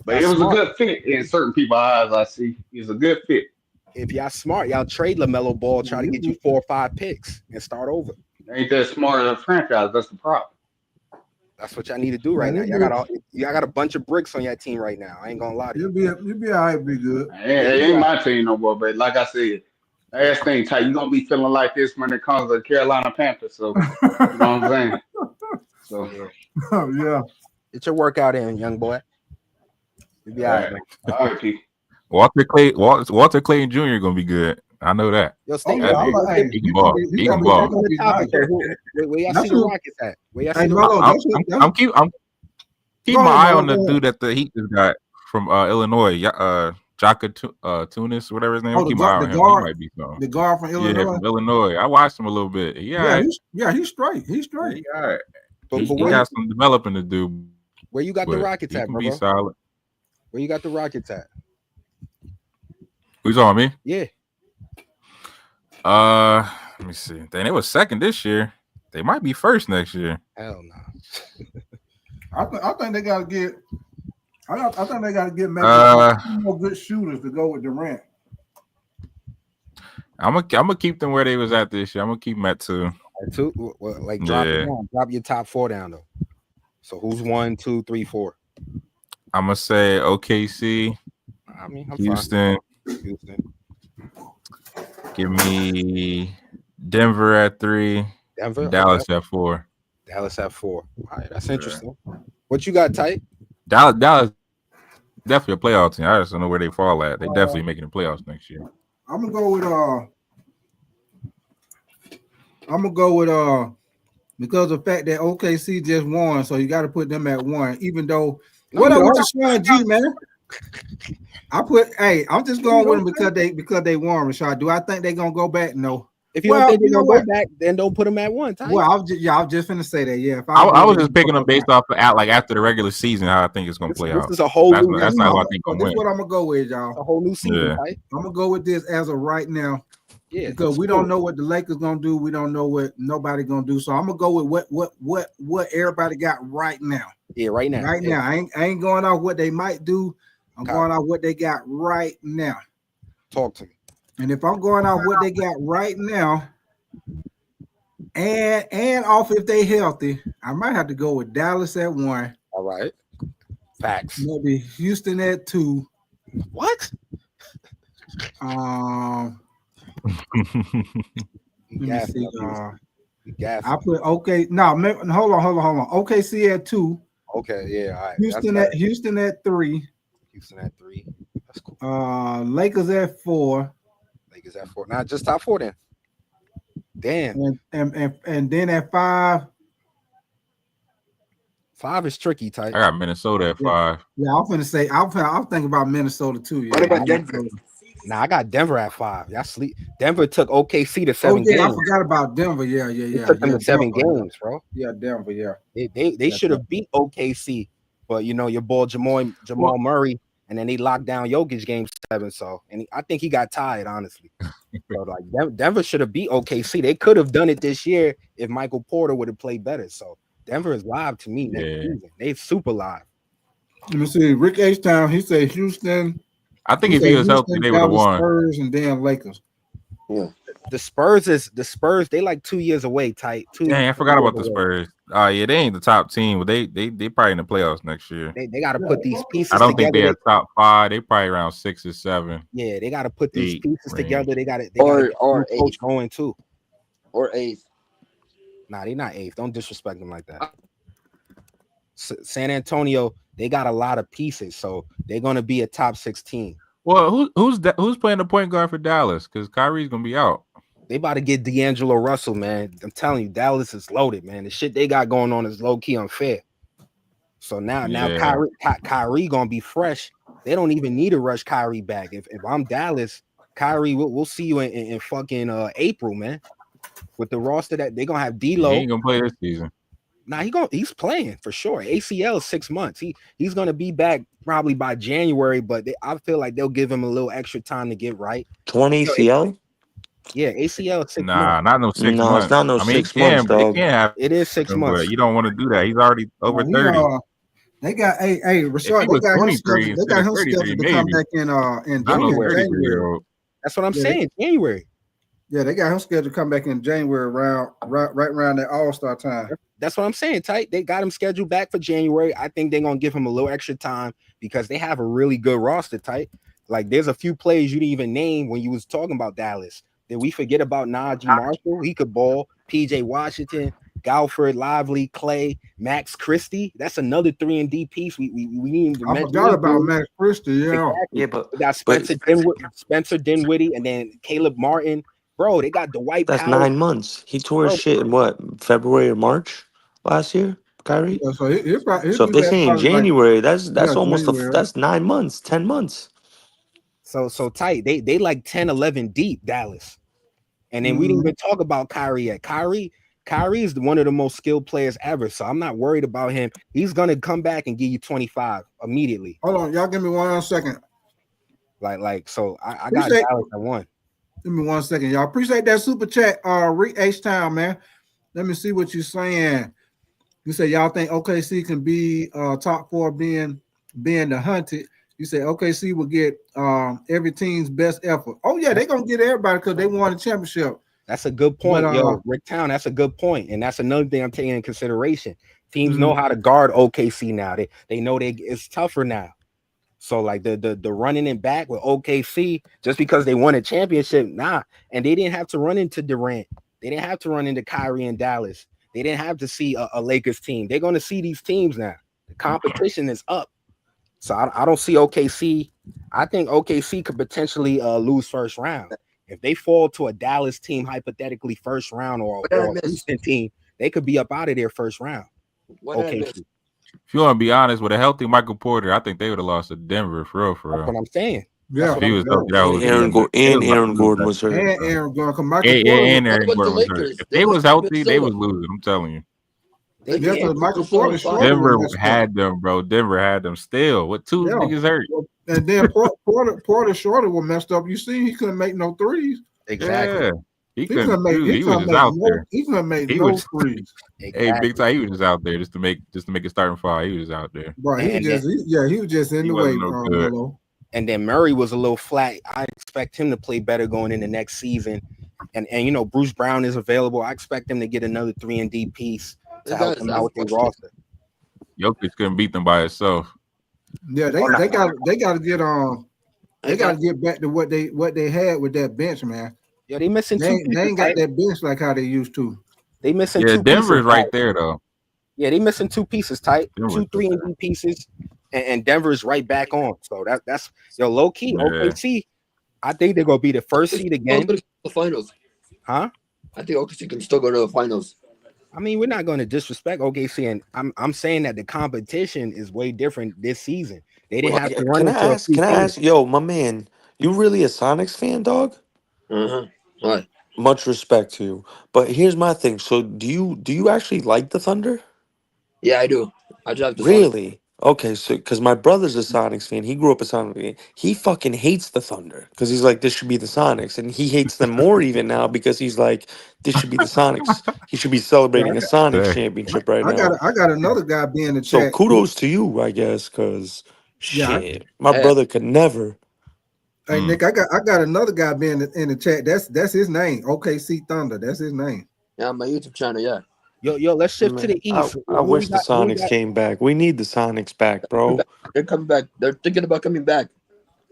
But it was a good fit in certain people's eyes. I see it's a good fit. If y'all smart, y'all trade LaMelo Ball, try to get you 4 or 5 picks and start over. Ain't that smart of a franchise? That's the problem. That's what y'all need to do right now. Y'all got a bunch of bricks on your team right now. I ain't gonna lie to you. You'll be all right. Be good. It ain't my team no more. But like I said, ass thing tight. You gonna be feeling like this when it comes to Carolina Panthers. So you know what I'm saying. So yeah. Get your workout in, young boy. You'll be all right, man. All right, P. Walter Clayton Jr. gonna be good. I know that. Yo, stay he can ball. He can ball. Where y'all see the Rockets at? Where y'all see the Rockets? I'm keep my eye on the dude that the Heat just got from Illinois. Jaka Tunis, whatever his name. Oh, Keep my eye on him. He might be something. The guard from Illinois. Yeah, from Illinois. I watched him a little bit. He's straight. He's straight. He all right. He got some developing to do. Where you got the Rockets at, bro? Be solid. Where you got the Rockets at? Who's on me? Yeah. Let me see. Then it was second this year. They might be first next year. Hell no. I think they gotta get. I think they gotta get maybe more good shooters to go with Durant. I'm gonna keep them where they was at this year. I'm gonna keep them at 2. Like drop it down. Drop your top 4 down though. So who's 1, 2, 3, 4? I'm gonna say OKC. I mean, I'm Houston. Houston. Give me Denver at 3. Denver. Dallas at 4. Dallas at 4. All right, that's interesting. What you got, Tight? Dallas definitely a playoff team. I just don't know where they fall at. They definitely making the playoffs next year. I'm gonna go with because of the fact that OKC just won, so you got to put them at 1. Even though what up with your Sean G, man? I'm just going with them because they won, Rashad. Do I think they're gonna go back? No. If you don't Well, think you they're know gonna go what? back, then don't put them at one. Type. Well, I was just finna say that. Yeah, if I was just picking them based off of after the regular season how I think it's gonna play This out. is a whole That's new not season. who I think So gonna this is win. what I'm gonna go with, y'all. A whole new season, Yeah. right? I'm gonna go with this as of right now. Yeah, Because we don't know what the Lakers gonna do. We don't know what nobody gonna do. So I'm gonna go with what everybody got right now. Yeah, right now. Right now. I ain't going off what they might do. I'm going off what they got right now. Talk to me. And if I'm going off what they got right now, and off if they healthy, I might have to go with Dallas at 1. All right. Facts. Maybe Houston at 2. What? Let me see. I put hold on. OKC at 2. Okay, yeah, all right. Houston at 3. Houston at 3. That's cool. Lakers at 4. Lakers at 4. Nah, just top 4 then. Damn. And then at 5. 5 is tricky, Type. I got Minnesota at 5. Yeah, I'm gonna say I'm thinking about Minnesota too. Yeah. What about Denver? Nah, I got Denver at 5. Y'all sleep. Denver took OKC to 7 games. I forgot about Denver. Yeah. They took them to 7 games, bro. Yeah, Denver. Yeah. They should have beat OKC, but you know your boy Jamal Murray, and then they locked down Jokic game 7. So, and I think he got tired, honestly. So like Denver should have beat OKC. They could have done it this year if Michael Porter would have played better. So Denver is live to me next season. They super live. Let me see. Rick H-Town, he said Houston. I think if he was healthy, they would have won. Spurs and then Lakers. Yeah. The Spurs. They like 2 years away. Tight. Dang, I forgot about the Spurs. Yeah, they ain't the top team, but they probably in the playoffs next year. They got to put these pieces. I don't together. think they're top 5. They probably around 6 or 7. Yeah, they got to put these 8 pieces together. They got it. Or coach going too. Or 8th. Nah, they not 8th. Don't disrespect them like that. San Antonio, they got a lot of pieces, so they're gonna be a top 16. Well, who's playing the point guard for Dallas? Because Kyrie's gonna be out. They about to get D'Angelo Russell, man. I'm telling you, Dallas is loaded, man. The shit they got going on is low key unfair. So now Kyrie gonna be fresh. They don't even need to rush Kyrie back. If I'm Dallas, Kyrie, we'll see you in fucking April, man. With the roster that they're gonna have D'Lo. He ain't gonna play this season. Nah, he's playing for sure. ACL is 6 months. He's gonna be back probably by January, but I feel like they'll give him a little extra time to get right. 20 ACL? Yeah, ACL 6 months. Nah, not no 6 months. No, it's not no 6 months, dog. It is 6 months. But you don't want to do that. He's already over 30. They got Rashard. They got him scheduled to come back in January. That's what I'm saying. January. Yeah, they got him scheduled to come back in January right around that All-Star time. That's what I'm saying, Tight. They got him scheduled back for January. I think they're gonna give him a little extra time because they have a really good roster, Tight. Like there's a few players you didn't even name when you was talking about Dallas. Did we forget about Najee Marshall? He could ball. PJ Washington, Galford, Lively, Clay, Max Christie. That's another 3-and-D piece. We need to mention. I forgot about Max Christie. Yeah, exactly. Yeah, but we got Spencer Dinwiddie, and then Caleb Martin. Bro, they got Dwight. That's Powell. 9 months. He tore his shit in what, February or March last year, Kyrie? Yeah, so if they say in January, that's almost January. that's 9 months, 10 months. So Tight. They like 10, 11 deep, Dallas. And then we didn't even talk about Kyrie yet. Kyrie is one of the most skilled players ever. So I'm not worried about him. He's gonna come back and give you 25 immediately. Hold on, y'all give me 1 second. So I got Dallas at 1. Give me 1 second, y'all. Appreciate that super chat, Rick H-Town, man. Let me see what you're saying. You say y'all think OKC can be top 4 being the hunted. You say OKC will get every team's best effort. Oh, yeah, they're going to get everybody because they won the championship. That's a good point, Rick Town. That's a good point. And that's another thing I'm taking in consideration. Teams know how to guard OKC now. They know it's tougher now. So like the running it back with OKC just because they won a championship, and they didn't have to run into Durant. They didn't have to run into Kyrie and Dallas. They didn't have to see a Lakers team. They're going to see these teams now. The competition is up. So I don't see OKC. I think OKC could potentially lose first round. If they fall to a Dallas team, hypothetically first round, or a Houston team, they could be up out of there first round. If you want to be honest, with a healthy Michael Porter, I think they would have lost to Denver for real. That's what I'm saying. Yeah, If he was healthy, that was Aaron Gordon was hurt. and Aaron Gordon. 'Cause Michael And Porter, Aaron Gordon was hurt. If they was healthy, they was losing. I'm telling you. yeah, because Michael Porter Schroeder Denver was messed up. had them, bro. Denver had them still with two Yeah. niggas hurt. And then Porter Schroeder was messed up. You see, he couldn't make no threes. Exactly. Yeah. He couldn't make. shoot. He He was couldn't just make out no. there. He couldn't make He no was threes. Hey, big time. He was just out there just to make it starting five. He was just out there. Bro, he was just in He the way, wasn't no good. Melo. And then Murray was a little flat. I expect him to play better going into next season. And you know, Bruce Brown is available. I expect him to get another 3-and-D piece to help them out with their roster. Jokic couldn't beat them by himself. Yeah, they got to get back to what they had with that bench, man. Yeah, they missing They two ain't pieces. got that bench like how they used to. They missing Yeah, two Denver's pieces, right tight. there though. Yeah, they missing two pieces, tight. Denver's 2 3-and-D pieces, and Denver's right back on. So that's low key. Yeah. OKC, I think they're gonna be the first seed again. The finals. Huh? I think OKC can still go to the finals. I mean, we're not going to disrespect OKC, and I'm saying that the competition is way different this season. They didn't have to run. Can I ask? Yo, my man, you really a Sonics fan, dog? What? Much respect to you, but here's my thing. So, do you actually like the Thunder? Yeah, I do. I just have to Really? Okay, so because my brother's a Sonics fan, he grew up a Sonics fan. He fucking hates the Thunder because he's like, this should be the Sonics, and he hates them more even now because he's like, this should be the Sonics. He should be celebrating a Sonics championship right now. I got another guy being in the So chat. kudos to you, I guess, because Yeah, shit, my brother could never. Hey Nick, I got another guy being in the chat. That's his name. OKC Thunder. That's his name. Yeah, on my YouTube channel. Yeah. Yo, let's shift to the East. I wish the Sonics came back. We need the Sonics back, bro. They're coming back. They're thinking about coming back.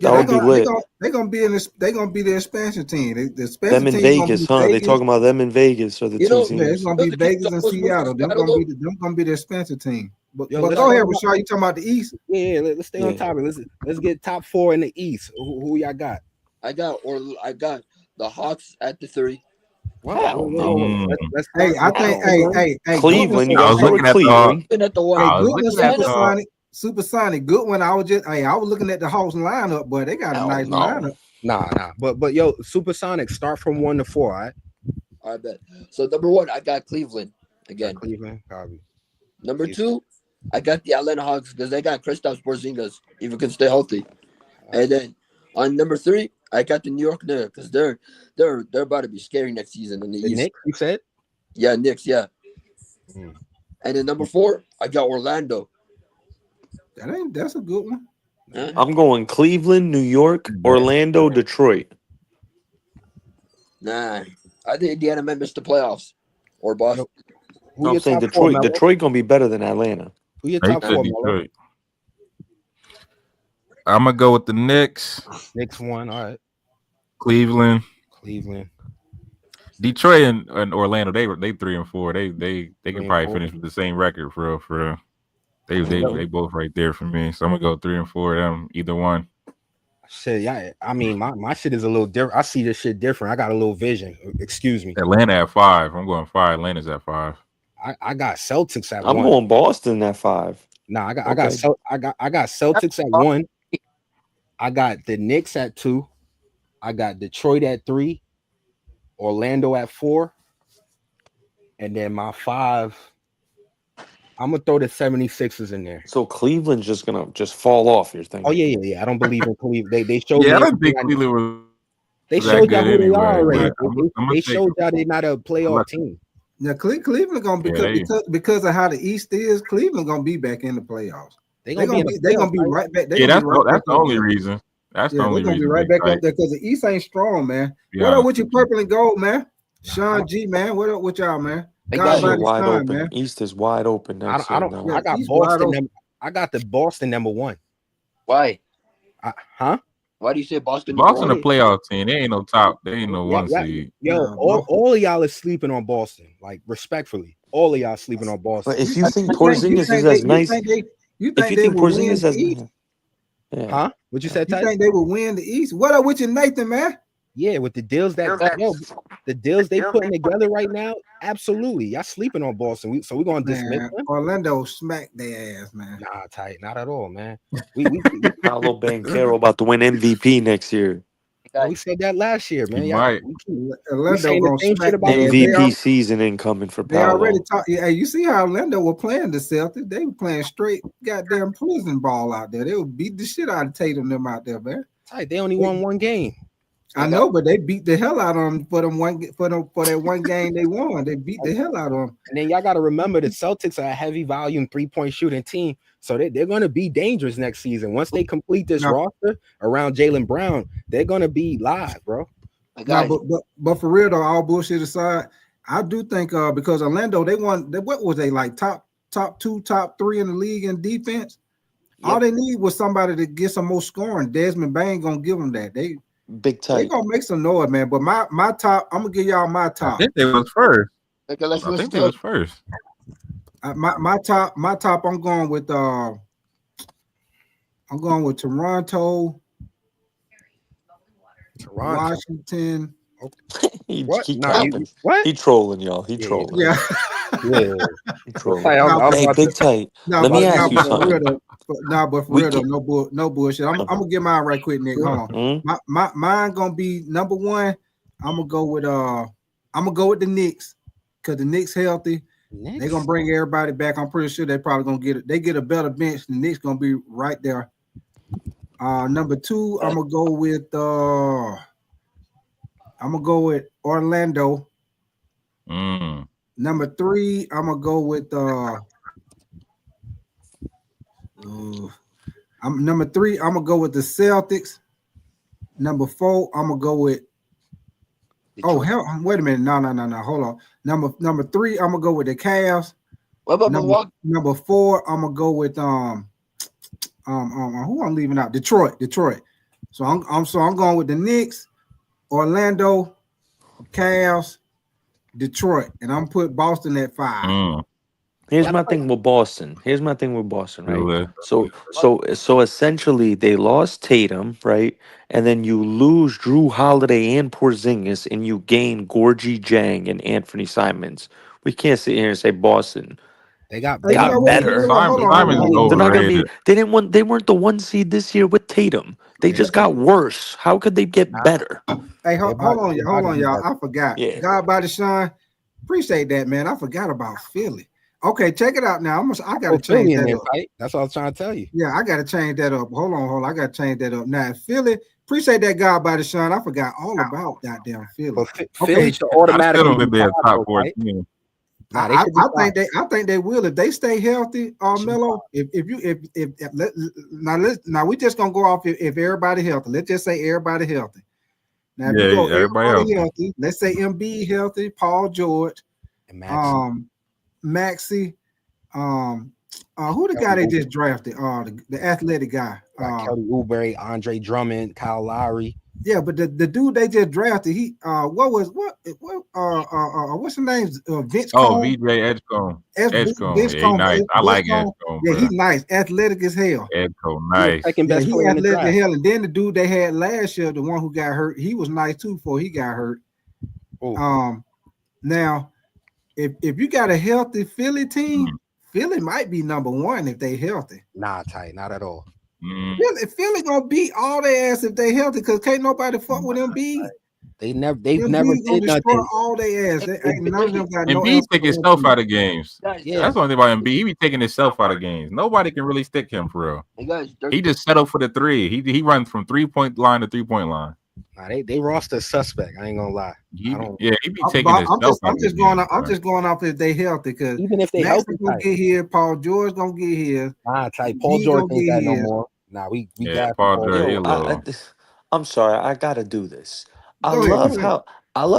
That would be lit. They're gonna be in this. They're gonna be the expansion team. The expansion Them in team Vegas, huh? They talking about them in Vegas or the two teams. Yeah, it's gonna be Vegas and Seattle. Them gonna be the expansion team. But Yo, go ahead, Rashad. You talking about the East? Yeah, let's stay on topic. Let's get top 4 in the East. Who y'all got? I got the Hawks at the 3. Wow. Hey, I think. Hey. Cleveland. I was looking at Cleveland. Supersonic. Good one. I was looking at the Hawks lineup, but they got a nice lineup. Nah. But yo, Supersonic, start from 1 to 4. All right. I bet. So number 1, I got Cleveland again. Cleveland, probably. Number 2, I got the Atlanta Hawks because they got Kristaps Porzingis, if he can stay healthy. And then on number 3, I got the New York Knicks because they're about to be scary next season in the East. Knicks, you said? Yeah, Knicks, yeah. And then number 4, I got Orlando. That's a good one. I'm going Cleveland, New York, Orlando, Detroit. Nah, I think Indiana might miss the playoffs or Boston. No, I'm saying Detroit. Detroit gonna be better than Atlanta. Who your top 4, Melo? I'm gonna go with the Knicks. Knicks 1, all right. Cleveland. Detroit and Orlando. They 3 and 4. They can probably finish with the same record for real. They both right there for me. So I'm gonna go 3 and 4. Them either one. Shit, yeah. I mean, my shit is a little different. I see this shit different. I got a little vision. Excuse me. Atlanta at 5. I'm going 5. Atlanta's at 5. I got Celtics at 1. I'm going Boston at 5. Nah, I got Celtics at 1. I got the Knicks at 2. I got Detroit at 3. Orlando at 4. And then my 5, I'm gonna throw the 76ers in there. So Cleveland's just gonna fall off, you're thinking? Oh yeah. I don't believe in Cleveland. They showed I me. don't think Cleveland was. They showed y'all who they anyway, are already. They say showed y'all they're not a playoff team. Yeah, Cleveland gonna be because of how the East is. Cleveland gonna be back in the playoffs. They're gonna be right back. That's the only reason. That's the only reason. Be right back up there because the East ain't strong, man. What up with your purple and gold, man? Sean G, man. What up with y'all, man? Wide open. Man. East is wide open. I got Boston. I got the Boston number 1. Why? Huh? Why do you say Boston? Boston a playoff team. They ain't no top. They ain't no 1 seed. Yo, all of y'all is sleeping on Boston. Like respectfully, all of y'all sleeping on Boston. But if you think Porzingis is as nice, if you think Porzingis is, huh? What you said? You think they will win the East? What up with you, Nathan, man? Yeah, with the deals the deals they putting together right now, absolutely. Y'all sleeping on Boston. So we're gonna dismiss Man, them. Orlando smacked their ass, man. Nah, tight, not at all, man. We Paolo Banchero about to win MVP next year. we said that last year, man. He Y'all, might. we Orlando saying the gonna same smack shit about their ass. MVP season incoming for They already Paolo. talked. Hey, you see how Orlando were playing the Celtics? They were playing straight goddamn prison ball out there. They would beat the shit out of Tatum them out there, man. Tight, they only won one game. I know, but they beat the hell out of them for that one game they won. They beat the hell out of them. And then y'all got to remember the Celtics are a heavy volume 3-point shooting team, so they're going to be dangerous next season. Once they complete this roster around Jaylen Brown, they're going to be live, bro. No, but for real though, all bullshit aside, I do think because Orlando they won. What was they like top 2, top 3 in the league in defense? Yep. All they need was somebody to get some more scoring. Desmond Bain gonna give them that. They gonna make some noise, man. But my top, I'm gonna give y'all my top. I think they was first. Okay, let's I think they was first. My top. I'm going with Toronto. Washington. He trolling y'all. He trolling. Yeah. He trolling. Hey, big tight. Let me ask you something. But for real though, no bullshit. I'm gonna get mine right quick, Nick. Hold on. Mine gonna be number 1. I'm gonna go with the Knicks because the Knicks healthy. They're gonna bring everybody back. I'm pretty sure they probably gonna get it. They get a better bench. The Knicks gonna be right there. Number 2, I'm gonna go with Orlando. Number 3, I'm gonna go with number 3, I'm gonna go with the Celtics. Number 4, I'm gonna go with wait a minute. No. Hold on. Number 3, I'm gonna go with the Cavs. What about Milwaukee? Number 4, I'm gonna go with who I'm leaving out? Detroit. So I'm going with the Knicks, Orlando, Cavs, Detroit, and I'm put Boston at 5. Here's my thing with Boston. Right? So essentially they lost Tatum, right? And then you lose Drew Holiday and Porzingis, and you gain Gorgie Jang and Anthony Simons. We can't sit here and say Boston. They got better. Simon's They're not gonna be. overrated. They weren't the 1 seed this year with Tatum. They just got worse. How could they get better? Hey, hold on, y'all. I forgot. Yeah. God by the shine. Appreciate that, man. I forgot about Philly. Okay, check it out now. I gotta change that up. That's what I was trying to tell you. Yeah, I gotta change that up. Hold on. I gotta change that up. Now, Philly, appreciate that God by the shine. I forgot all about goddamn Philly. Philly should automatically be a top 4 team. I think they will if they stay healthy. Melo, now we just gonna go off if everybody healthy. Let's just say everybody healthy. Now, if you go everybody healthy, let's say Embiid healthy, Paul George, and Maxey, who the guy they just drafted? The athletic guy, Kelly Oubre, Andre Drummond, Kyle Lowry. Yeah, but the dude they just drafted, he what's his name? Vince Cone? VJ Edgecombe. Vince Yeah, Cone. nice. I like Edgecombe. Yeah, he's nice, athletic as hell. Edgecombe, nice. He athletic as hell. And then the dude they had last year, the one who got hurt, he was nice too before he got hurt. Now, if you got a healthy Philly team, Philly might be number 1 if they healthy. Nah, tight, not at all. Philly gonna beat all their ass if they healthy because can't nobody fuck with Embiid. They've never did nothing. All their ass. None of them got Embiid take himself out of games. Yeah. That's the only thing about Embiid. He be taking himself out of games. Nobody can really stick him for real. He just settled for the 3. He runs from 3-point line to 3-point line. Nah, they roster suspect. I ain't gonna lie. He be taking himself out. I'm just going off if they healthy because even if they healthy, gonna get here, Paul George gonna get here. Tight. Paul George ain't got no more. Nah, we got Paul George. I'm sorry, I gotta do this. I love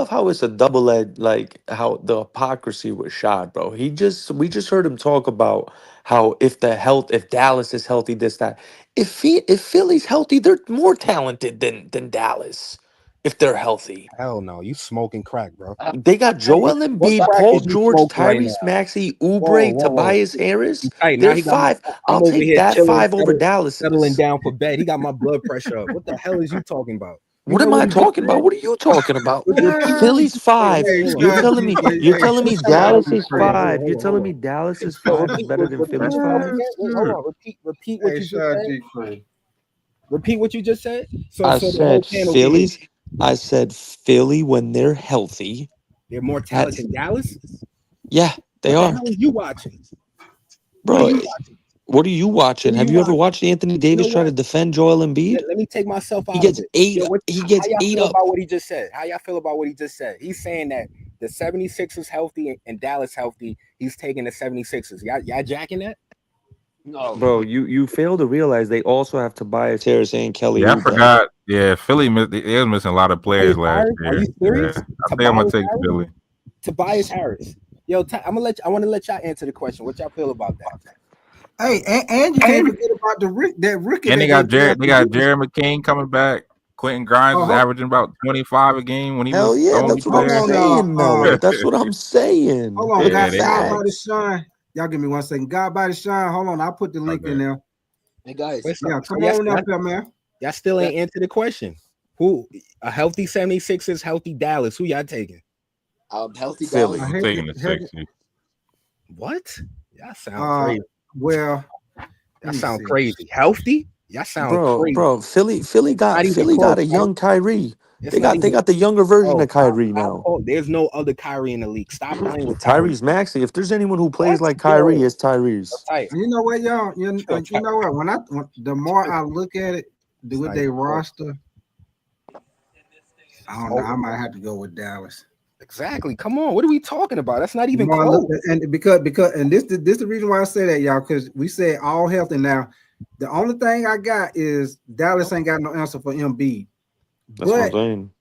how it's a double-edged, like how the hypocrisy was shot, bro. We just heard him talk about how if Dallas is healthy, this, that. If Philly's healthy, they're more talented than Dallas. If they're healthy. Hell no, you smoking crack, bro. They got Joel Embiid, Paul George, Tyrese Maxey, Oubre, Tobias Harris. They're 5. I'll take that 5 over Dallas. Settling down for bed. He got my blood pressure up. What the hell is you talking about? What am I talking about? What are you talking about? Philly's 5. You're telling me Dallas is 5. You're telling me Dallas is 5 is better than Philly's 5? Hold on. Repeat what you just said. Repeat what you just said. So I the whole said panel can hear. Phillies. I said Philly when they're healthy. They're more talented than Dallas. Yeah, they What are. the hell are you watching? Bro, what are you watching? Have you ever watched Anthony Davis try to defend Joel Embiid? Let me take myself out He gets of it. eight. He gets how y'all 8 feel up. about what he just said? How y'all feel about what he just said? He's saying that the 76ers healthy and Dallas healthy. He's taking the 76ers. Y'all jacking that? No. Bro, you fail to realize they also have Tobias Harris and Kelly Yeah, I Oubre. forgot. Yeah, Philly they was missing a lot of players last year. Are you serious? Yeah. I think I'm gonna take Philly. Tobias Harris. Yo, I want to let y'all answer the question. What y'all feel about that? Hey, and you can't forget about that rookie. And they that got Jared. They got drafted. Jared McCain coming back. Quentin Grimes was averaging about 25 a game when he Hell was. yeah, that's what I'm saying, Mello. That's what I'm saying. Hold on, Yeah, God by the shine. Y'all give me 1 second. God by the shine. Hold on, I'll put the link in there. Hey guys, Yeah, come on up here, man. Y'all still ain't answered the question. Who a healthy 76ers, healthy Dallas? Who y'all taking? Healthy Philly. Dallas. I'm taking the 60. What? Y'all sound crazy. Well, y'all sound crazy. Healthy? Y'all sound crazy. Bro, Philly got a young Kyrie. They got the younger version of Kyrie now. There's no other Kyrie in the league. Stop playing with Tyrese Maxey. If there's anyone who plays like Kyrie, it's Tyrese. You know what, y'all? You know what? When the more I look at it, with their roster, I don't know. I might have to go with Dallas. Exactly. Come on. What are we talking about? That's not even close. And because this the reason why I say that, y'all, because we said all healthy. Now, the only thing I got is Dallas ain't got no answer for Embiid. That's what I'm saying.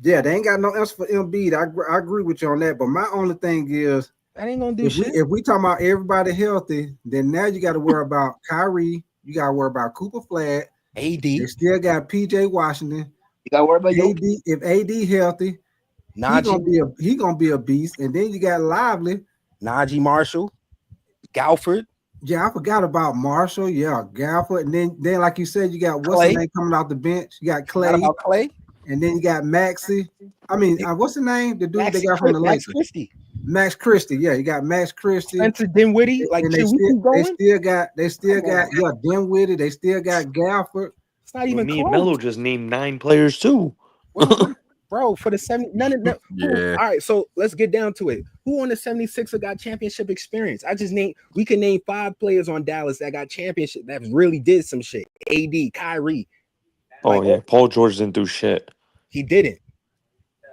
Yeah, they ain't got no answer for Embiid. I agree with you on that. But my only thing is that ain't gonna do shit. If we talking about everybody healthy, then now you got to worry about Kyrie. You got to worry about Cooper Flagg. AD. They still got PJ Washington. You got to worry about AD. If AD healthy, he gonna be a beast. And then you got Lively, Najee Marshall, Galford. Yeah, I forgot about Marshall. Yeah, Galford. And then like you said, you got what's his name coming off the bench. You got Clay. About Clay. And then you got Maxey. I mean, what's the name? The dude they got from the Lakers. Max Christie. Yeah, you got Max Christie. Spencer Dinwiddie. Like and they still got Dinwiddie. They still got Galford. It's not even Me close. and Mello just named 9 players too. Bro, for the 70, none of them. Yeah. All right, so let's get down to it. Who on the 76ers got championship experience? We can name 5 players on Dallas that got championship that really did some shit. AD, Kyrie. Oh yeah, Paul George didn't do shit. He didn't.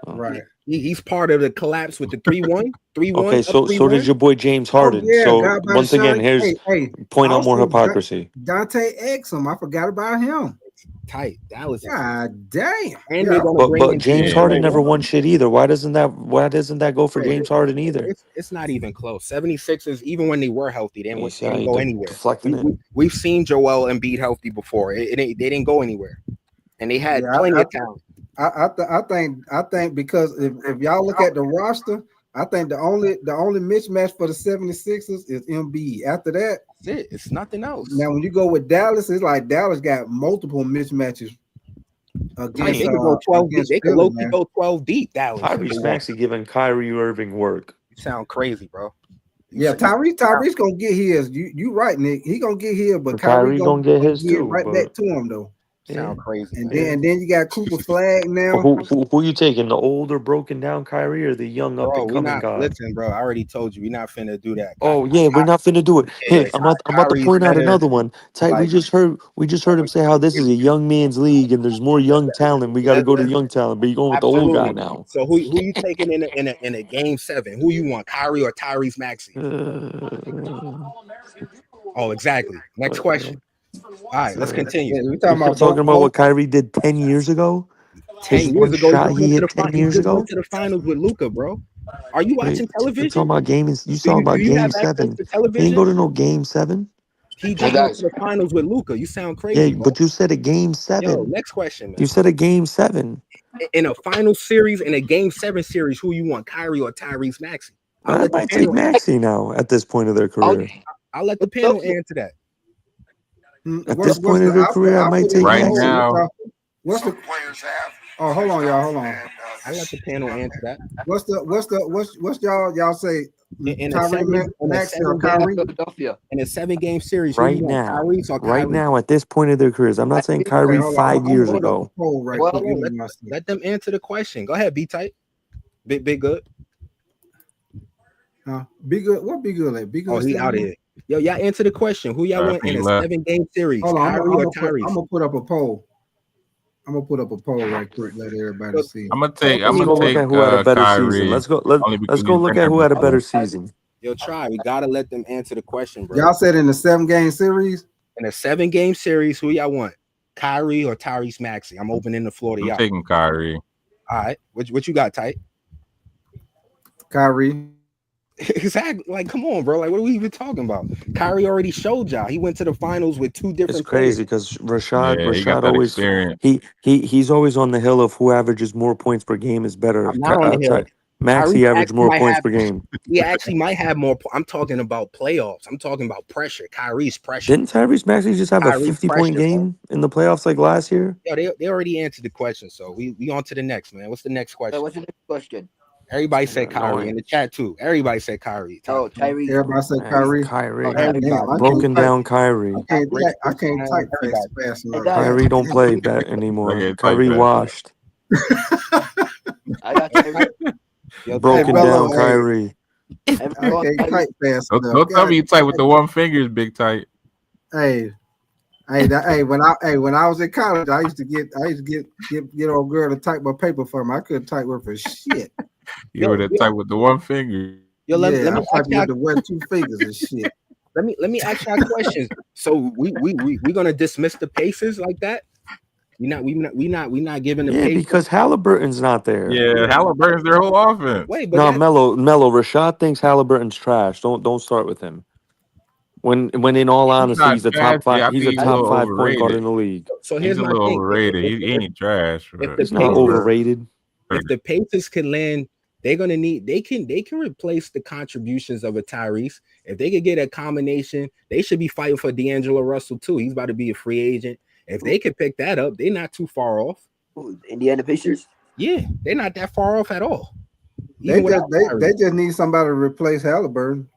Right. He's part of the collapse with the 3-1. 3-1. Okay, so did your boy James Harden. So once again, here's point out more hypocrisy. Dante Exum, I forgot about him. Tight. Dallas. God damn. And but James Harden never won shit either. Why doesn't that go for James Harden either? It's not even close. 76ers, even when they were healthy, they didn't go anywhere. We've seen Joel Embiid healthy before. They didn't go anywhere, and they had plenty of talent. I think because if y'all look at the roster, I think the only mismatch for the 76ers is Embiid. After that, that's it. It's nothing else. Now, when you go with Dallas, it's like Dallas got multiple mismatches against. They could go 12 deep. They could low-key go 12 deep. Dallas. Tyrese Maxey giving Kyrie Irving work. You sound crazy, bro. Yeah, Tyrese gonna get his. You right, Nick. He gonna get his, but Kyrie gonna get his too. Right back to him though. Sound crazy. And then you got Cooper Flagg now. Who you taking? The older, broken down Kyrie or the young up and coming guy? Listen, bro. I already told you we're not finna do that. Oh yeah, we're not finna do it. Hey, I'm about to point out another one. We just heard him say how this is a young man's league and there's more young talent. We got to go to young talent, but you're going with the old guy now. So who you taking in a game 7? Who you want, Kyrie or Tyrese Maxey? Oh, exactly. Next question. All right, let's continue. We're talking about what Kyrie did 10 years ago. 10 years ago, shot he hit 10 years ago. Went to the finals with Luka, bro. Are you watching television? You're talking about games. You talking about game 7. He ain't go to no game 7. He just went to the finals with Luka. You sound crazy. Yeah, but you said a game 7. Yo, next question, man. You said a game 7. In a final series, in a game 7 series, who you want, Kyrie or Tyrese Maxey? I might take Maxey now at this point of their career. I'll let the panel answer that. At this point of their career, I might take right Maxey. now. What's the Oh, hold on, y'all. Hold on. I let the panel answer that. What's y'all say? In a Kyrie Maxey or Kyrie? In a 7-game series, who Right you want, now, Kyrie or right Kyrie? now, at this point of their careers, I'm not saying Okay, Kyrie hold on. 5 years I'm gonna ago. poll right Well, quick. let them answer the question. Go ahead, be tight. Big good. Be good. What be good at? Be good. Oh, he out of here. Yo, y'all answer the question. Who y'all want in a 7-game series? Hold on, Kyrie or Tyrese? I'm gonna put up a poll. I'm gonna put up a poll right quick. Let everybody see. I'm gonna take Let's go look at who had a better Kyrie. season. Let's go because go he's look been at who there had a before. better season. Yo, try. We gotta let them answer the question, bro. Y'all said in the 7-game series. In a 7-game series, who y'all want? Kyrie or Tyrese Maxey? I'm opening the floor to y'all. I'm taking Kyrie. All right. What you got, Tight? Kyrie. Exactly. Like, come on, bro. Like, what are we even talking about? Kyrie already showed y'all. He went to the finals with 2 different It's crazy players. because Rashad that always experience. he's always on the hill of who averages more points per game is better. I'm not on the hill. Maxey Kyrie averaged actually more might points have- per game. He actually might have more. I'm talking about playoffs. I'm talking about pressure. Kyrie's pressure. Didn't Tyrese Maxey just have a Kyrie 50-point pressure, game in the playoffs like last year? Yo, they already answered the question, so we on to the next, man. What's the next question? What's the next question? Everybody said Kyrie annoying. in the chat too. Everybody said Kyrie. Oh, Tyrese. Everybody said Man, Kyrie. Kyrie. Everybody. Broken down Kyrie. I can't type fast enough. Kyrie don't play that anymore. Okay, Kyrie type that. washed. I got Tyrese. Broken Bello, down hey. Kyrie. I can't type fast enough. Don't tell me you type with the 1 fingers, big tight. Hey, when I was in college, I used to get old girl to type my paper for me. I couldn't type with for shit. You would have typed with the 1 finger. Yo, let me I ask type y'all- with the one 2 fingers and shit. Let me ask y'all questions. So we gonna dismiss the Pacers like that? We not giving the Yeah, Pacers. because Halliburton's not there. Yeah, Halliburton's their whole offense. Wait, but No, that- Mello. Rashad thinks Halliburton's trash. Don't start with him. When in all honesty, not he's a trash. top 5. Yeah, I he's a think he's a top little 5 point guard overrated. in the league. So He's here's a my little thing. overrated. He ain't trash. If but- the He's not Pacers- overrated. If the Pacers can land, they're gonna need. They can replace the contributions of a Tyrese. If they could get a combination, they should be fighting for D'Angelo Russell too. He's about to be a free agent. If they could pick that up, they're not too far off. Indiana Pacers. Yeah, they're not that far off at all. They Even without Kyrie. they just need somebody to replace Halliburton.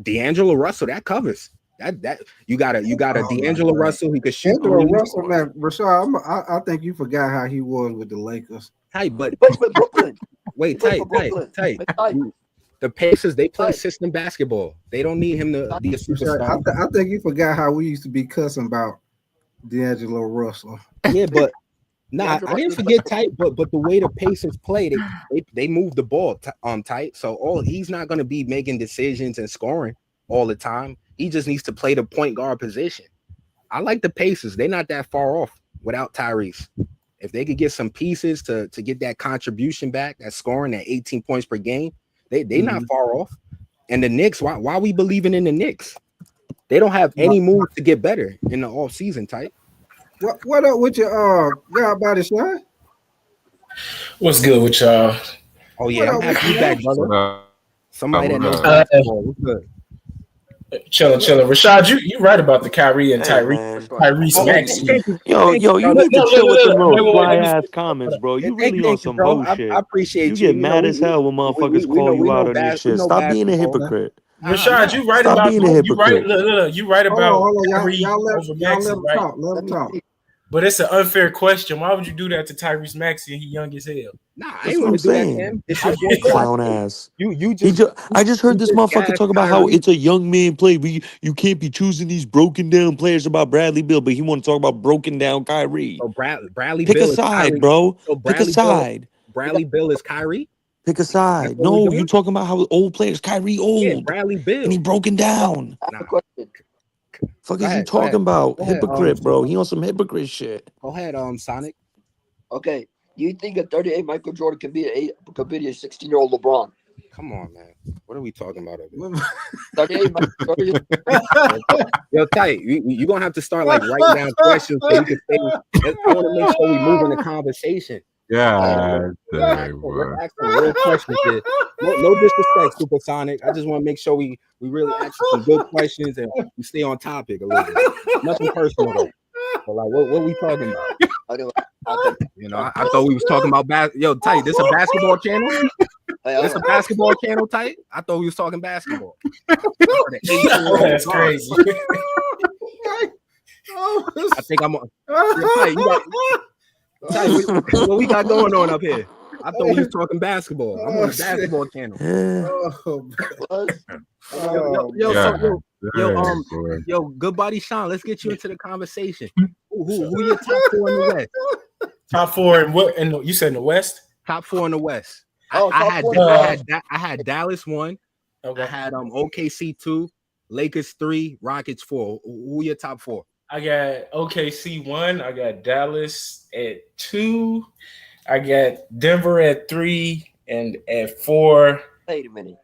D'Angelo Russell, that covers. That you got a D'Angelo Russell. He could shoot. D'Angelo Russell, man, Rashad, I think you forgot how he was with the Lakers. Tight, but Brooklyn. wait, tight. The Pacers, they play system basketball. They don't need him to be a superstar. I think you forgot how we used to be cussing about D'Angelo Russell. Yeah, but nah, I didn't forget tight. But the way the Pacers play, they move the ball tight. So he's not gonna be making decisions and scoring all the time. He just needs to play the point guard position. I like the Pacers. They're not that far off without Tyrese. If they could get some pieces to get that contribution back, that scoring, that 18 points per game, they not far off. And the Knicks, why are we believing in the Knicks? They don't have any moves to get better in the off season, type. What up with your guy body shine? What's good with y'all? Oh yeah, I'm happy you back, brother. Somebody that knows Uh, basketball. What's good? Chilling. Rashad, you right about the Kyrie and Tyrese Maxey. Yo, you need to chill with them little fly ass comments, bro. You really on some bro. bullshit. I appreciate you. You get know, mad as hell when motherfuckers call you out on this shit. Stop being a hypocrite. Rashad, you right Stop about being a you right. hypocrite. Look, you right about Hold on. Kyrie Y'all let over Maxey, him right? talk. Let him talk. But it's an unfair question. Why would you do that to Tyrese Maxey and he young as hell? Nah, That's what I'm saying. Clown ass. I just heard this motherfucker talk about how it's a young man play. You can't be choosing these broken down players about Bradley Beal, but he want to talk about broken down Kyrie. So Bradley Pick Beal a is side, Kyrie. bro. So Pick a side. Bradley Beal is Kyrie. Pick a side. That's what we No, doing? you talking about how old players. Kyrie old. Yeah, Bradley Beal. And he broken down. Fuck is you talking about? Go ahead, Hypocrite, bro. He on some hypocrite shit. Go ahead, Sonic. Okay, you think a 38 Michael Jordan can be a 16-year-old LeBron? Come on, man. What are we talking about? 38 Yo, tight. You're gonna have to start like writing down questions so you can say. I want to make sure we move in the conversation. Yeah, we're asking real questions here. No disrespect, Supersonic. I just want to make sure we really ask some good questions and we stay on topic a little bit. Nothing personal though. But like, what we talking about? You know, I Oh. thought we was talking about Yo, Tight, this a basketball channel? This a basketball channel, Tight? I thought we was talking basketball. That's crazy. I think I'm on. Tight, what we got going on up here? I thought we was talking basketball. I'm on the basketball channel. Yo, good buddy Sean, let's get you into the conversation. Who your top 4 in the West? Top 4 in what? And you said in the West? Top 4 in the West. Oh, I had Dallas 1. Okay. I had OKC 2, Lakers 3, Rockets 4. Who your top 4? I got OKC 1. I got Dallas at 2. I got Denver at 3, and at 4. Wait a minute.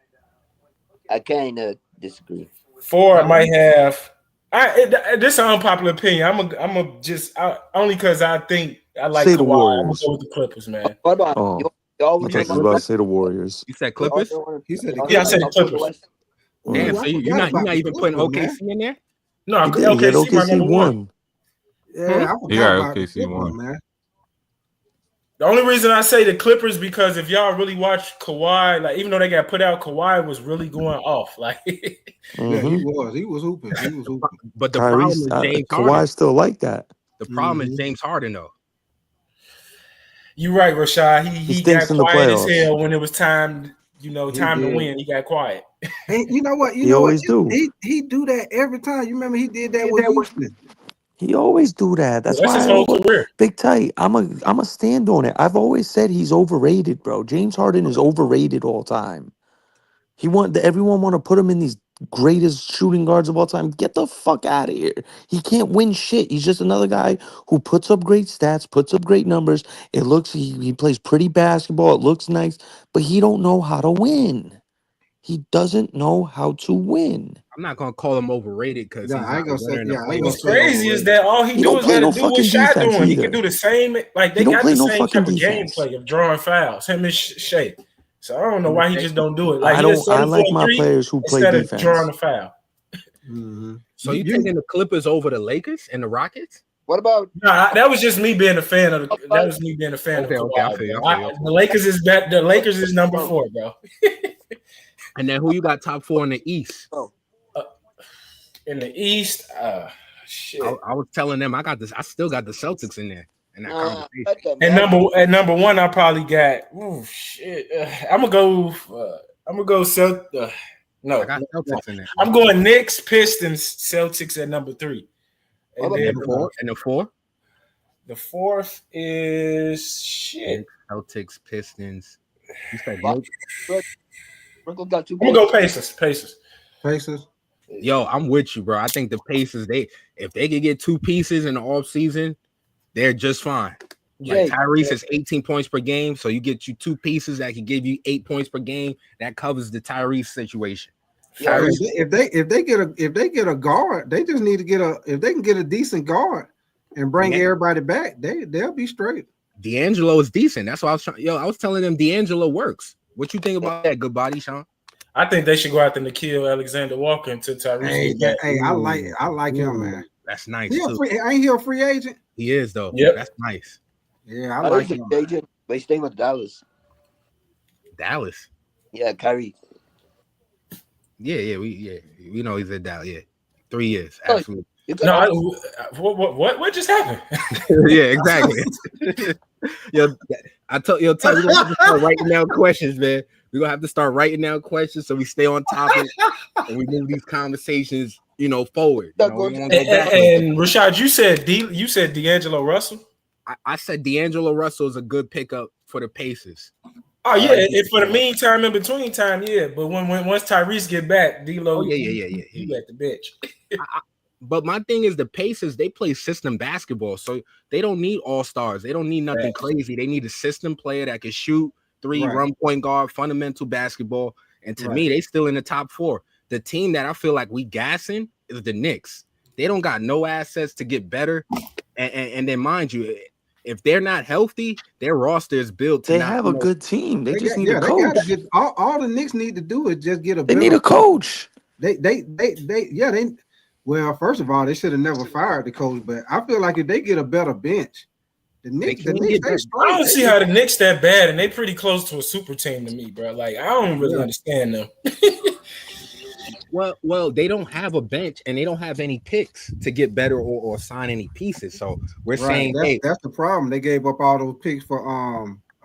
I kind of disagree. 4, I might have. This is an unpopular opinion. I'm only because I think I like Say the Kawhi. I'm gonna Warriors. go with the Clippers, man. What about Oh, y'all? I thought you was about to say the Warriors. You said Clippers? He said Yeah, I said the Clippers. Damn, so you're not even putting OKC in there? No, He did. He had OKC my OKC number 1. 1. Yeah, I forgot about OKC the 1. man. The only reason I say the Clippers because if y'all really watch Kawhi, like even though they got put out, Kawhi was really going off. Like, Yeah, he was hooping. He was hooping. But the problem is James Harden. Kawhi still like that. The problem is James Harden, though. you're right, Rashad. He got stinks in the quiet as playoffs. hell when it was time. Time to did. win. He got quiet. And you know what? He always do. He do that every time. You remember he did that with Houston. He always do that. That's That's why his whole career. Big Tight. I'm a stand on it. I've always said he's overrated, bro. James Harden is overrated all time. Everyone want to put him in these greatest shooting guards of all time. Get the fuck out of here. He can't win shit. He's just another guy who puts up great stats, puts up great numbers. He plays pretty basketball. It looks nice, but he don't know how to win. He doesn't know how to win. I'm not gonna call him overrated because I ain't gonna say. Yeah, I ain't gonna What's say crazy is that all he do don't is play got to no do what fucking Shaq defense doing. He either. can do the same. Like they He don't got play the no same fucking type of defense. gameplay of drawing fouls. Him and Shea. So I don't know why he just don't do it. Like I like my players who play instead defense. of drawing a foul. So you taking the Clippers over the Lakers and the Rockets? What about? Nah, that was just me being a fan of. That was me being a fan Okay, of. okay, I Kawhi, feel you, bro. I feel you. The Lakers is that. The Lakers is number 4, bro. And then who you got top 4 in the East? In the East, shit. I was telling them I still got the Celtics in there in that conversation. And number 1, I probably got. Ooh, shit. I'm gonna go. No, I got Celtics in there. I'm going Knicks, Pistons, Celtics at number 3. And then And the 4? the 4th is shit. Celtics, Pistons. You said I'm gonna go Pacers. Yo, I'm with you, bro. I think the Pacers, if they could get 2 pieces in the offseason, they're just fine. Like Tyrese is 18 points per game, so you get you 2 pieces that can give you 8 points per game. That covers the Tyrese situation. Yeah, if they get a guard, they just need to get if they can get a decent guard and bring everybody back, they'll be straight. D'Angelo is decent. That's why I was telling them D'Angelo works. What you think about that, good body, Sean? I think they should go out there to kill Alexander Walker until Tyrese. I like him, man. That's nice. Ain't he a free agent? He is though. Yep. That's nice. Yeah, I like him. Agent, but he's staying with Dallas. Dallas. Yeah, Kyrie. Yeah, we know he's at Dallas. Yeah, 3 years. Absolutely. No, what just happened? Yeah, exactly. Yo, Ty, we're gonna have to start writing down questions, man. We're gonna have to start writing down questions so we stay on topic and we move these conversations, forward. We won't go backwards. And Rashad, you said D'Angelo Russell. I said D'Angelo Russell is a good pickup for the Pacers. Oh yeah, if for the meantime, in between time, yeah. But once Tyrese get back, D'Lo, he at the bench. But my thing is the Pacers, they play system basketball, so they don't need all-stars. They don't need nothing crazy. They need a system player that can shoot 3, run point guard, fundamental basketball. And to me, they still in the top 4. The team that I feel like we gassing is the Knicks. They don't got no assets to get better. And then mind you, if they're not healthy, their roster is built to They have a good team. They just need a coach. They gotta all the Knicks need to do is just get a. They need a coach. Well, first of all, they should have never fired the coach, but I feel like if they get a better bench, the Knicks, they straight. I don't see how the Knicks that bad, and they pretty close to a super team to me, bro. Like, I don't really understand them. Well, they don't have a bench and they don't have any picks to get better or sign any pieces. So we're saying that's the problem. They gave up all those picks for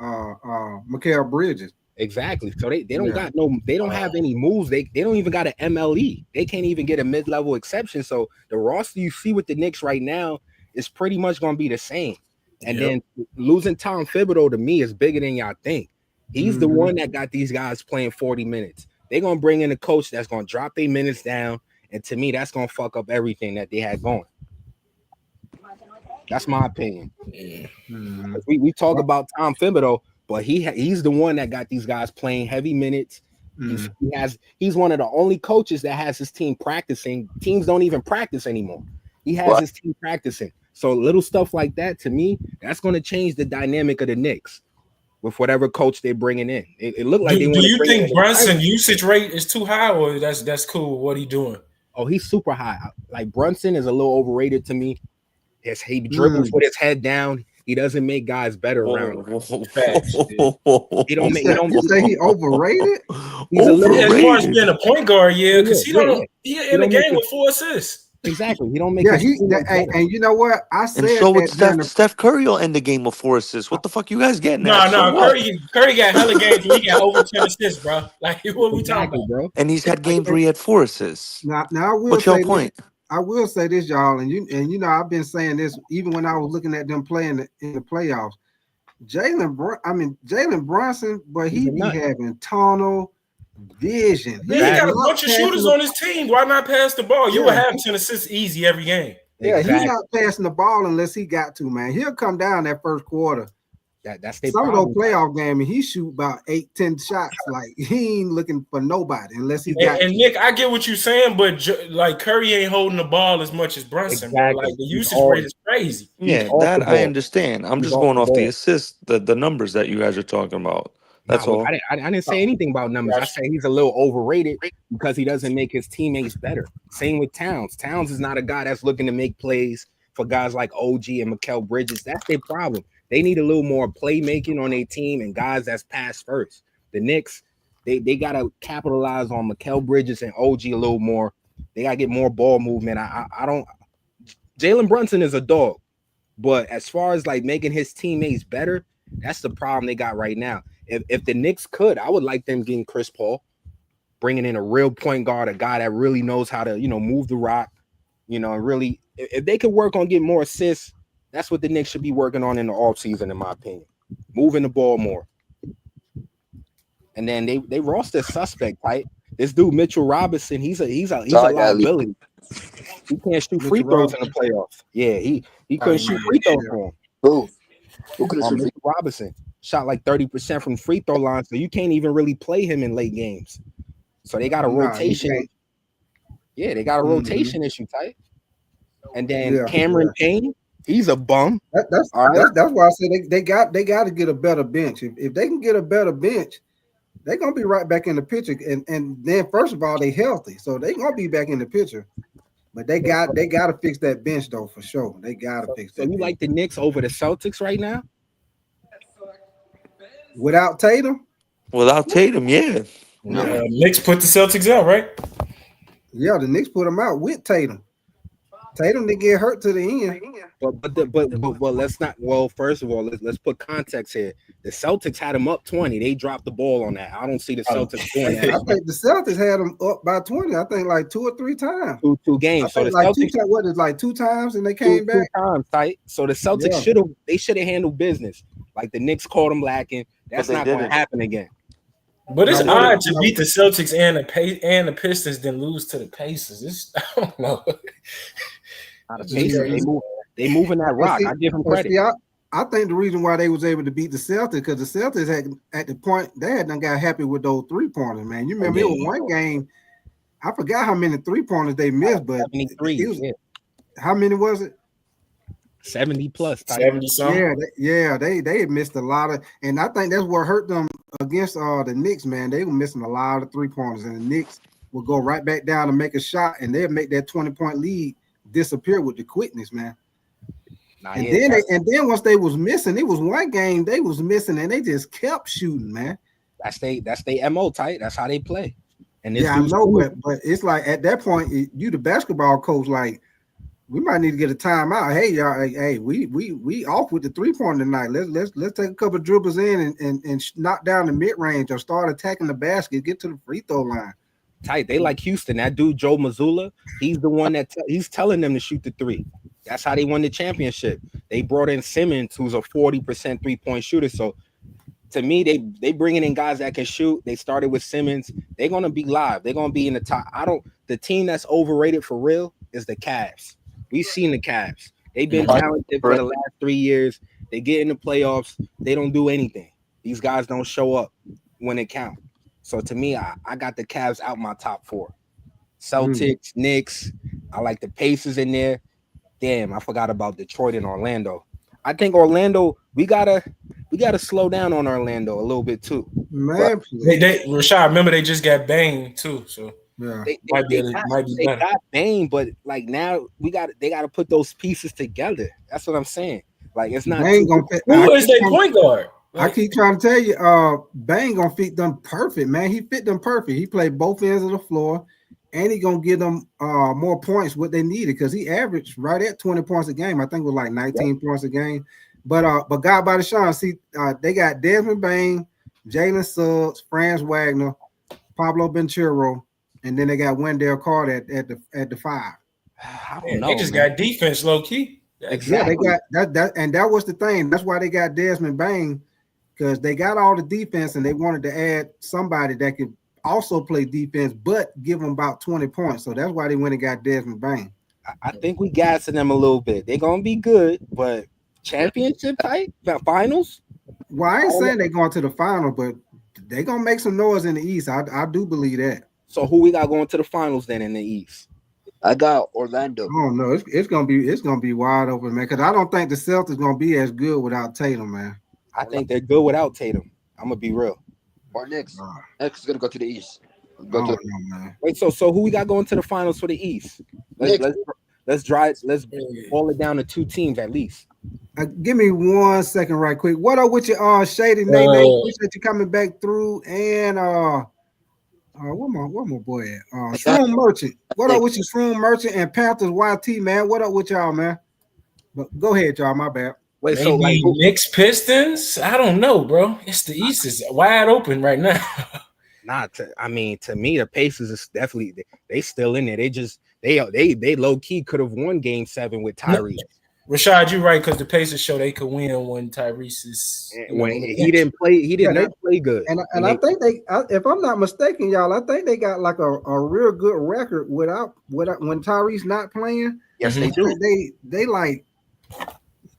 Mikal Bridges. Exactly. So they don't got they don't have any moves. They don't even got an MLE. They can't even get a mid-level exception. So the roster you see with the Knicks right now is pretty much gonna be the same. And then losing Tom Thibodeau to me is bigger than y'all think. He's the one that got these guys playing 40 minutes. They're going to bring in a coach that's going to drop their minutes down. And to me, that's going to fuck up everything that they had going. That's my opinion. We talk about Tom Thibodeau, but he's the one that got these guys playing heavy minutes. He's one of the only coaches that has his team practicing. Teams don't even practice anymore. He has his team practicing. So little stuff like that, to me, that's going to change the dynamic of the Knicks with whatever coach they're bringing in. It looked like do you think Brunson usage rate is too high, or that's cool? What he doing? Oh, he's super high. Like Brunson is a little overrated to me. He dribbles with his head down. He doesn't make guys better around him. He don't say he overrated. He's a little as far as being a point guard, because he in the game with 4 assists. Exactly. He don't make. And you know what I said? And so would Steph Curry will end the game with 4 assists. What the fuck you guys getting at? No, Curry got hella games where he got over 10 assists, bro. Like, what we talking about, bro? And he's had games where he had 4 assists. Now I will What's your point? I will say this, y'all, and you know I've been saying this even when I was looking at them playing in the playoffs. Jalen Brunson, but he be having tunnel vision. He got a bunch of shooters on his team. Why not pass the ball? You will have 10 assists easy every game. Yeah, he's not passing the ball unless he got to, man. He'll come down that first quarter. That's some of those playoff games, and he shoot about 8-10 shots. Like he ain't looking for nobody unless he got. And Nick, I get what you're saying, but like Curry ain't holding the ball as much as Brunson. Bro. Like the usage rate is crazy. Yeah, that I understand. I'm just going off the assists, the numbers that you guys are talking about. That's all. I didn't say anything about numbers. I say he's a little overrated because he doesn't make his teammates better. Same with Towns. Towns is not a guy that's looking to make plays for guys like OG and Mikal Bridges. That's their problem. They need a little more playmaking on their team and guys that's pass first. The Knicks, they got to capitalize on Mikal Bridges and OG a little more. They got to get more ball movement. I don't. Jalen Brunson is a dog, but as far as like making his teammates better, that's the problem they got right now. If the Knicks could, I would like them getting Chris Paul, bringing in a real point guard, a guy that really knows how to, move the rock, and really, if they could work on getting more assists, that's what the Knicks should be working on in the offseason, in my opinion. Moving the ball more. And then they roster suspect, right? This dude, Mitchell Robinson, he's a liability. He can't shoot free throws in the playoffs. Yeah, he couldn't shoot free throws for him. Who could have Mitchell Robinson shot like 30% from the free throw line, so you can't even really play him in late games. So they got a rotation. Yeah, they got a rotation issue, tight. And then Cameron Payne, he's a bum. That's why I said they got to get a better bench. If they can get a better bench, they're gonna be right back in the picture. And then first of all, they healthy, so they're gonna be back in the picture. But they got to fix that bench though for sure. They got to fix that. So you like the Knicks over the Celtics right now? Without Tatum? Without Tatum, yeah. Knicks put the Celtics out, right? Yeah, the Knicks put them out with Tatum. Tatum didn't get hurt to the end. But let's not. Well, first of all, let's put context here. The Celtics had them up 20. They dropped the ball on that. I don't see the Celtics doing that. I think the Celtics had them up by 20. I think like 2 or 3 times. Two games. So the like Celtics 2 times, and they came back. 2 times, tight. So the Celtics should have handled business. Like the Knicks caught them lacking. That's not going to happen again. But it's odd to beat the Celtics and the Pistons, then lose to the Pacers. I don't know. They moving that rock. I give them credit. I think the reason why they was able to beat the Celtics because the Celtics had at the point they had done got happy with those 3-pointers, man. You remember it was one game. I forgot how many 3-pointers they missed, but 73. How many was it? 70 plus. 70 something. Yeah, they had missed a lot of, and I think that's what hurt them against the Knicks, man. They were missing a lot of 3-pointers, and the Knicks will go right back down and make a shot, and they'll make that 20-point lead disappear with the quickness, man. And then once they was missing, it was one game they was missing, and they just kept shooting, man. That's they MO type. That's how they play. And I know, but it's like at that point, you the basketball coach, like we might need to get a timeout. Hey, y'all, hey, we off with the 3-point tonight. Let's take a couple of dribbles in and knock down the mid range or start attacking the basket. Get to the free throw line. Tight. They like Houston. That dude Joe Mazzulla, he's the one that he's telling them to shoot the 3. That's how they won the championship. They brought in Simmons, who's a 40% 3-point shooter. So to me, they bringing in guys that can shoot. They started with Simmons. They're gonna be live. They're gonna be in the top. The team that's overrated for real is the Cavs. We've seen the Cavs. They've been talented for the last 3 years. They get in the playoffs. They don't do anything. These guys don't show up when it counts. So to me, I got the Cavs out my top 4. Celtics, Knicks. I like the Pacers in there. Damn, I forgot about Detroit and Orlando. I think Orlando, we gotta slow down on Orlando a little bit too. Man, Rashad, remember they just got banged too, so yeah, they got banged, but like now they gotta put those pieces together. That's what I'm saying. Like it's not. Who is their point guard? I keep trying to tell you, Bang gonna fit them perfect, man. He fit them perfect. He played both ends of the floor, and he gonna give them more points what they needed because he averaged right at 20 points a game. I think it was like 19 points a game. But God by the Sean, see, they got Desmond Bane, Jalen Suggs, Franz Wagner, Pablo Banchero, and then they got Wendell Carter at the 5. They just got defense low key. Exactly. Yeah, they got that, and that was the thing. That's why they got Desmond Bane, because they got all the defense and they wanted to add somebody that could also play defense, but give them about 20 points. So that's why they went and got Desmond Bane. I think we gassing them a little bit. They're gonna be good, but championship type finals. Well, I ain't saying they're going to the final, but they're gonna make some noise in the East. I do believe that. So who we got going to the finals then in the East? I got Orlando. Oh no, it's gonna be wide open, man. Because I don't think the Celtics gonna be as good without Tatum, man. I think they're good without Tatum. I'm gonna be real. Or Knicks. Knicks is gonna go to the East. Man. Wait, so who we got going to the finals for the East? Let's boil it down to 2 teams at least. Give me 1 second, right quick. What up with your Shady Nate? Appreciate you coming back through, and where my boy at? Shroom Merchant. What up with you, Shroom Merchant and Panthers YT, man? What up with y'all, man? But go ahead, y'all. My bad. Wait, so like Knicks Pistons? I don't know, bro. It's the East is wide open right now. To me, the Pacers is definitely they still in there. They low key could have won Game 7 with Tyrese. Rashad, you're right because the Pacers show they could win when Tyrese is when he didn't play. He did not play good. And I think if I'm not mistaken, y'all, I think they got like a real good record without when Tyrese not playing. Yes, they do.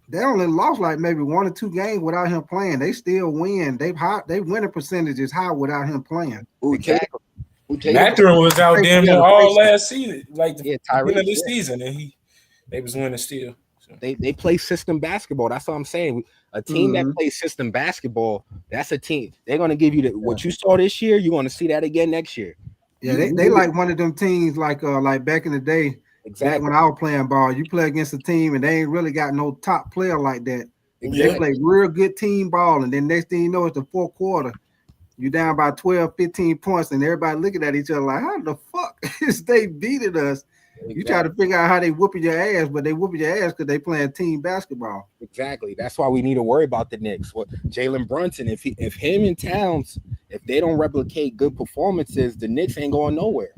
They only lost like maybe 1 or 2 games without him playing. They still win. They winning percentage is high without him playing. Exactly. Mathurin was out there all last season, like the beginning of this season, and they was winning still. So. They play system basketball. That's what I'm saying. A team that plays system basketball, that's a team. They're gonna give you what you saw this year. You're gonna see that again next year. Yeah, they like one of them teams like back in the day. Exactly. When I was playing ball, you play against a team and they ain't really got no top player like that. Exactly. They play real good team ball, and then next thing you know, it's the 4th quarter. You down by 12, 15 points, and everybody looking at each other like, how the fuck is they beating us? Exactly. You try to figure out how they whooping your ass, but they whooping your ass because they playing team basketball. Exactly. That's why we need to worry about the Knicks. Well, Jalen Brunson, if him and Towns, if they don't replicate good performances, the Knicks ain't going nowhere.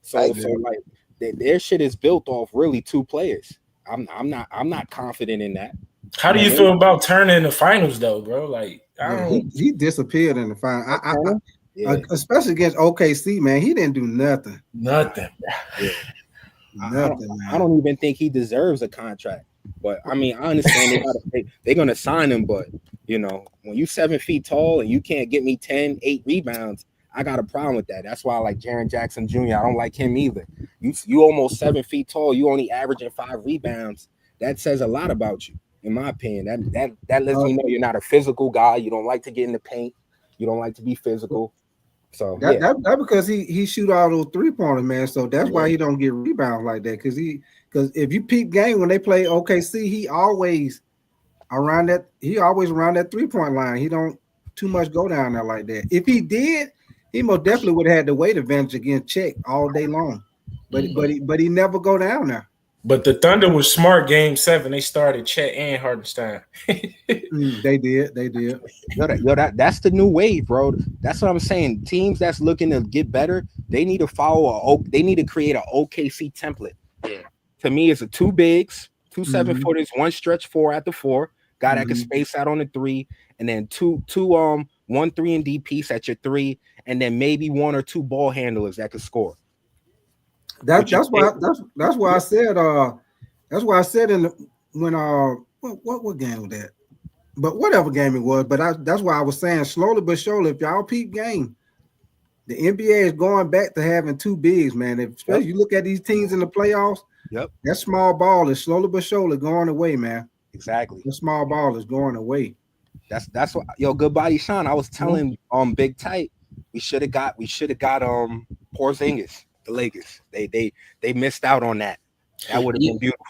So like their shit is built off really 2 players. I'm not confident in that. How do you feel about Turner in the finals though, bro? Like he disappeared in the final. Especially against OKC, man. He didn't do nothing. Nothing. Yeah. I don't even think he deserves a contract. But I mean, I understand they're gonna sign him, but you know, when you 7 feet tall and you can't get me 8 rebounds, I got a problem with that. That's why I like Jaren Jackson Jr. I don't like him either. You almost 7 feet tall. You only averaging 5 rebounds. That says a lot about you, in my opinion. That lets me know you're not a physical guy. You don't like to get in the paint. You don't like to be physical. So that because he shoot all those 3-pointers, man. So that's why he don't get rebounds like that. Because if you peep game when they play OKC, he always around that 3-point line. He don't too much go down there like that. If he did, he most definitely would have had the weight advantage against Czech all day long. But he never go down there. But the Thunder was smart. Game 7, they started Chet and Hartenstein. They did. That's the new wave, bro. That's what I'm saying. Teams that's looking to get better, they need to they need to create an OKC template. Yeah. To me, it's a 2 bigs, 2 7-footers, 1 stretch 4 at the 4, guy that can space out on the 3, and then 1 3-and-D piece at your 3, and then maybe 1 or 2 ball handlers that could score. That's why I said what game was that? But whatever game it was, that's why I was saying slowly but surely, if y'all peep game, the NBA is going back to having 2 bigs, man. Especially you look at these teams in the playoffs. Yep. That small ball is slowly but surely going away, man. Exactly. The small ball is going away. That's what good body Sean. I was telling Big Tight we should have got Porzingis, the Lakers. They missed out on that. That would have been beautiful.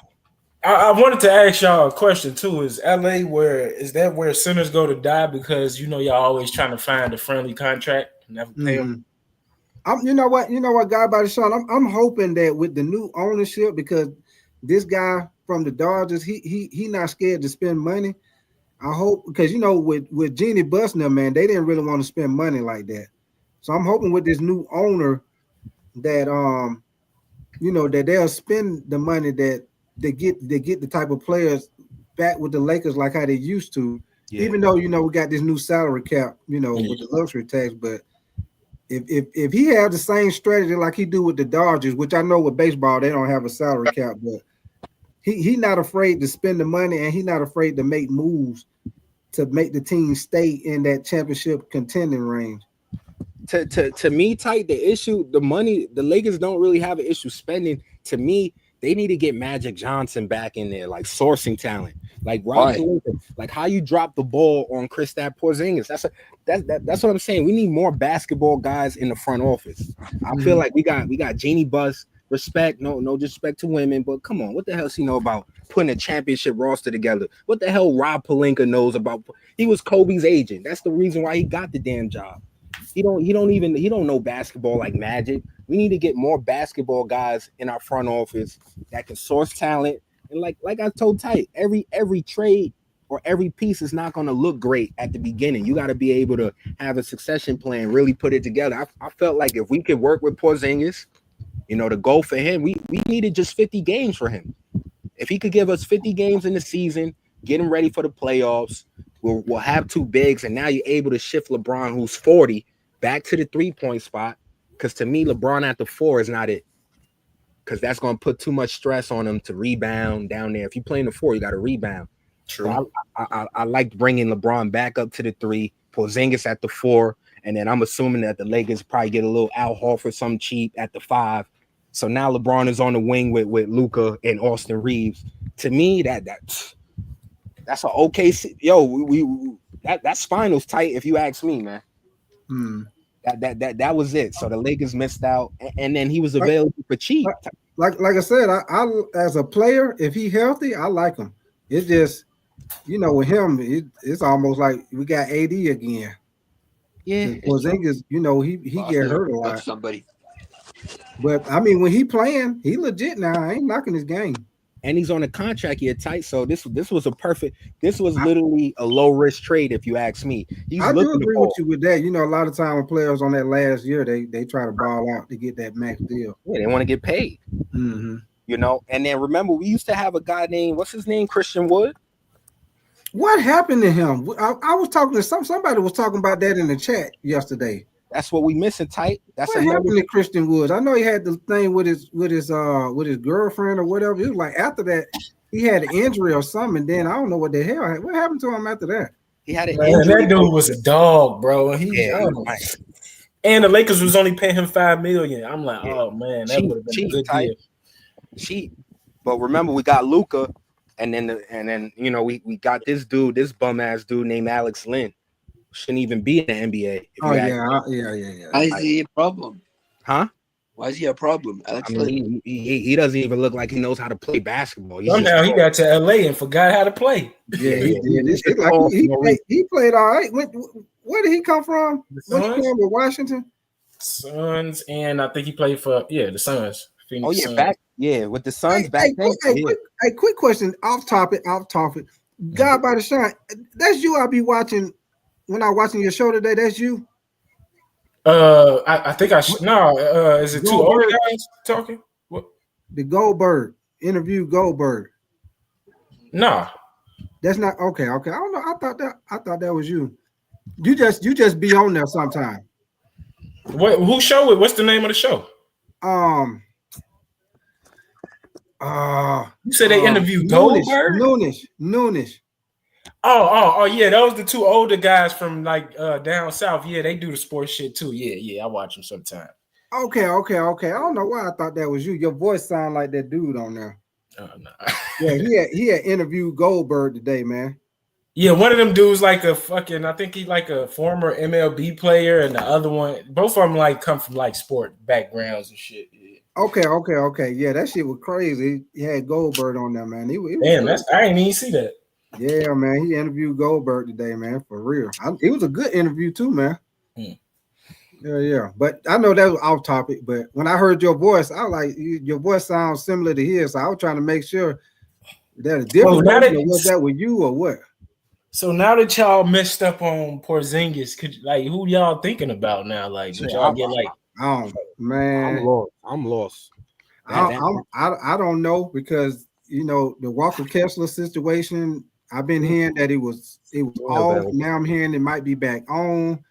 I wanted to ask y'all a question too. Is LA is that where centers go to die? Because y'all always trying to find a friendly contract and never pay them. You know what, guy by the Sean. I'm hoping that with the new ownership, because this guy from the Dodgers, he not scared to spend money. I hope, because with Jeannie Busner, man, they didn't really want to spend money like that. So I'm hoping with this new owner that that they'll spend the money that they get the type of players back with the Lakers like how they used to. Yeah. Even though we got this new salary cap, with the luxury tax, but if he had the same strategy like he do with the Dodgers, which I know with baseball they don't have a salary cap, but he not afraid to spend the money and he not afraid to make moves to make the team stay in that championship contending range. To me, Tight, the issue, the money, the Lakers don't really have an issue spending. To me, they need to get Magic Johnson back in there, like sourcing talent, like like how you drop the ball on Kristaps Porzingis. That's what I'm saying. We need more basketball guys in the front office. I feel like we got Jeannie Buss. Respect, no disrespect to women, but come on, what the hell does he know about putting a championship roster together? What the hell Rob Pelinka knows about? He was Kobe's agent. That's the reason why he got the damn job. He don't know basketball like Magic. We need to get more basketball guys in our front office that can source talent. And like I told Tight, every trade or every piece is not going to look great at the beginning. You got to be able to have a succession plan, really put it together. I felt like if we could work with Porzingis, the goal for him, we needed just 50 games for him. If he could give us 50 games in the season, get him ready for the playoffs, we'll have 2 bigs, and now you're able to shift LeBron, who's 40, back to the 3-point spot. Because to me, LeBron at the 4 is not it. Because that's going to put too much stress on him to rebound down there. If you're playing the 4, you got to rebound. True. So I like bringing LeBron back up to the 3, Porzingis at the 4, and then I'm assuming that the Lakers probably get a little Al Horford, something cheap at the 5. So now LeBron is on the wing with Luka and Austin Reeves. To me, that's an okay. That's finals Tight. If you ask me, man. That was it. So the Lakers missed out, and then he was available for cheap. Like I said, I as a player, if he healthy, I like him. It's just with him, it's almost like we got AD again. Yeah, Porzingis, he get hurt a lot. Somebody. But I mean, when he playing, he legit now. I ain't knocking his game. And he's on a contract here, Tight. So this was literally a low risk trade, if you ask me. I do agree with you with that. A lot of time when players on that last year, they try to ball out to get that max deal. Yeah, they want to get paid. Mm-hmm. And then remember, we used to have a guy named, what's his name, Christian Wood. What happened to him? I was talking to somebody was talking about that in the chat yesterday. That's what we missing, Tight. That's what happened to Christian Woods. I know he had the thing with his girlfriend or whatever. It was like after that he had an injury or something. And then I don't know what the hell. What happened to him after that? He had an injury. That dude was a dog, bro. And the Lakers was only paying him $5 million. I'm like, oh man, that would have been a good deal. Cheap. But remember, we got Luka, and then we got this bum ass dude named Alex Lynn. shouldn't even be in the NBA. If Oh you ask yeah, me. Why is he a problem? Huh? Why is he a problem? Alex I mean, he doesn't even look like he knows how to play basketball. He's Somehow just he got to LA and forgot how to play. Yeah, he did. he's It's like tall for no reason. he played all right. Where did he come from? Was he playing with Washington? Suns, and I think he played for the Suns. Phoenix Oh yeah, Suns. with the Suns back then. Quick question, off topic. God by the shine. That's you. I'll be watching when I'm watching your show today. That's you. I think is it two older guys talking? What? The Goldberg interview. Goldberg. No, that's not okay. I don't know. I thought that was you. You just be on there sometime. What? Who show it? What's the name of the show? You said they interviewed Goldberg? Noonish. Oh, yeah, those the two older guys from like down south. Yeah, they do the sports shit too. Yeah, I watch them sometime. Okay. I don't know why I thought that was you. Your voice sound like that dude on there. Oh no. Yeah, he had interviewed Goldberg today, man. Yeah, one of them dudes like I think he like a former MLB player, and the other one, both of them like come from like sport backgrounds and shit. Yeah. Okay. Yeah, that shit was crazy. He had Goldberg on there, man. Damn, I didn't even see that. Yeah, man. He interviewed Goldberg today, man, for real. It was a good interview too, man. Yeah. But I know that was off topic. But when I heard your voice, I was like, your voice sounds similar to his. So I was trying to make sure that a different was that with you or what? So now that y'all messed up on Porzingis, who y'all thinking about now? Like, would y'all get like? Oh man, I'm lost. I don't know because the Walker Kessler situation. I've been hearing that it was off. Now I'm hearing it might be back on.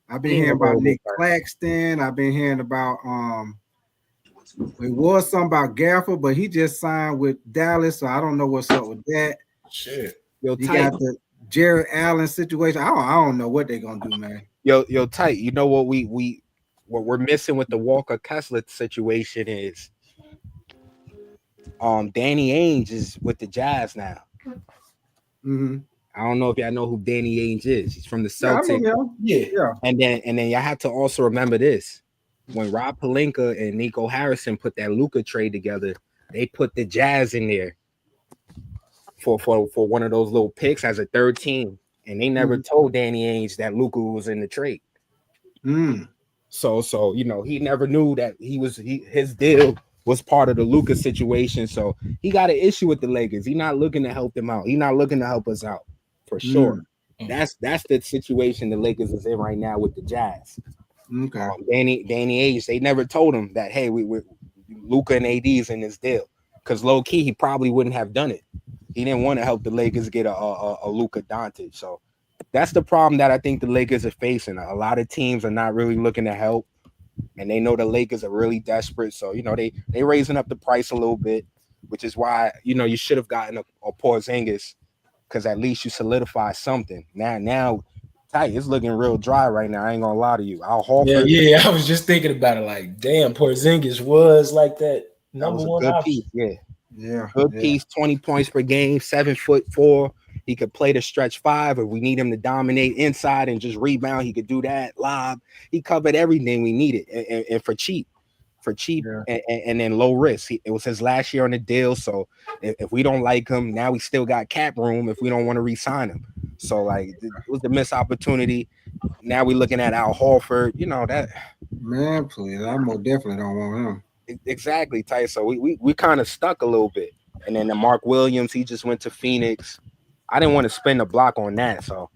I've been hearing about Nick Claxton. I've been hearing about it was something about Gafford, but he just signed with Dallas, so I don't know what's up with that. Shit, you got the Jared Allen situation. I don't know what they're gonna do, man. Yo, tight. You know what what we're missing with the Walker Kessler situation is Danny Ainge is with the Jazz now. Mm-hmm. I don't know if y'all know who Danny Ainge is. He's from the Celtics. Yeah. And then y'all have to also remember this. When Rob Pelinka and Nico Harrison put that Luka trade together, they put the Jazz in there for one of those little picks as a third team. And they never told Danny Ainge that Luka was in the trade. So he never knew that his deal was part of the Luka situation. So he got an issue with the Lakers. He's not looking to help them out. He's not looking to help us out for sure. That's the situation the Lakers is in right now with the Jazz. Okay. Danny Ainge, they never told him that, hey, we Luka and AD's in this deal. Because low key, he probably wouldn't have done it. He didn't want to help the Lakers get a Luka Doncic. So that's the problem that I think the Lakers are facing. A lot of teams are not really looking to help. And they know the Lakers are really desperate. So, they raising up the price a little bit, which is why, you should have gotten a Porzingis, because at least you solidify something. Now, tight, it's looking real dry right now. I ain't gonna lie to you. Al Horford. Yeah, I was just thinking about it. Like, damn, Porzingis was like that number one good option. Piece, good piece, 20 points per game, 7'4". He could play the stretch five if we need him to dominate inside and just rebound. He could do that. Lob. He covered everything we needed, and for cheap, and then low risk. It was his last year on the deal, so if we don't like him, now we still got cap room if we don't want to re-sign him. So it was the missed opportunity. Now we're looking at Al Horford. That man, please, I most definitely don't want him. Exactly, Ty. So we kind of stuck a little bit, and then the Mark Williams, he just went to Phoenix. I didn't want to spend the block on that, so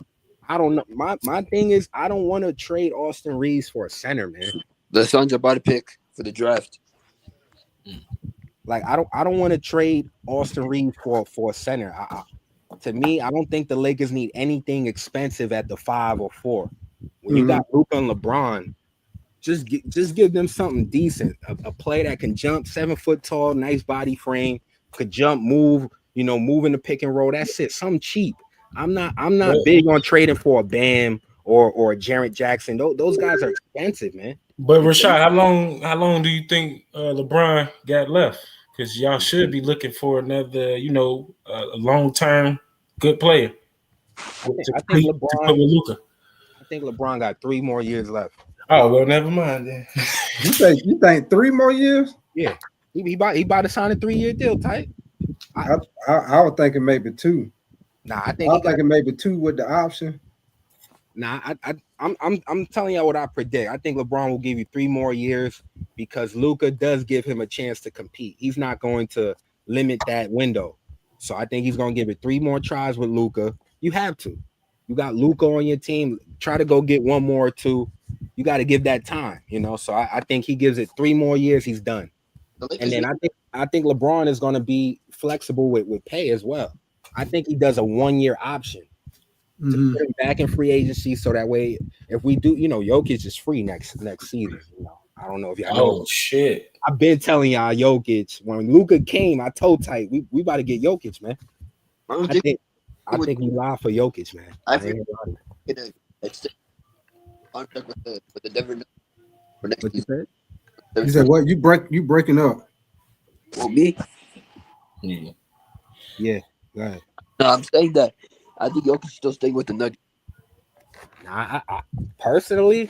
I don't know. My thing is I don't want to trade Austin Reeves for a center, man. The Suns are about to pick for the draft. Like I don't want to trade Austin Reeves for a center. To me, I don't think the Lakers need anything expensive at the 5 or 4. When you got Luka and LeBron, just give them something decent. A player that can jump, 7 foot tall, nice body frame, could jump, move. Move in the pick and roll. That's it. Something cheap. I'm not big on trading for a Bam or a Jarrett Jackson. Those guys are expensive, man. But Rashad, how long do you think LeBron got left? Because y'all should be looking for another, a long-term good player. I think LeBron. Luka. I think LeBron got 3 more years left. Oh well, never mind then. You think 3 more years? Yeah, he about to sign a 3-year deal, tight. I was thinking maybe 2. Nah, I I think was thinking maybe 2 with the option. Nah, I'm telling y'all what I predict. I think LeBron will give you 3 more years because Luka does give him a chance to compete. He's not going to limit that window. So I think he's going to give it 3 more tries with Luka. You have to. You got Luka on your team. Try to go get 1 more or 2. You got to give that time, you know. So I think he gives it 3 more years. He's done. And then I think LeBron is going to be flexible with pay as well. I think he does a 1-year option to put him back in free agency, so that way, if we do, you know, Jokic is free next season. You know, I don't know if y'all know. Oh shit! I've been telling y'all Jokic. When Luka came, I told Tight we about to get Jokic, man. I think we live for Jokic, man. I think it's contract with the Denver for next season. You said what? You breaking up? Well, me? Yeah. Go ahead. No, I'm saying that I think Jokic still staying with the Nuggets. I personally,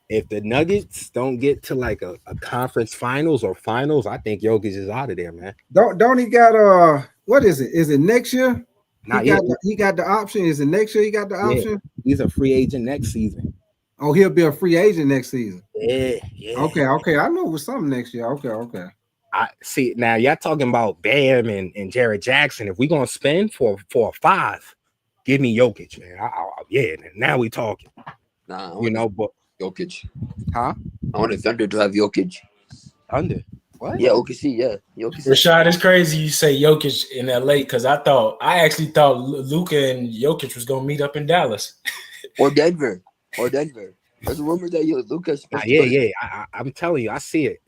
if the Nuggets don't get to like a conference finals or finals, I think Jokic is out of there, man. Don't he got what is it? Is it next year? Not he yet. Got the option. Is it next year? He got the option. Yeah. He's a free agent next season. Oh, he'll be a free agent next season. Yeah. Okay. I know it was something next year. Okay. I see now. Y'all talking about Bam and Jared Jackson. If we gonna spend for a 5, give me Jokic, man. Yeah. Now we talking. Nah, you know, but Jokic. Huh? I want the Thunder to have Jokic. Thunder? What? Yeah, OKC. Yeah, Jokic. Rashad, it's crazy you say Jokic in LA because I actually thought Luka and Jokic was gonna meet up in Dallas or Denver. There's a rumor that Luka's. Yeah. I'm telling you, I see it.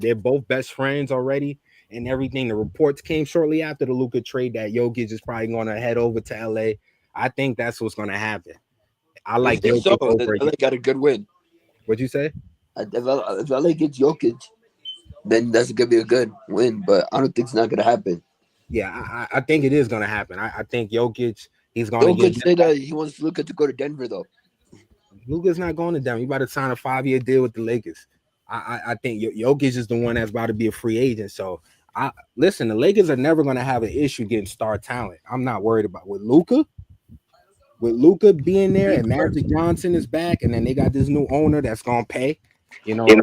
They're both best friends already, and everything. The reports came shortly after the Luka trade that Jokic is probably going to head over to LA. I think that's what's going to happen. I like Jokic over. LA got a good win. What'd you say? If LA gets Jokic, then that's gonna be a good win. But I don't think it's not gonna happen. Yeah, I think it is gonna happen. I think Jokic, he's gonna Jokic say that he wants Luka to go to Denver though. Luka's not going to Denver. You about to sign a 5-year deal with the Lakers. I think Jokic is the one that's about to be a free agent. So listen, the Lakers are never gonna have an issue getting star talent. I'm not worried about with Luka. With Luka being there and Magic Johnson is back, and then they got this new owner that's gonna pay. You know, a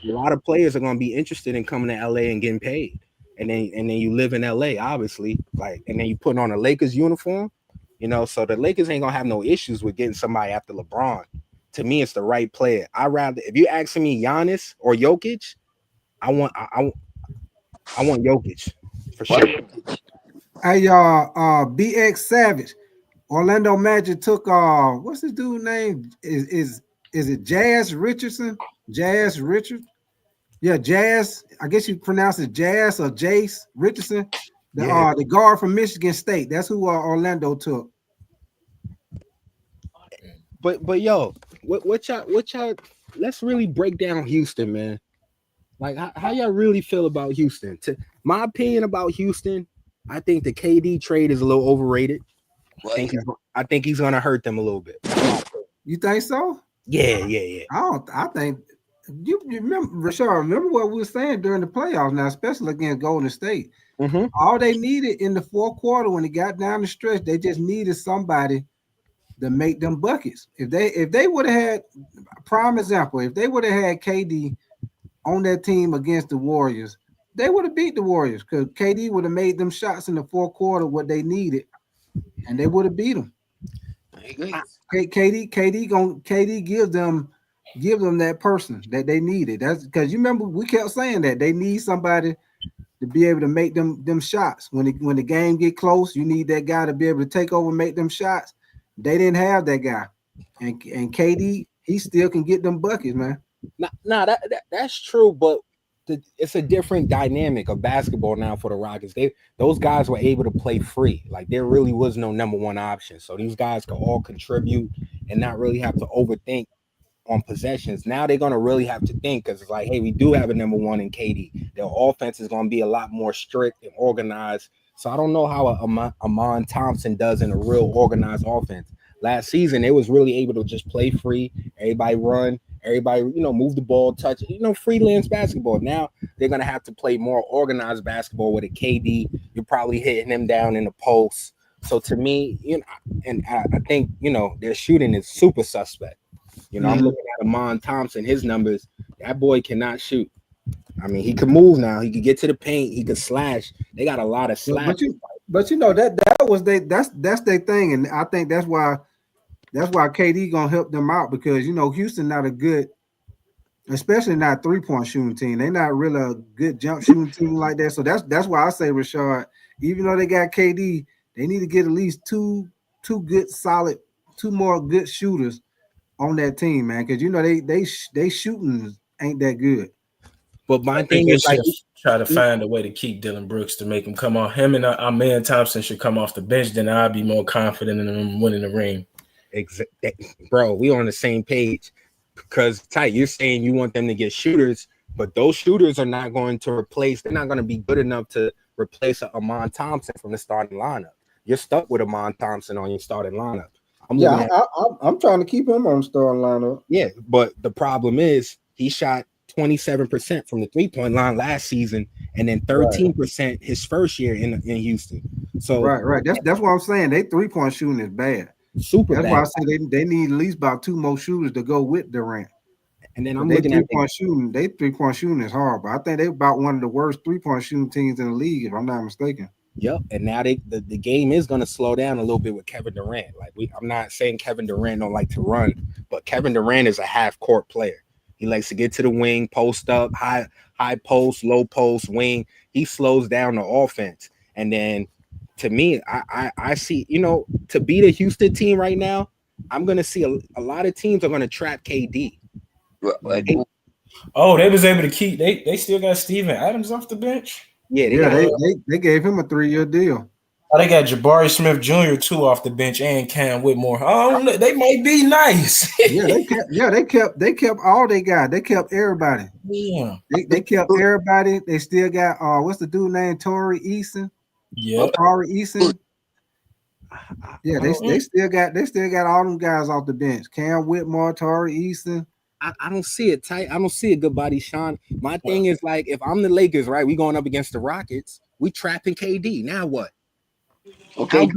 lot of players are gonna be interested in coming to LA and getting paid. And then you live in LA, obviously, and then you put on a Lakers uniform, you know. So the Lakers ain't gonna have no issues with getting somebody after LeBron. To me, it's the right player. If you asking me Giannis or Jokic, I want Jokic for sure. Hey, BX Savage. Orlando Magic took what's this dude's name? Is it Jazz Richardson? Jazz Richard? Yeah, Jazz. I guess you pronounce it Jazz or Jace Richardson. The guard from Michigan State. That's who Orlando took. But yo, what y'all let's really break down Houston, man. Like how y'all really feel about Houston? My opinion about Houston, I think the KD trade is a little overrated. I think he's gonna hurt them a little bit. You think so? Yeah. I think you remember, Rashard. Remember what we were saying during the playoffs now, especially against Golden State. All they needed in the fourth quarter when it got down the stretch, they just needed somebody to make them buckets. If they would have had prime example, if they would have had KD on that team against the Warriors, they would have beat the Warriors because KD would have made them shots in the fourth quarter what they needed, and they would have beat them. KD give them that person that they needed. That's because you remember we kept saying that they need somebody to be able to make them shots when the game get close. You need that guy to be able to take over and make them shots. They didn't have that guy, and KD he still can get them buckets, man. That's true, but it's a different dynamic of basketball now for the Rockets. Those guys were able to play free. Like there really was no number one option. So these guys could all contribute and not really have to overthink on possessions. Now they're gonna really have to think because it's like, hey, we do have a number one in KD. Their offense is gonna be a lot more strict and organized. So I don't know how Amon Thompson does in a real organized offense. last season, they was really able to just play free. Everybody run, everybody, move the ball, touch, freelance basketball. Now they're gonna have to play more organized basketball with a KD. You're probably hitting him down in the post. So to me, and I think their shooting is super suspect. I'm looking at Amon Thompson, his numbers. That boy cannot shoot. I mean, he can move now. He can get to the paint. He can slash. They got a lot of slash. But that was that's their thing, and I think that's why KD gonna help them out because Houston not a good, especially not 3-point shooting team. They're not really a good jump shooting team like that. So that's why I say Rashard, even though they got KD, they need to get at least two more good shooters on that team, man. Because they shooting ain't that good. But my thing is like try to find a way to keep Dylan Brooks to make him come off. Him and Amen Thompson should come off the bench. Then I'll be more confident in them winning the ring. Bro, we on the same page. Because Ty, you're saying you want them to get shooters, but those shooters are not going to replace. They're not going to be good enough to replace Amon Thompson from the starting lineup. You're stuck with Amon Thompson on your starting lineup. I'm trying to keep him on the starting lineup. Yeah, but the problem is he shot 27% from the 3-point line last season, and then 13% his first year in Houston. So right. That's what I'm saying. They 3-point shooting is bad. Super That's bad. why I say they need at least about 2 more shooters to go with Durant. And then I'm looking at 3-point shooting. They 3-point shooting is horrible. I think they're about one of the worst 3-point shooting teams in the league, if I'm not mistaken. Yep. And now the game is going to slow down a little bit with Kevin Durant. I'm not saying Kevin Durant don't like to run, but Kevin Durant is a half-court player. He likes to get to the wing, post up, high post, low post, wing. He slows down the offense. And then to me, I see, to beat a Houston team right now, I'm going to see a lot of teams are going to trap KD. Oh, they was able to keep. They still got Steven Adams off the bench. Yeah, they gave him a 3-year deal. Oh, they got Jabari Smith Jr. too off the bench and Cam Whitmore. Oh, they might be nice. they kept all they got. They kept everybody. Yeah, they kept everybody. They still got what's the dude named Torrey Eason? Yeah, Torrey Eason. Yeah, they still got all them guys off the bench. Cam Whitmore, Torrey Eason. I don't see it tight. I don't see a good body, Sean. My thing is like if I'm the Lakers, right? We going up against the Rockets. We trapping KD. Now what? Okay.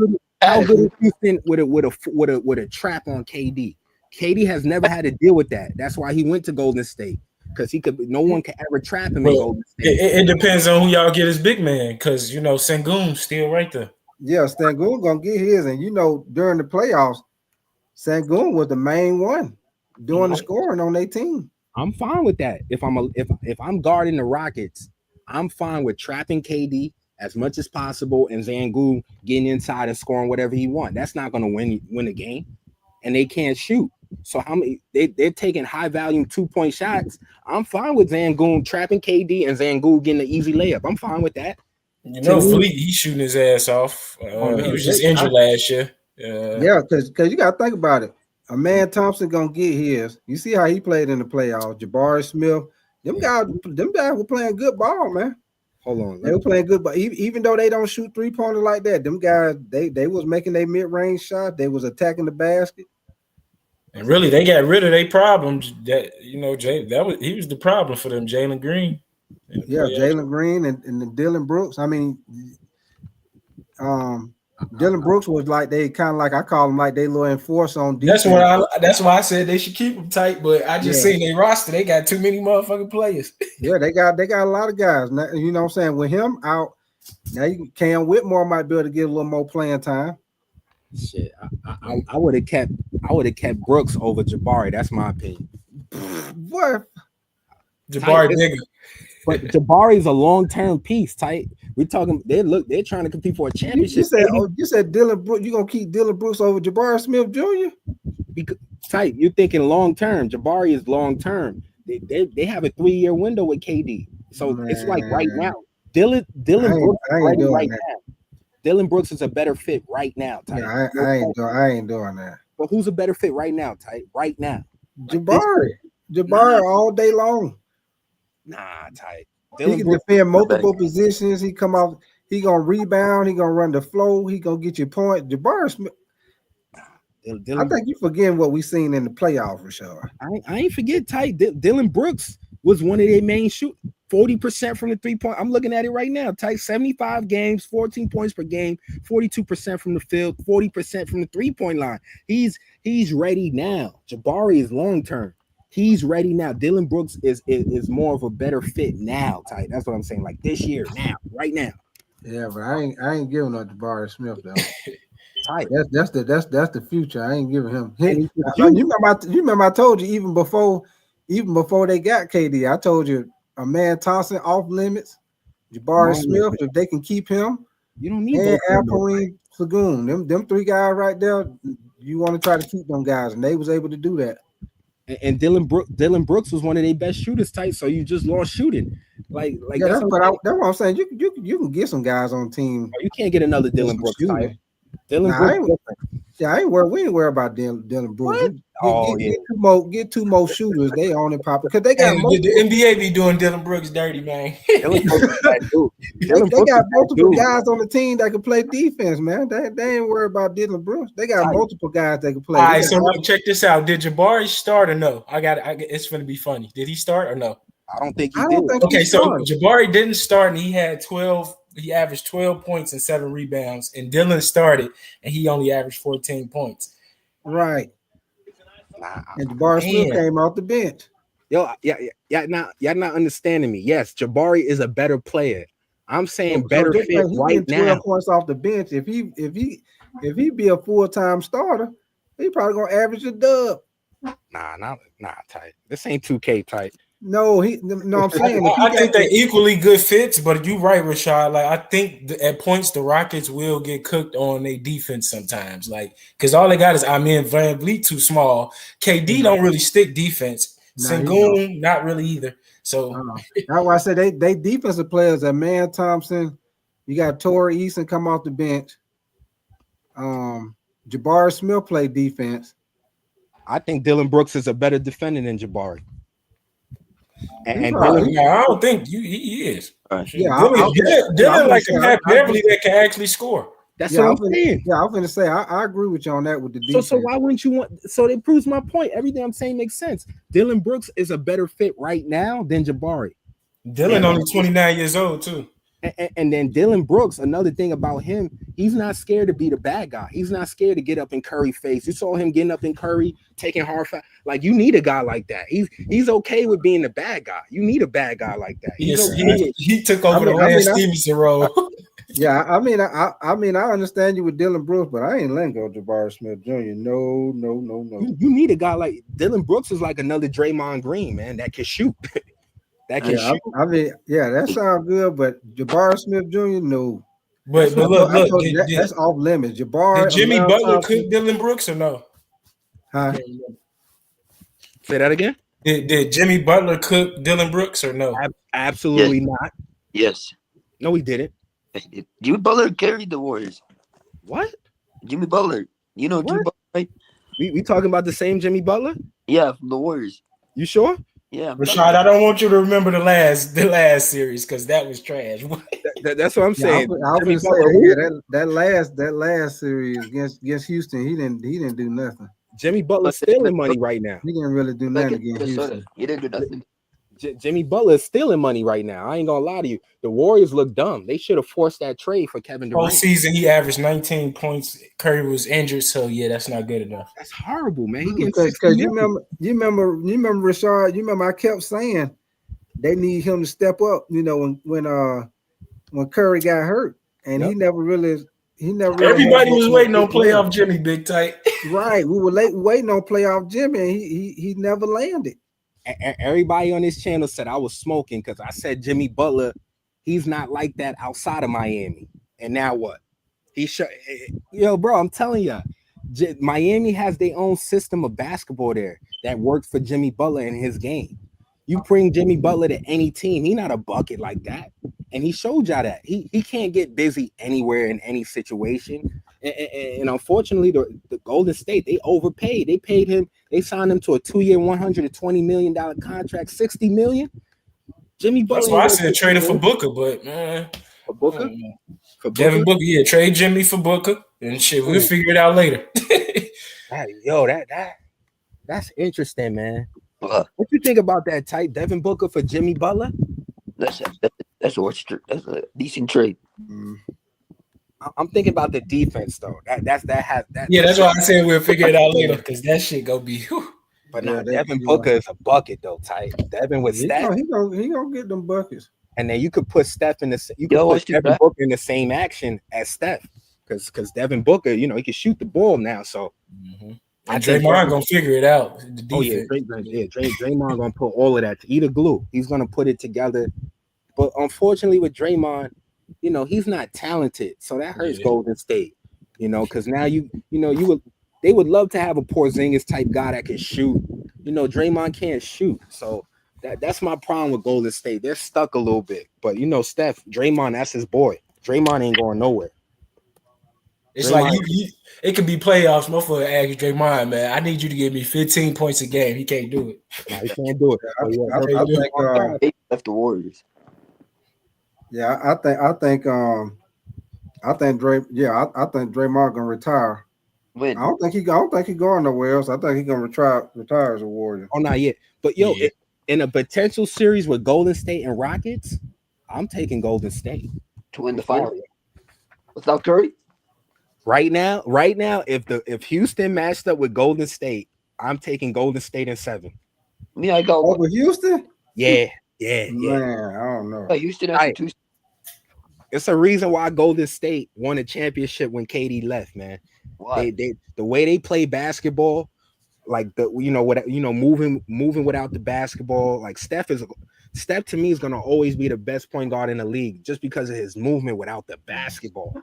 How good is Houston with a trap on KD? KD has never had to deal with that. That's why he went to Golden State because no one can ever trap him in Golden State. It depends on who y'all get as big man because Sengun's still right there. Yeah, Sengun gonna get his, and during the playoffs, Sengun was the main one doing the scoring on their team. I'm fine with that. If I'm guarding the Rockets, I'm fine with trapping KD as much as possible and Zangoon getting inside and scoring whatever he wants. That's not going to win a game, and they can't shoot. So how many they're taking high volume 2-point shots. I'm fine with Zangoon trapping KD and Zangoon getting an easy layup. I'm fine with that. Fleet, he's shooting his ass off. He was just injured last year. Yeah, because you got to think about it. Amen Thompson gonna get his. You see how he played in the playoffs. Jabari Smith, them guys were playing good ball, man. Hold on, they were playing good, but even though they don't shoot 3-pointers like that, them guys they was making their mid-range shot. They was attacking the basket. And really, they got rid of their problems. That he was the problem for them. Jalen Green. Yeah, Jalen Green and Dylan Brooks. I mean, Dylan Brooks was like they kind of like I call them like they little enforce on defense. That's why I said they should keep them tight. But I just seen their roster; they got too many motherfucking players. Yeah, they got a lot of guys. Now, you know what I'm saying? With him out, now Cam Whitmore might be able to get a little more playing time. Shit, I would have kept Brooks over Jabari. That's my opinion. What? Jabari bigger. But Jabari's a long-term piece, tight. We're talking. They're trying to compete for a championship. You said Dylan Brooks. You gonna keep Dylan Brooks over Jabari Smith Jr.? Because tight, you're thinking long-term. Jabari is long-term. They have a 3-year window with KD, so it's like right now. Dylan Brooks right now. Dylan Brooks is a better fit right now. Tight. Yeah, I ain't doing that. But who's a better fit right now, tight? Right now, Jabari all day long. Nah, tight. He can defend multiple positions. He come off. He gonna rebound. He gonna run the flow. He gonna get your point. Jabari Smith. I think you forgetting what we seen in the playoffs, Rashard. I ain't forget tight. Dylan Brooks was one of their main shoot 40% from the 3-point. I'm looking at it right now. Tight 75 games, 14 points per game, 42% from the field, 40% from the 3-point line. He's ready now. Jabari is long term. He's ready now. Dylan Brooks is more of a better fit now, tight. That's what I'm saying. Like this year, now, right now. Yeah, but I ain't giving up Jabari Smith though. Tight. That's the future. I ain't giving him. You remember I told you even before they got KD, I told you a man Thompson off limits. Jabari Smith, if they can keep him, you don't need and Alperen Sengun. Them three guys right there. You want to try to keep them guys, and they was able to do that. And Dylan Brooks was one of their best shooters, tight. So you just lost shooting, like yeah, that's what I'm saying. You can get some guys on the team. You can't get another Dylan Brooks, tight. Dylan Brooks. We ain't worried about Dylan Brooks. Get two more shooters. They on it, Papa, because they got the NBA be doing Dylan Brooks dirty, man. They got multiple guys on the team that can play defense, man. They ain't worried about Dylan Brooks. They got multiple guys that can play. All right, so check this out. Did Jabari start or no? It's going to be funny. Did he start or no? I don't think he did. Okay, so Jabari didn't start, and he had 12. He averaged 12 points and 7 rebounds, and Dylan started, and he only averaged 14 points. Right. And Jabari Smith came off the bench. Yo, y'all not understanding me. Yes, Jabari is a better player. I'm saying better fit right now. 12 points off the bench. If he be a full-time starter, he probably gonna average a dub. Nah, tight. This ain't 2K tight. No, I'm saying I think they're equally good fits, but you're right, Rashad. Like I think at points the Rockets will get cooked on their defense sometimes, like because all they got is Van Vliet too small. KD don't really stick defense. Sengun not really either. So that's why I said they defensive players are Man Thompson. You got Torrey Eason come off the bench. Jabari Smith play defense. I think Dylan Brooks is a better defender than Jabari. And I don't think he is. Yeah, Dylan like a Pat Beverly that can actually score. That's what I'm saying. Yeah, I'm gonna say I agree with you on that with the defense. So why wouldn't you want? So it proves my point. Everything I'm saying makes sense. Dylan Brooks is a better fit right now than Jabari. Dylan only 29 years old too. And then Dylan Brooks, another thing about him, he's not scared to be the bad guy. He's not scared to get up in Curry face. You saw him getting up in Curry, taking hard foul. Like you need a guy like that. He's okay with being the bad guy. You need a bad guy like that. He took over the Lance Stevenson role. Yeah, I mean, I understand you with Dylan Brooks, but I ain't letting go Jabari Smith Jr. No. You need a guy like Dylan Brooks is like another Draymond Green, man, that can shoot. That can shoot. I mean, yeah, that sounds good, but Jabari Smith Jr. No. But look, that's off limits. Jabari. Did Jimmy Butler cook Dylan Brooks or no? Huh? Say that again. Did Jimmy Butler cook Dylan Brooks or no? Absolutely not. Yes. No, he didn't. Jimmy Butler carried the Warriors. What? Jimmy Butler. You know Jimmy Butler, right? We talking about the same Jimmy Butler? Yeah, from the Warriors. You sure? Yeah, Rashad, I don't want you to remember the last series because that was trash. That's what I'm saying. That last series against Houston, he didn't do nothing. Jimmy Butler's stealing money right now. He didn't really do nothing against Houston. He didn't do nothing. Jimmy Butler is stealing money right now. I ain't gonna lie to you. The Warriors look dumb. They should have forced that trade for Kevin Durant. Whole season he averaged 19 points. Curry was injured, so yeah, that's not good enough. That's horrible, man. Because you remember Rashad. You remember I kept saying they need him to step up. You know when Curry got hurt, and he never really. Everybody was waiting on playoff Jimmy, big tight. Right, we were waiting on playoff Jimmy, and he never landed. Everybody on this channel said I was smoking because I said Jimmy Butler, he's not like that outside of Miami. And now what? Bro, I'm telling you, Miami has their own system of basketball there that works for Jimmy Butler and his game. You bring Jimmy Butler to any team, he's not a bucket like that. And he showed y'all that. He can't get busy anywhere in any situation. And unfortunately, the Golden State, they overpaid. They paid him. They signed him to a 2-year, $120 million contract, $60 million. Jimmy Butler. That's why I said trade him for Booker, but for Booker, Devin Booker, yeah, trade Jimmy for Booker, and shit, we'll figure it out later. That's interesting, man. What you think about that type Devin Booker for Jimmy Butler? That's a decent trade. I'm thinking about the defense though. That's why I said we'll figure it out later because that shit gonna be. But now Devin Booker is a bucket though, tight. Devin with Steph. He gonna get them buckets. And then you could put Steph in the put Devin Booker in the same action as Steph, because Devin Booker, he can shoot the ball now. So and Draymond gonna figure it out. The defense. Draymond gonna put all of that to either glue. He's gonna put it together. But unfortunately, with Draymond, he's not talented, so that hurts Golden State. Because now they would love to have a Porzingis type guy that can shoot. Draymond can't shoot, so that's my problem with Golden State. They're stuck a little bit, but Steph, Draymond, that's his boy. Draymond ain't going nowhere. It's like it could be playoffs. Motherfucker ask Draymond, man, I need you to give me 15 points a game. He can't do it. No, he can't do it. I think left the Warriors. Yeah, I think Draymond gonna retire. When? I don't think he going nowhere else. I think he's gonna retire as a Warrior. Oh, not yet. But in a potential series with Golden State and Rockets, I'm taking Golden State to win the final without Curry. Right now, if Houston matched up with Golden State, I'm taking Golden State in 7. Me, I go over Houston. Yeah. Man, I don't know. Houston has 2. It's a reason why Golden State won a championship when KD left, man. Why? They the way they play basketball, like moving without the basketball. Like Steph to me is gonna always be the best point guard in the league just because of his movement without the basketball.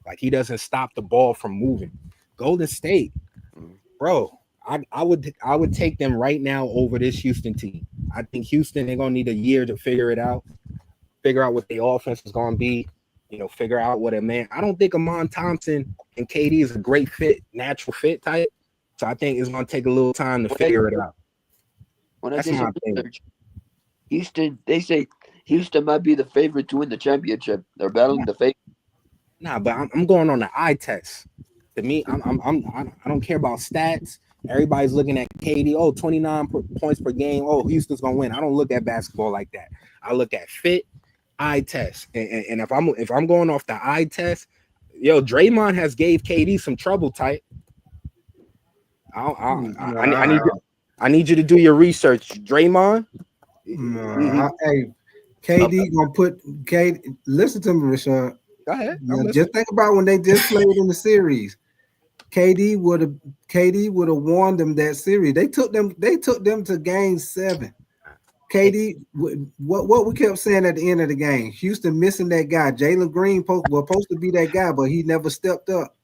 Like he doesn't stop the ball from moving. Golden State, bro, I would take them right now over this Houston team. I think Houston, they're gonna need a year to figure out what the offense is gonna be. Figure out what I don't think Amon Thompson and KD is a great fit, natural fit type. So I think it's gonna take a little time to figure it out. When I did some research, Houston, they say Houston might be the favorite to win the championship. They're battling the favorite. Nah, but I'm going on the eye test. To me, I don't care about stats. Everybody's looking at KD. 29 points per game. Houston's gonna win. I don't look at basketball like that. I look at fit, eye test, and if I'm going off the eye test, Draymond has gave KD some trouble. Type. I need you to do your research, Draymond. Hey, KD gonna put KD. Listen to me, Rashad. Go ahead. Just think about when they just played in the series. KD would have won them that series. They took them to game 7. KD, what we kept saying at the end of the game, Houston missing that guy. Jalen Green was supposed to be that guy, but he never stepped up.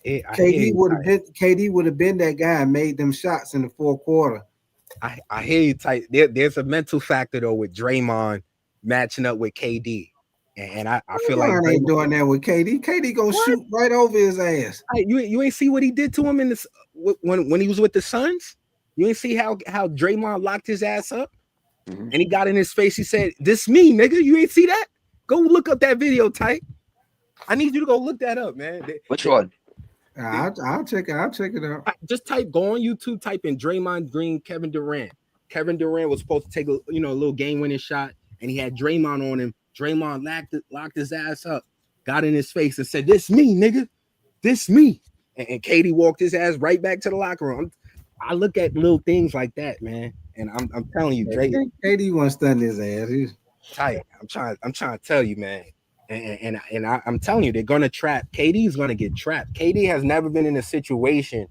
KD would have been that guy and made them shots in the fourth quarter. I hear you tight. There's a mental factor though with Draymond matching up with KD. And I feel like Draymond ain't doing that with KD. KD gonna shoot right over his ass. You ain't see what he did to him in this when he was with the Suns. You ain't see how Draymond locked his ass up, and he got in his face. He said, "This me, nigga." You ain't see that? Go look up that video, tight. I need you to go look that up, man. Which one? I'll check it out. Just go on YouTube. Type in Draymond Green, Kevin Durant. Kevin Durant was supposed to take a little game-winning shot, and he had Draymond on him. Draymond locked his ass up, got in his face and said, "This me, nigga. This me." And KD walked his ass right back to the locker room. I look at little things like that, man. And I'm telling you, Drake. KD won't stun his ass. He's tight. I'm trying to tell you, man. And I'm telling you, they're gonna trap. KD's gonna get trapped. KD has never been in a situation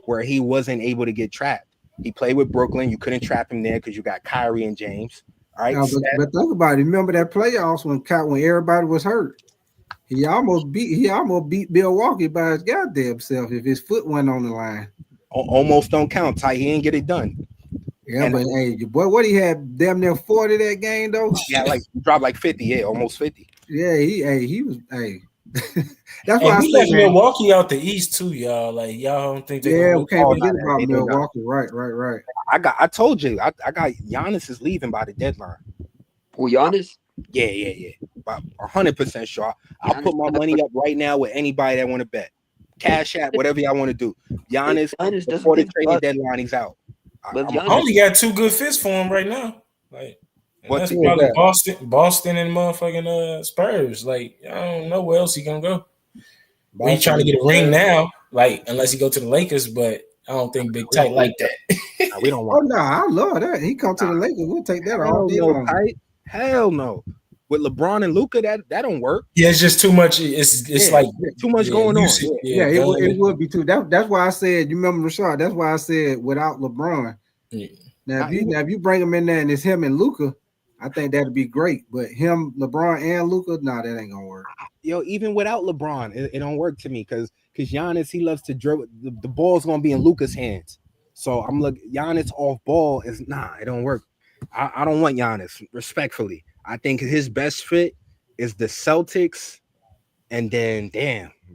where he wasn't able to get trapped. He played with Brooklyn. You couldn't trap him there because you got Kyrie and James. All right. No, but think about it. Remember that playoffs when everybody was hurt? He almost beat Milwaukee by his goddamn self if his foot went on the line. Almost don't count, Ty. He didn't get it done. Yeah, but hey, boy, what he had damn near 40 that game though. Yeah, like he dropped like 50. Yeah, almost 50. Yeah, he was. That's why I he left Milwaukee out the East too, y'all. Like y'all don't think they we can't forget about Milwaukee. Right. I told you, I got Giannis is leaving by the deadline. Who, Giannis? Yeah. About 100% sure. I'll put my money up right now with anybody that want to bet. Cash App, whatever y'all want to do. Giannis Giannis doesn't before the think trading about- deadline, he's out. But I only got 2 good fits for him right now. Like, and What that's team is probably that? Boston and motherfucking Spurs. Like, I don't know where else he gonna go. Well, he trying to get a ring now, like unless he go to the Lakers, but I don't think Big Tight like that. We don't Oh want. no, I love that. He come to the Lakers. We'll take that all Hell day no, long. Tight. Hell no. With LeBron and Luka, that don't work. Yeah, it's just too much. It's like too much going on. usage. Yeah, it would be too. That's why I said. You remember Rashad? That's why I said without LeBron. Yeah. Now if you bring him in there and it's him and Luka, I think that'd be great. But him, LeBron, and Luka, nah, that ain't gonna work. Yo, even without LeBron, it don't work to me because Giannis, he loves to dribble. The ball's gonna be in Luka's hands. So I'm looking. Giannis off ball is it don't work. I don't want Giannis, respectfully. I think his best fit is the Celtics, and then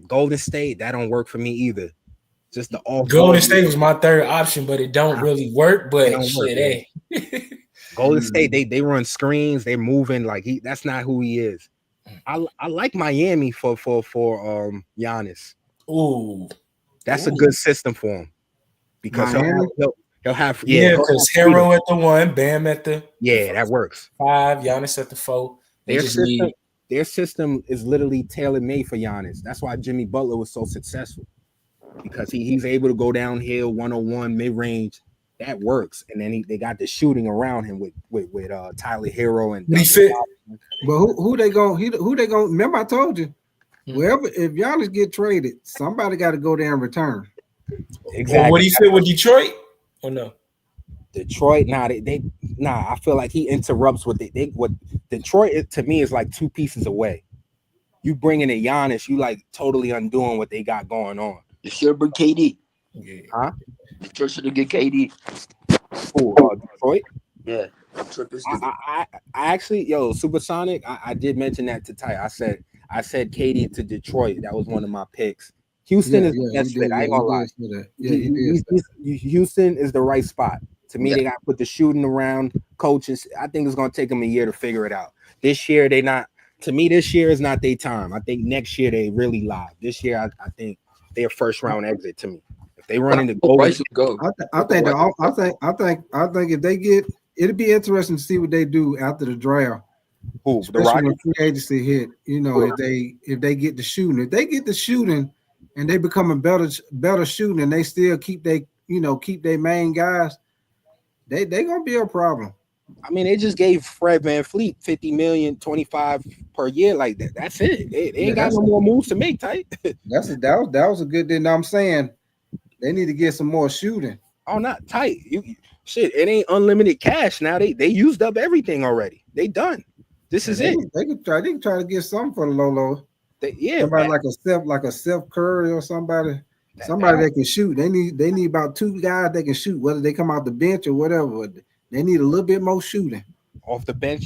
Golden State. That don't work for me either. Just the off. Golden State was my third option, but it don't really work. But shit, hey. Golden State, they run screens, they're moving like that's not who he is. I like Miami for Giannis. Ooh, that's a good system for him because he'll have because Hero at the 1, Bam at the that works. 5, Giannis at the 4. Their system is literally tailor made for Giannis. That's why Jimmy Butler was so successful because he's able to go downhill 101 mid range. That works, and then they got the shooting around him with Tyler Hero and. But who they going? Who they going? Remember, I told you, wherever if Giannis get traded, somebody got to go there and return. Exactly. Well, what he fit with Detroit or no? Detroit, I feel like he interrupts what what Detroit to me is like 2 pieces away. You bringing in Giannis, you like totally undoing what they got going on. You should bring KD. Yeah. Huh? Detroit should get KD. Detroit? Yeah. I actually, Supersonic, I did mention that to Ty. I said KD to Detroit. That was one of my picks. Houston is the best fit. I ain't gonna lie. Houston is the right spot. To me, they got to put the shooting around coaches. I think it's gonna take them a year to figure it out. This year, they not. To me, this year is not their time. I think next year they really live. This year, I think they're first round exit to me. If they run into goal, I think if they get, it'll be interesting to see what they do after the draft. Who the Rockets? When free agency hit, if they get the shooting, and they become a better shooting, and they still keep their main guys, they gonna be a problem. I mean, they just gave Fred VanVleet $50 million, 25 per year, like that. That's it. They ain't got no more moves to make, Tight. that was a good thing. I'm saying they need to get some more shooting. Oh, not Tight. It ain't unlimited cash now. They used up everything already. They done. This is it. They can try to get something for the Lolo. Somebody like a Steph Curry or somebody that can shoot. They need about 2 guys that can shoot, whether they come out the bench or whatever. They need a little bit more shooting off the bench,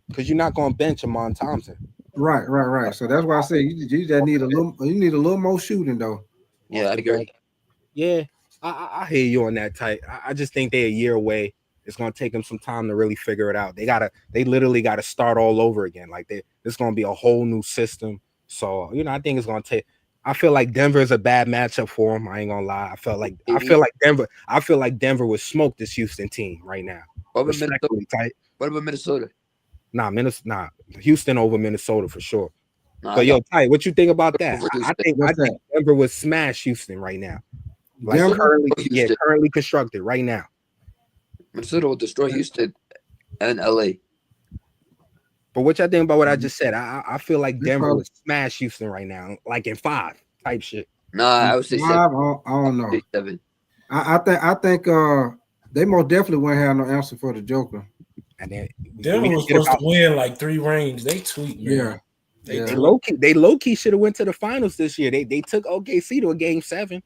because you're not going to bench Amon Thompson. Right. So that's why I say you just need a little. You need a little more shooting though. Yeah, I agree. Yeah, I hear you on that, Tight. I just think they're a year away. It's going to take them some time to really figure it out. They literally got to start all over again. Like it's going to be a whole new system. So I think it's going to take. I feel like Denver is a bad matchup for them. I ain't gonna lie. I feel like Denver would smoke this Houston team right now. What about Minnesota? Nah, Houston over Minnesota for sure. But Ty, what you think about that? I think Denver would smash Houston right now. Like currently constructed right now. Minnesota will destroy Houston and LA. But what y'all think about what I just said? I feel like Denver would smash Houston right now, like in 5 type shit. Nah, I would say 7. I don't know. 7. I think they most definitely won't have no answer for the Joker. And then Denver was supposed to win like 3 rings. They tweet, man. Yeah. They low key should have went to the finals this year. They took OKC to a game 7.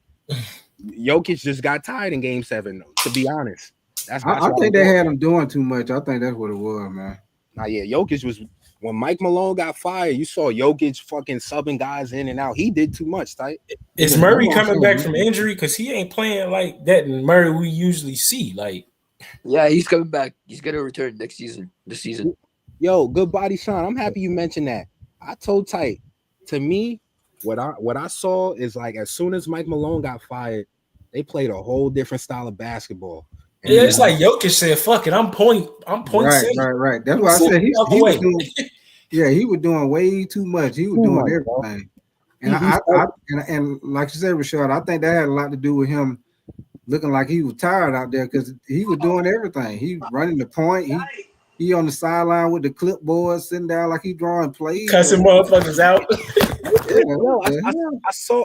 Jokic just got tired in game 7. To be honest, I think they had him doing too much. I think that's what it was, man. Now, Jokic was when Mike Malone got fired. You saw Jokic fucking subbing guys in and out. He did too much, Tight. Is Murray coming back from injury? Because he ain't playing like that in Murray we usually see. Like, yeah, he's coming back. He's gonna return this season. Yo, good body, Sean. I'm happy you mentioned that. I told Tight, to me, what I saw is like as soon as Mike Malone got fired, they played a whole different style of basketball. And Yeah, it's like Jokic said, "Fuck it, I'm point Right. That's why I said he was doing. Yeah, he was doing way too much. He was doing everything. And and like you said, Rashad, I think that had a lot to do with him looking like he was tired out there because he was doing everything. He running the point. He on the sideline with the clipboard, sitting down like he drawing plays, cussing motherfuckers out.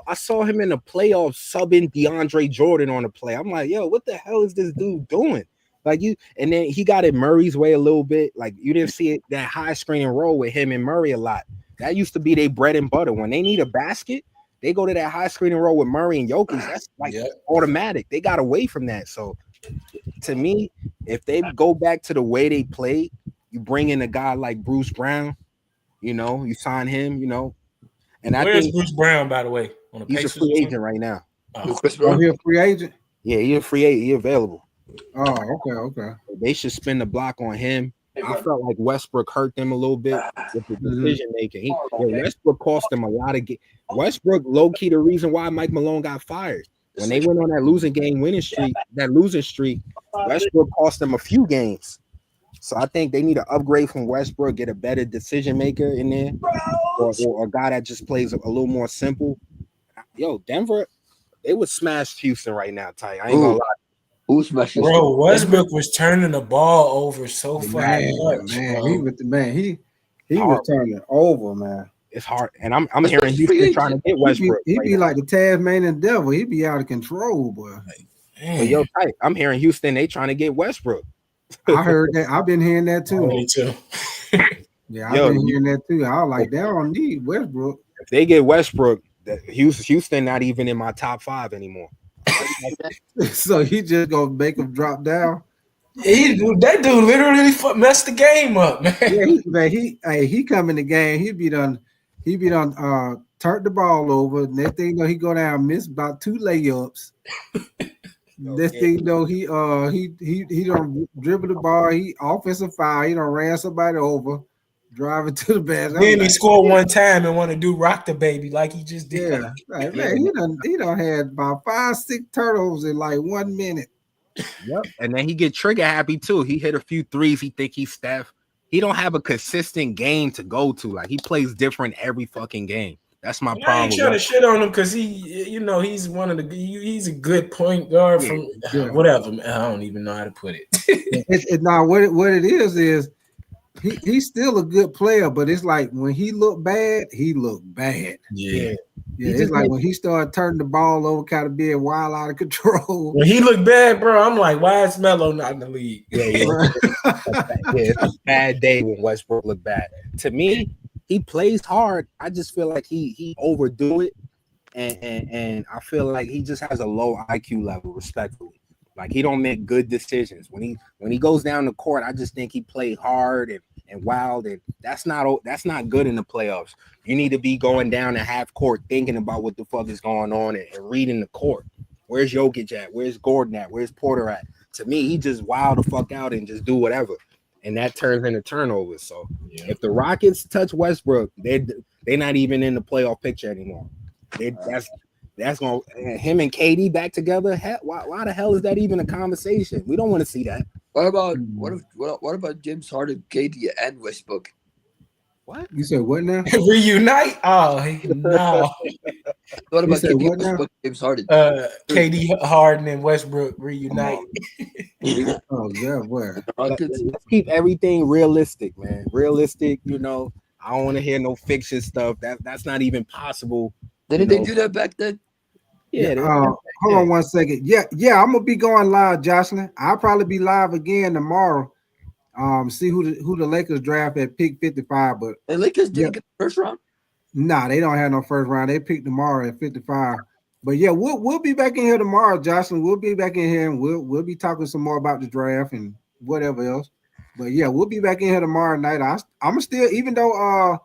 I saw him in the playoffs subbing DeAndre Jordan on the play. I'm like, yo, what the hell is this dude doing? Like you, and then he got it Murray's way a little bit. Like you didn't see it that high screen and roll with him and Murray a lot. That used to be their bread and butter. When they need a basket, they go to that high screen and roll with Murray and Jokic. That's like automatic. They got away from that. So to me, if they go back to the way they played, you bring in a guy like Bruce Brown, you sign him, And where's Bruce Brown, by the way? On the he's a free agent right now. Oh, he a free agent? Yeah, he's a free agent. He's available. Oh, okay. They should spin the block on him. I felt like Westbrook hurt them a little bit with the decision making. Westbrook cost them a lot of games. Westbrook, low key, the reason why Mike Malone got fired. When they went on that losing streak, Westbrook cost them a few games. So I think they need to upgrade from Westbrook, get a better decision maker in there, or a guy that just plays a little more simple. Yo, Denver, they would smash Houston right now, Ty. I ain't gonna lie. Who's smashing? Bro, Westbrook was turning the ball over so fucking much. He was turning over, man. It's hard, and I'm hearing Houston trying to get Westbrook. He be like the Tasmanian devil. He be out of control, boy. But yo, Ty, I'm hearing Houston. They trying to get Westbrook. I heard that. I've been hearing that too. Me too. Yeah, I've been hearing that too. I was like, they don't need Westbrook. If they get Westbrook, Houston not even in my top 5 anymore. So he just gonna make him drop down. That dude literally messed the game up, man. He come in the game. He be done turned the ball over. Next thing you know, he go down, miss about 2 layups. Next thing you know, he don't dribble the ball. He offensive foul. He don't ran somebody over, driving to the basket. Then he scored one time and want to do rock the baby like he just did. Yeah, right, man. He done had about 5-6 turnovers in like 1 minute. Yep, and then he get trigger happy too. He hit a few threes. He think he's Steph. He don't have a consistent game to go to. Like he plays different every fucking game. That's my problem. I ain't trying to shit on him because he's one of he's a good point guard from whatever. Man, I don't even know how to put it. It's not what it is he's still a good player, but it's like when he looked bad, he looked bad. Yeah. It's like when he started turning the ball over, kind of being wild out of control. When he looked bad, bro, I'm like, why is Melo not in the league? It's a bad day when Westbrook looked bad. To me, he plays hard. I just feel like he overdo it, and I feel like he just has a low IQ level, respectfully. Like he don't make good decisions. When he goes down the court, I just think he played hard and wild, and that's not good in the playoffs. You need to be going down to half court thinking about what the fuck is going on and reading the court. Where's Jokic at? Where's Gordon at? Where's Porter at? To me, he just wild the fuck out and just do whatever. And that turns into turnovers. So if the Rockets touch Westbrook, they're not even in the playoff picture anymore. That's gonna him and KD back together. Why the hell is that even a conversation? We don't want to see that. What about James Harden, KD, and Westbrook? What you said? What now? Reunite? Oh no. What about KD, Westbrook, James Harden? KD, Harden, and Westbrook reunite. Oh yeah, boy. Let's keep everything realistic, man. Realistic. I don't want to hear no fiction stuff. That's not even possible. Didn't they do that back then? Yeah. Hold on 1 second. Yeah. I'm gonna be going live, Jocelyn. I'll probably be live again tomorrow. See who the Lakers draft at pick 55. But the Lakers didn't get the first round. Nah, they don't have no first round. They pick tomorrow at 55. But yeah, we'll be back in here tomorrow, Jocelyn. We'll be back in here and we'll be talking some more about the draft and whatever else. But yeah, we'll be back in here tomorrow night. I'm still, even though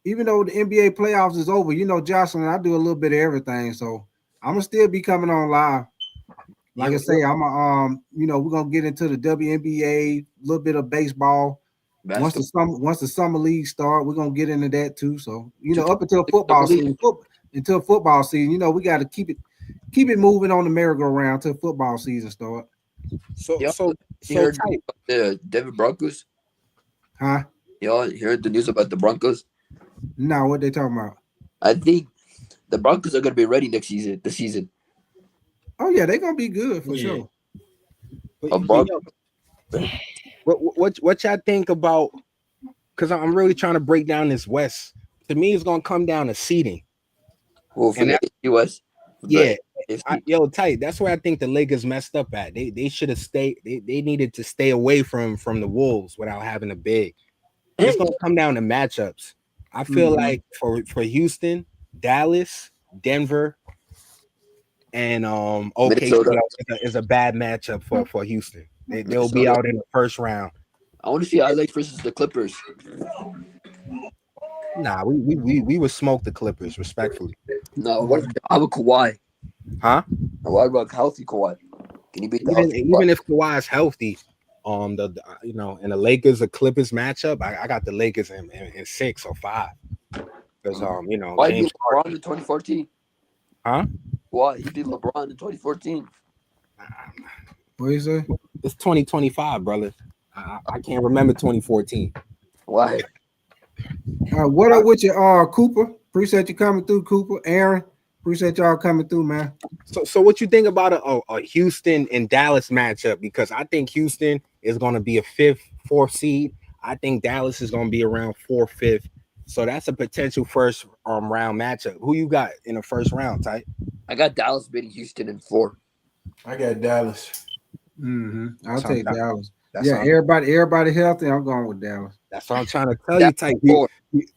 the NBA playoffs is over, Jocelyn, I do a little bit of everything. So I'm gonna still be coming on live. Like I say, we're gonna get into the WNBA, a little bit of baseball. Once the summer league start, we're gonna get into that too. So up until football season, until football season. You know, we got to keep it moving on the merry-go-round till football season start. You heard the Denver Broncos? Huh? Y'all heard the news about the Broncos? No, what they talking about? I think the Broncos are gonna be ready next season. The season. Oh yeah, they're gonna be good for sure. What y'all think about? Because I'm really trying to break down this West. To me, it's gonna come down to seeding. Well, for the US. Yeah, tight. That's where I think the Lakers messed up at. They should have stayed. They needed to stay away from the Wolves without having a big. It's gonna come down to matchups. I feel like for Houston, Dallas, Denver, and OKC is a bad matchup for Houston. They'll be out in the first round. I want to see LA versus the Clippers. Nah, we would smoke the Clippers respectfully. No, what about Kawhi? Huh? What about healthy Kawhi? Can he beat the even if Kawhi is healthy? In the Lakers or Clippers matchup, I got the Lakers in 6 or 5 because why James beat LeBron in 2014? Huh? Why he beat LeBron in 2014? What you say? It's 2025, brother. I can't remember 2014. Why? What up with you, Cooper? Appreciate you coming through, Cooper. Aaron, appreciate y'all coming through, man. So what you think about a Houston and Dallas matchup? Because I think Houston is going to be a 5th, 4th seed. I think Dallas is going to be around 4th, 5th. So that's a potential first round matchup. Who you got in the first round, Ty? I got Dallas beating Houston in 4. I got Dallas. I'll take Dallas. Everybody healthy. I'm going with Dallas. That's what I'm trying to tell you, Ty.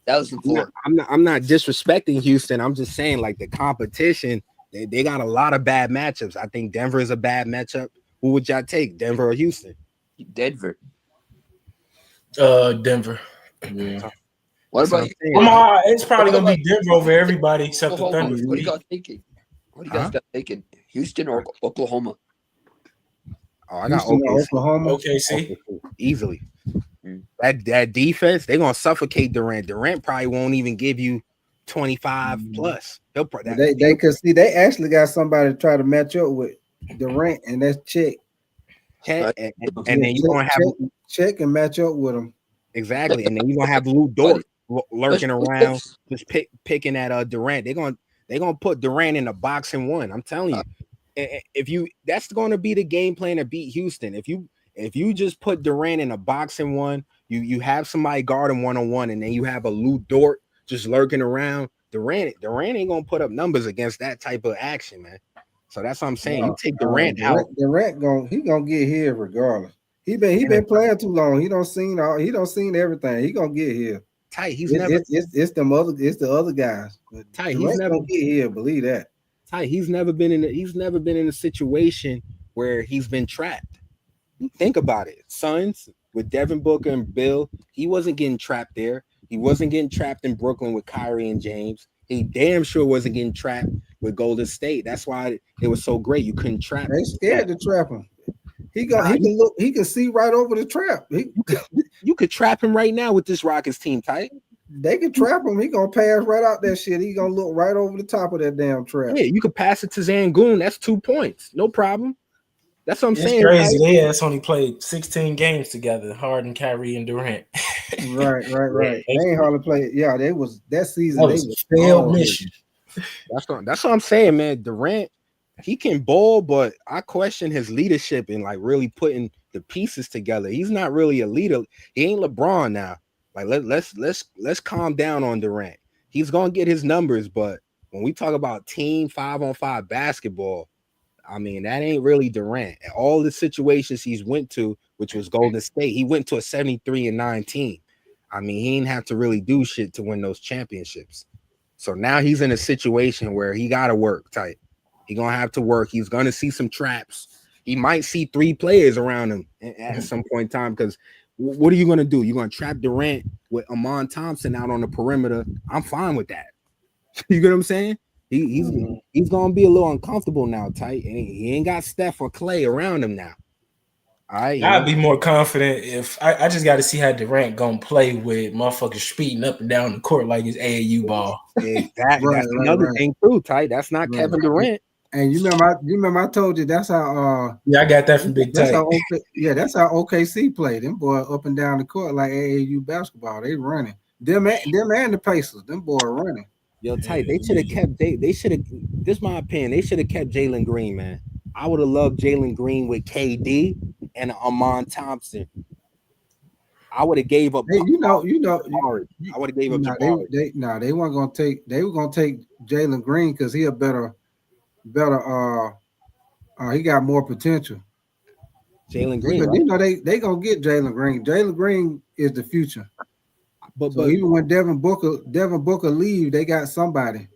Dallas in 4. I'm not disrespecting Houston. I'm just saying, like, the competition, they got a lot of bad matchups. I think Denver is a bad matchup. Who would y'all take, Denver or Houston? Denver. Denver. Yeah. What about it's probably gonna be Denver over everybody except the Thunder. What do you guys thinking? What do you guys got thinking? Houston or Oklahoma? Oh, I got Oklahoma. OKC. Easily. That defense, they're gonna suffocate Durant. Durant probably won't even give you 25 plus. They could see they actually got somebody to try to match up with Durant, and that's Check. And then you're gonna have Check and match up with them. Exactly, and then you're gonna have Lou Dort lurking around, just picking at Durant. They're gonna put Durant in a box and 1. I'm telling you, that's going to be the game plan to beat Houston. If you just put Durant in a box and 1, you have somebody guard him 1-on-1, and then you have a Lou Dort just lurking around. Durant ain't gonna put up numbers against that type of action, man. So that's what I'm saying. You take Durant out. Durant gonna get here regardless. He been playing too long. He don't seen everything. He gonna get here. Ty, it's the other guys. But Ty, he's never gonna get here. Believe that. Ty, he's never been in a situation where he's been trapped. Think about it. Suns with Devin Booker and Bill, he wasn't getting trapped there. He wasn't getting trapped in Brooklyn with Kyrie and James. He damn sure wasn't getting trapped with Golden State. That's why it was so great. You couldn't trap him. They scared to trap him. He can see right over the trap. You could trap him right now with this Rockets team, Ty. They can trap him. He gonna pass right out that shit. He gonna look right over the top of that damn trap. Yeah, you could pass it to Zangoon. That's 2 points. No problem. That's what I'm saying. Crazy. That's only played 16 games together. Harden, Kyrie, and Durant. Right. They ain't hardly played. Yeah, they was that season. That was a failed mission. That's what I'm saying, man. Durant, he can ball, but I question his leadership and like really putting the pieces together. He's not really a leader. He ain't LeBron now. Like let's calm down on Durant. He's gonna get his numbers, but when we talk about team 5-on-5 basketball, I mean that ain't really Durant. All the situations he's went to, which was Golden State, he went to a 73-9 team. I mean, he didn't have to really do shit to win those championships. So now he's in a situation where he gotta work tight. He's gonna have to work. He's gonna see some traps. He might see 3 players around him at some point in time because what are you gonna do? You're gonna trap Durant with Amon Thompson out on the perimeter. I'm fine with that. You get what I'm saying? He's gonna be a little uncomfortable now, tight, and he ain't got Steph or Clay around him now. I'd be more confident if I just got to see how Durant gonna play with motherfuckers speeding up and down the court like it's AAU ball. Exactly. That's another thing too, Ty. That's not Kevin Durant. And you remember I told you that's how I got that from Big that's Tight. That's how OKC played. Them boy up and down the court like AAU basketball. They running. Them and the Pacers. Them boy running. Yo, Tight, they should have kept they should have, this is my opinion, they should have kept Jalen Green, man. I would have loved Jalen Green with KD and Amon Thompson. I would have gave up. I would have gave up Jabari. They weren't gonna take. They were gonna take Jalen Green because he a better. He got more potential. Jalen Green, they gonna get Jalen Green. Jalen Green is the future. But even when Devin Booker leave, they got somebody.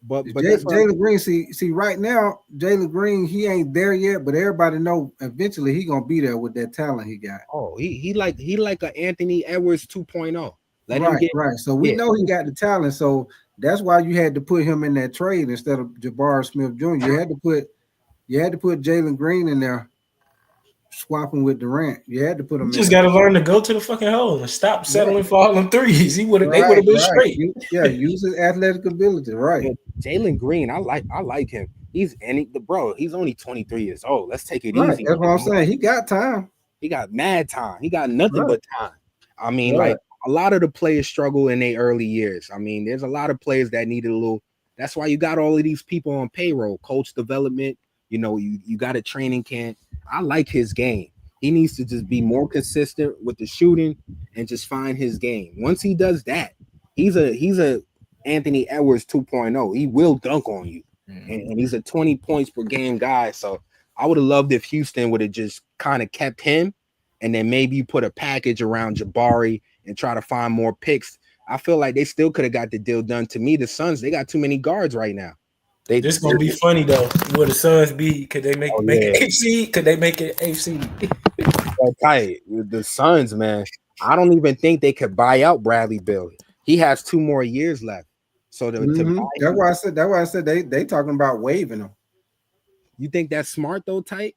But Jalen Green, see right now, Jalen Green, he ain't there yet, but everybody know eventually he gonna be there with that talent he got. Oh, he like a Anthony Edwards 2.0. Right. So we know he got the talent. So that's why you had to put him in that trade instead of Jabari Smith Jr. You had to put Jalen Green in there, swapping with Durant. You had to put him. You just got to learn to go to the fucking hole and stop settling for all them threes. They would have been straight. Use his athletic ability. Right. Yeah, Jalen Green, I like him. He's only 23 years old. Let's take it right. easy. That's what I'm saying. He got time. He got mad time. He got nothing but time. I mean, like a lot of the players struggle in their early years. I mean, there's a lot of players that needed a little. That's why you got all of these people on payroll, coach development. You know, you got a training camp. I like his game. He needs to just be more consistent with the shooting and just find his game. Once he does that, he's a Anthony Edwards 2.0. He will dunk on you, and he's a 20 points per game guy. So I would have loved if Houston would have just kind of kept him, and then maybe put a package around Jabari and try to find more picks. I feel like they still could have got the deal done. To me, the Suns, they got too many guards right now. This gonna be funny though. Will the Suns be? Could they make it AFC? Could they make it AFC? Tight. The Suns, man. I don't even think they could buy out Bradley Beal. He has 2 more years left. So that's why I said they talking about waiving him. You think that's smart though, Tight?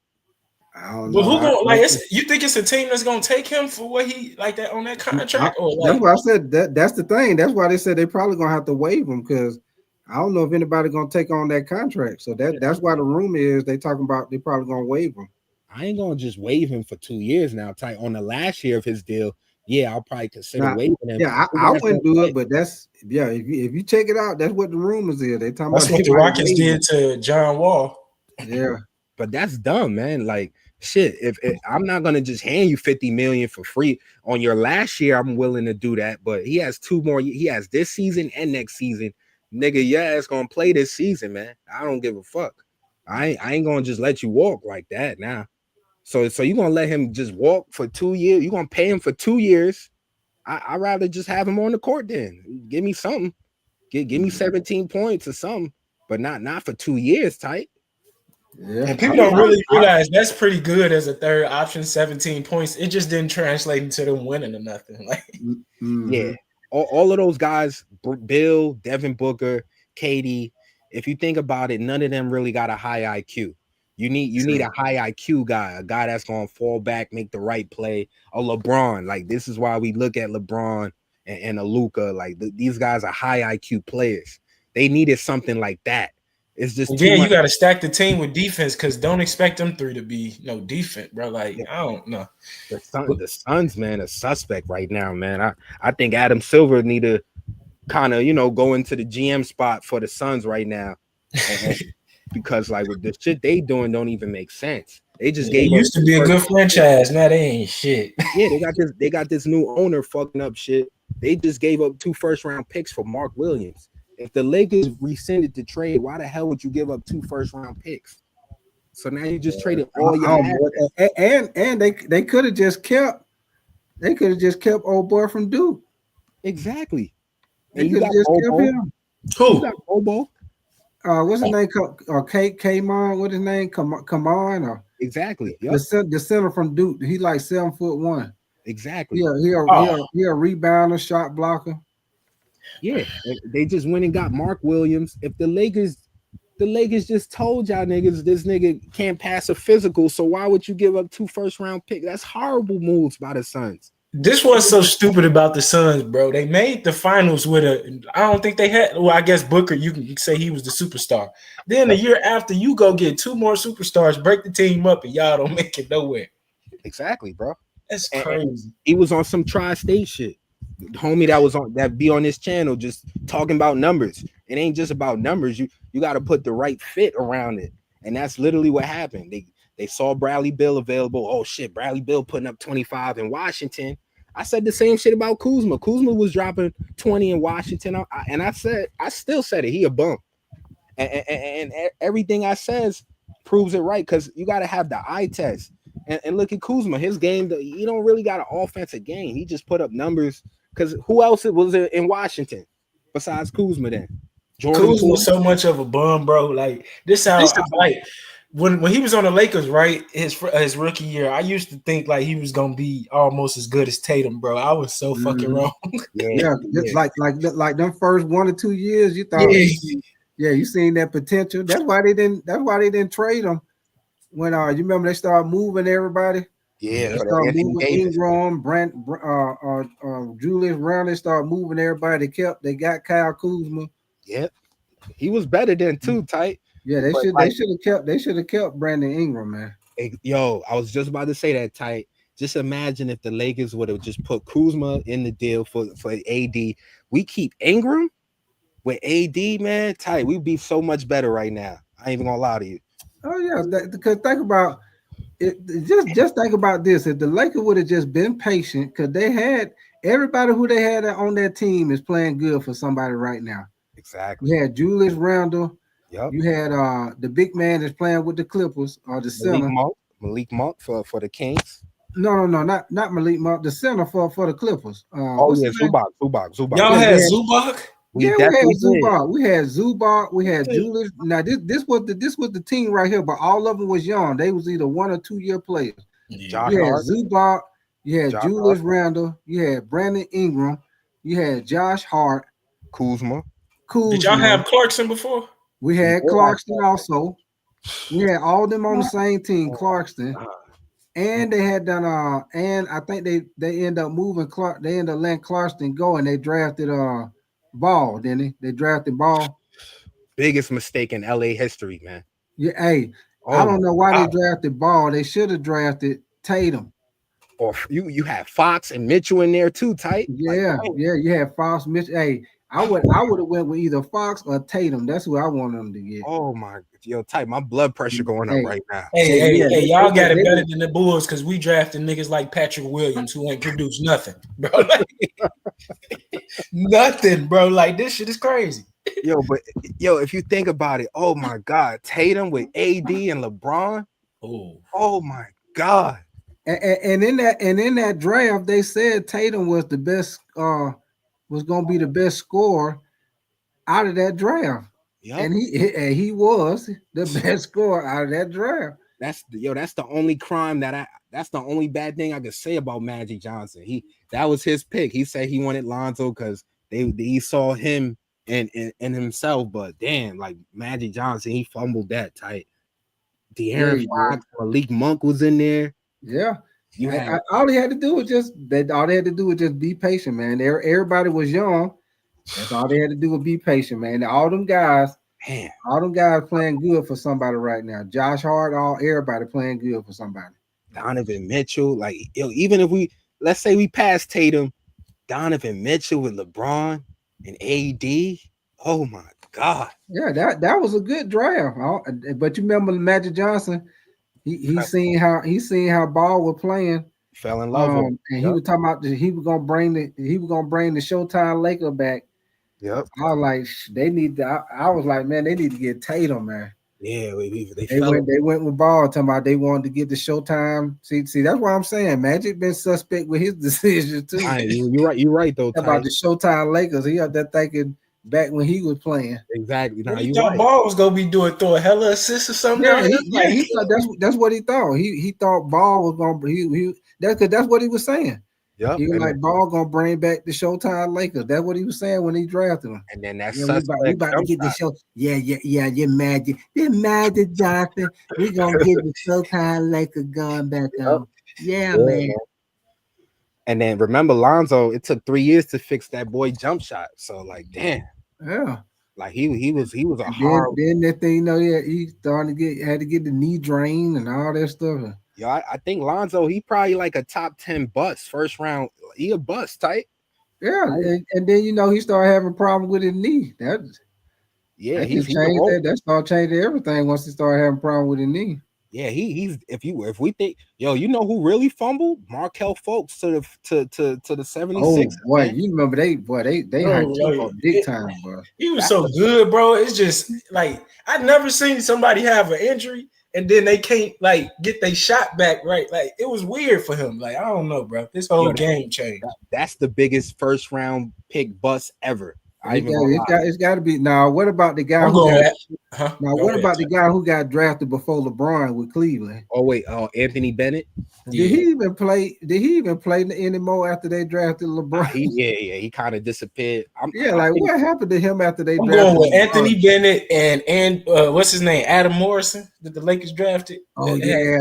I don't know. Well, who you think it's a team that's gonna take him for what he like that on that contract? That's why I said that's the thing. That's why they said they probably gonna have to waive him because I don't know if anybody gonna take on that contract. So that's why the rumor is they talking about they probably gonna waive him. I ain't gonna just waive him for 2 years now. Tight on the last year of his deal. Yeah, I'll probably consider waiving him. Yeah, I wouldn't do it, but that's if you check it out, that's what the rumors is. They talking that's about what the Rockets did to John Wall. Yeah, but that's dumb, man. Like shit. If I'm not gonna just hand you $50 million for free on your last year, I'm willing to do that. But he has 2 more. He has this season and next season. Nigga, your ass gonna play this season, man. I don't give a fuck. I ain't gonna just let you walk like that now. So you gonna let him just walk for 2 years? You gonna pay him for 2 years? I'd rather just have him on the court then. Give me something. Give me 17 points or something, but not for 2 years, Tight. Yeah. And people don't really realize that's pretty good as a third option, 17 points. It just didn't translate into them winning or nothing. Like yeah. All of those guys, Bill, Devin Booker, Katie, if you think about it, none of them really got a high IQ. You need a high IQ guy, a guy that's going to fall back, make the right play. A LeBron, like this is why we look at LeBron and a Luka. Like these guys are high IQ players. They needed something like that. It's just you got to stack the team with defense because don't expect them 3 to be no defense, bro. Like I don't know. The Suns, man, a suspect right now, man. I think Adam Silver need to kind of go into the GM spot for the Suns right now, because like with the shit they doing don't even make sense. They just used to be a good franchise. Now they ain't shit. Yeah, they got this new owner fucking up shit. They just gave up 2 first-round picks for Mark Williams. If the Lakers rescinded the trade, why the hell would you give up 2 first-round picks? So now you just traded all your assets. And they could have just kept old boy from Duke. Exactly. They could have just kept him. Who? You got Bobo. What's his name? Kamon. What's his name? Kamon. Or exactly. Yep. The center from Duke. He like 7'1". Exactly. Yeah, he a rebounder, shot blocker. Yeah, they just went and got Mark Williams. If the Lakers The Lakers just told y'all niggas this nigga can't pass a physical, so why would you give up 2 first-round picks? That's horrible moves by the Suns. This was so stupid about the Suns, bro. They made the finals with I don't think they had. Well, I guess Booker, you can say he was the superstar. Then a year after, you go get 2 more superstars, break the team up, and y'all don't make it nowhere. Exactly, bro. That's crazy. He was on some tri-state shit. The homie that be on this channel just talking about numbers. It ain't just about numbers. You got to put the right fit around it, and that's literally what happened. They saw Bradley Beal available. Oh shit, Bradley Beal putting up 25 in Washington. I said the same shit about Kuzma. Kuzma was dropping 20 in Washington, and I still said it. He a bum, and everything I says proves it right because you got to have the eye test. And look at Kuzma, his game. He don't really got an offensive game. He just put up numbers. Because who else was in Washington besides Kuzma? Then Kuzma was so much of a bum, bro. Like this how like when he was on the Lakers, right? His rookie year, I used to think like he was gonna be almost as good as Tatum, bro. I was so fucking wrong. Yeah, like them first 1 or 2 years, you thought, you seen that potential. That's why they didn't trade him when you remember they started moving everybody. Yeah, they started moving Ingram, Julius Randle. They started moving everybody. They got Kyle Kuzma. Yep, he was better than too tight. Yeah, they should have kept Brandon Ingram, man. Yo, I was just about to say that tight. Just imagine if the Lakers would have just put Kuzma in the deal for AD. We keep Ingram with AD, man. Tight, we'd be so much better right now. I ain't even gonna lie to you. Oh yeah, because think about it. Just think about this. If the Lakers would have just been patient, because they had everybody who they had on their team is playing good for somebody right now. Exactly. You had Julius Randle. Yep. You had the big man that's playing with the Clippers or the center. Malik Monk for the Kings. No, not Malik Monk. The center for the Clippers. Zubac. Y'all had Zubac. We had Zubac. We had Zubac. We had Julius. Now this was the team right here, but all of them was young. They was either 1 or 2 year players. You had Zubac. You had Julius Randle. You had Brandon Ingram. You had Josh Hart. Kuzma. Did y'all have Clarkson before? We had Clarkson also. We had all them on the same team, Clarkson. And they had done and I think they end up moving Clark. They end up letting Clarkson go, and they drafted Ball, didn't they? They drafted Ball. Biggest mistake in LA history, man. Yeah, I don't know why they drafted Ball. They should have drafted Tatum. Or you had Fox and Mitchell in there too, tight. Yeah, you had Fox, Mitchell. Hey, I would have went with either Fox or Tatum. That's who I wanted them to get. Oh my, tight. My blood pressure going up right now. Hey, y'all got it better than the Bulls because we drafted niggas like Patrick Williams who ain't produced nothing, bro. Nothing, bro. Like this shit is crazy. If you think about it, oh my God, Tatum with AD and LeBron. Oh my God. And in that draft, they said Tatum was the best. Was going to be the best scorer out of that draft. Yep. And he was the best scorer out of that draft. That's the only crime that's the only bad thing I could say about Magic Johnson. That was his pick. He said he wanted Lonzo because he saw him in himself, but damn, like Magic Johnson, he fumbled that tight. De'Aaron Fox, Malik Monk was in there. Yeah. All they had to do was just be patient, man. Everybody was young. That's all they had to do was be patient, man. All them guys playing good for somebody right now. Josh Hart, everybody playing good for somebody. Donovan Mitchell, like even if let's say we pass Tatum, Donovan Mitchell with LeBron and AD. Oh my God. Yeah, that was a good draft. But you remember Magic Johnson? He seen how Ball was playing, fell in love with him. And he was talking about he was gonna bring the Showtime Laker back. Yep. I was like, they need to. I was like, man, they need to get Tatum, man. Yeah, they went with Ball, talking about they wanted to get the Showtime. See, that's why I'm saying Magic been suspect with his decision too. You're right though. About the Showtime Lakers, he up there thinking back when he was playing. Exactly. You thought Ball was gonna be throwing hella assists or something. Yeah, he thought that's what he thought. He thought Ball was gonna that's what he was saying. Yep. He was like, Ball gonna bring back the Showtime Lakers. That's what he was saying when he drafted him. And then that we about to get the show. Yeah. You're mad. You're mad at Johnson. We gonna get the Showtime Lakers going back on. Yeah, man. And then remember Lonzo, it took 3 years to fix that boy jump shot. So like, damn. Yeah. Like he was a hard. Then that thing, he started to had to get the knee drain and all that stuff. Yeah, I think Lonzo, he probably like a top 10 bust first round. He a bust type. Yeah, and then he started having a problem with his knee. That changed that. That started changing everything once he started having a problem with his knee. Yeah, he's if we think who really fumbled? Markelle Fultz to the 76ers. Oh boy, you remember they hyped him big time, bro. He was so good, bro. It's just like I've never seen somebody have an injury and then they can't like get their shot back right. Like it was weird for him. Like I don't know, bro. This whole game changed. That's the biggest first round pick bust ever. It's got to be now. What about the guy the guy who got drafted before LeBron with Cleveland? Oh wait, Anthony Bennett. Did he even play anymore after they drafted LeBron? He kind of disappeared. What happened to him after they drafted going with LeBron? Anthony Bennett and what's his name? Adam Morrison that the Lakers drafted. Oh yeah.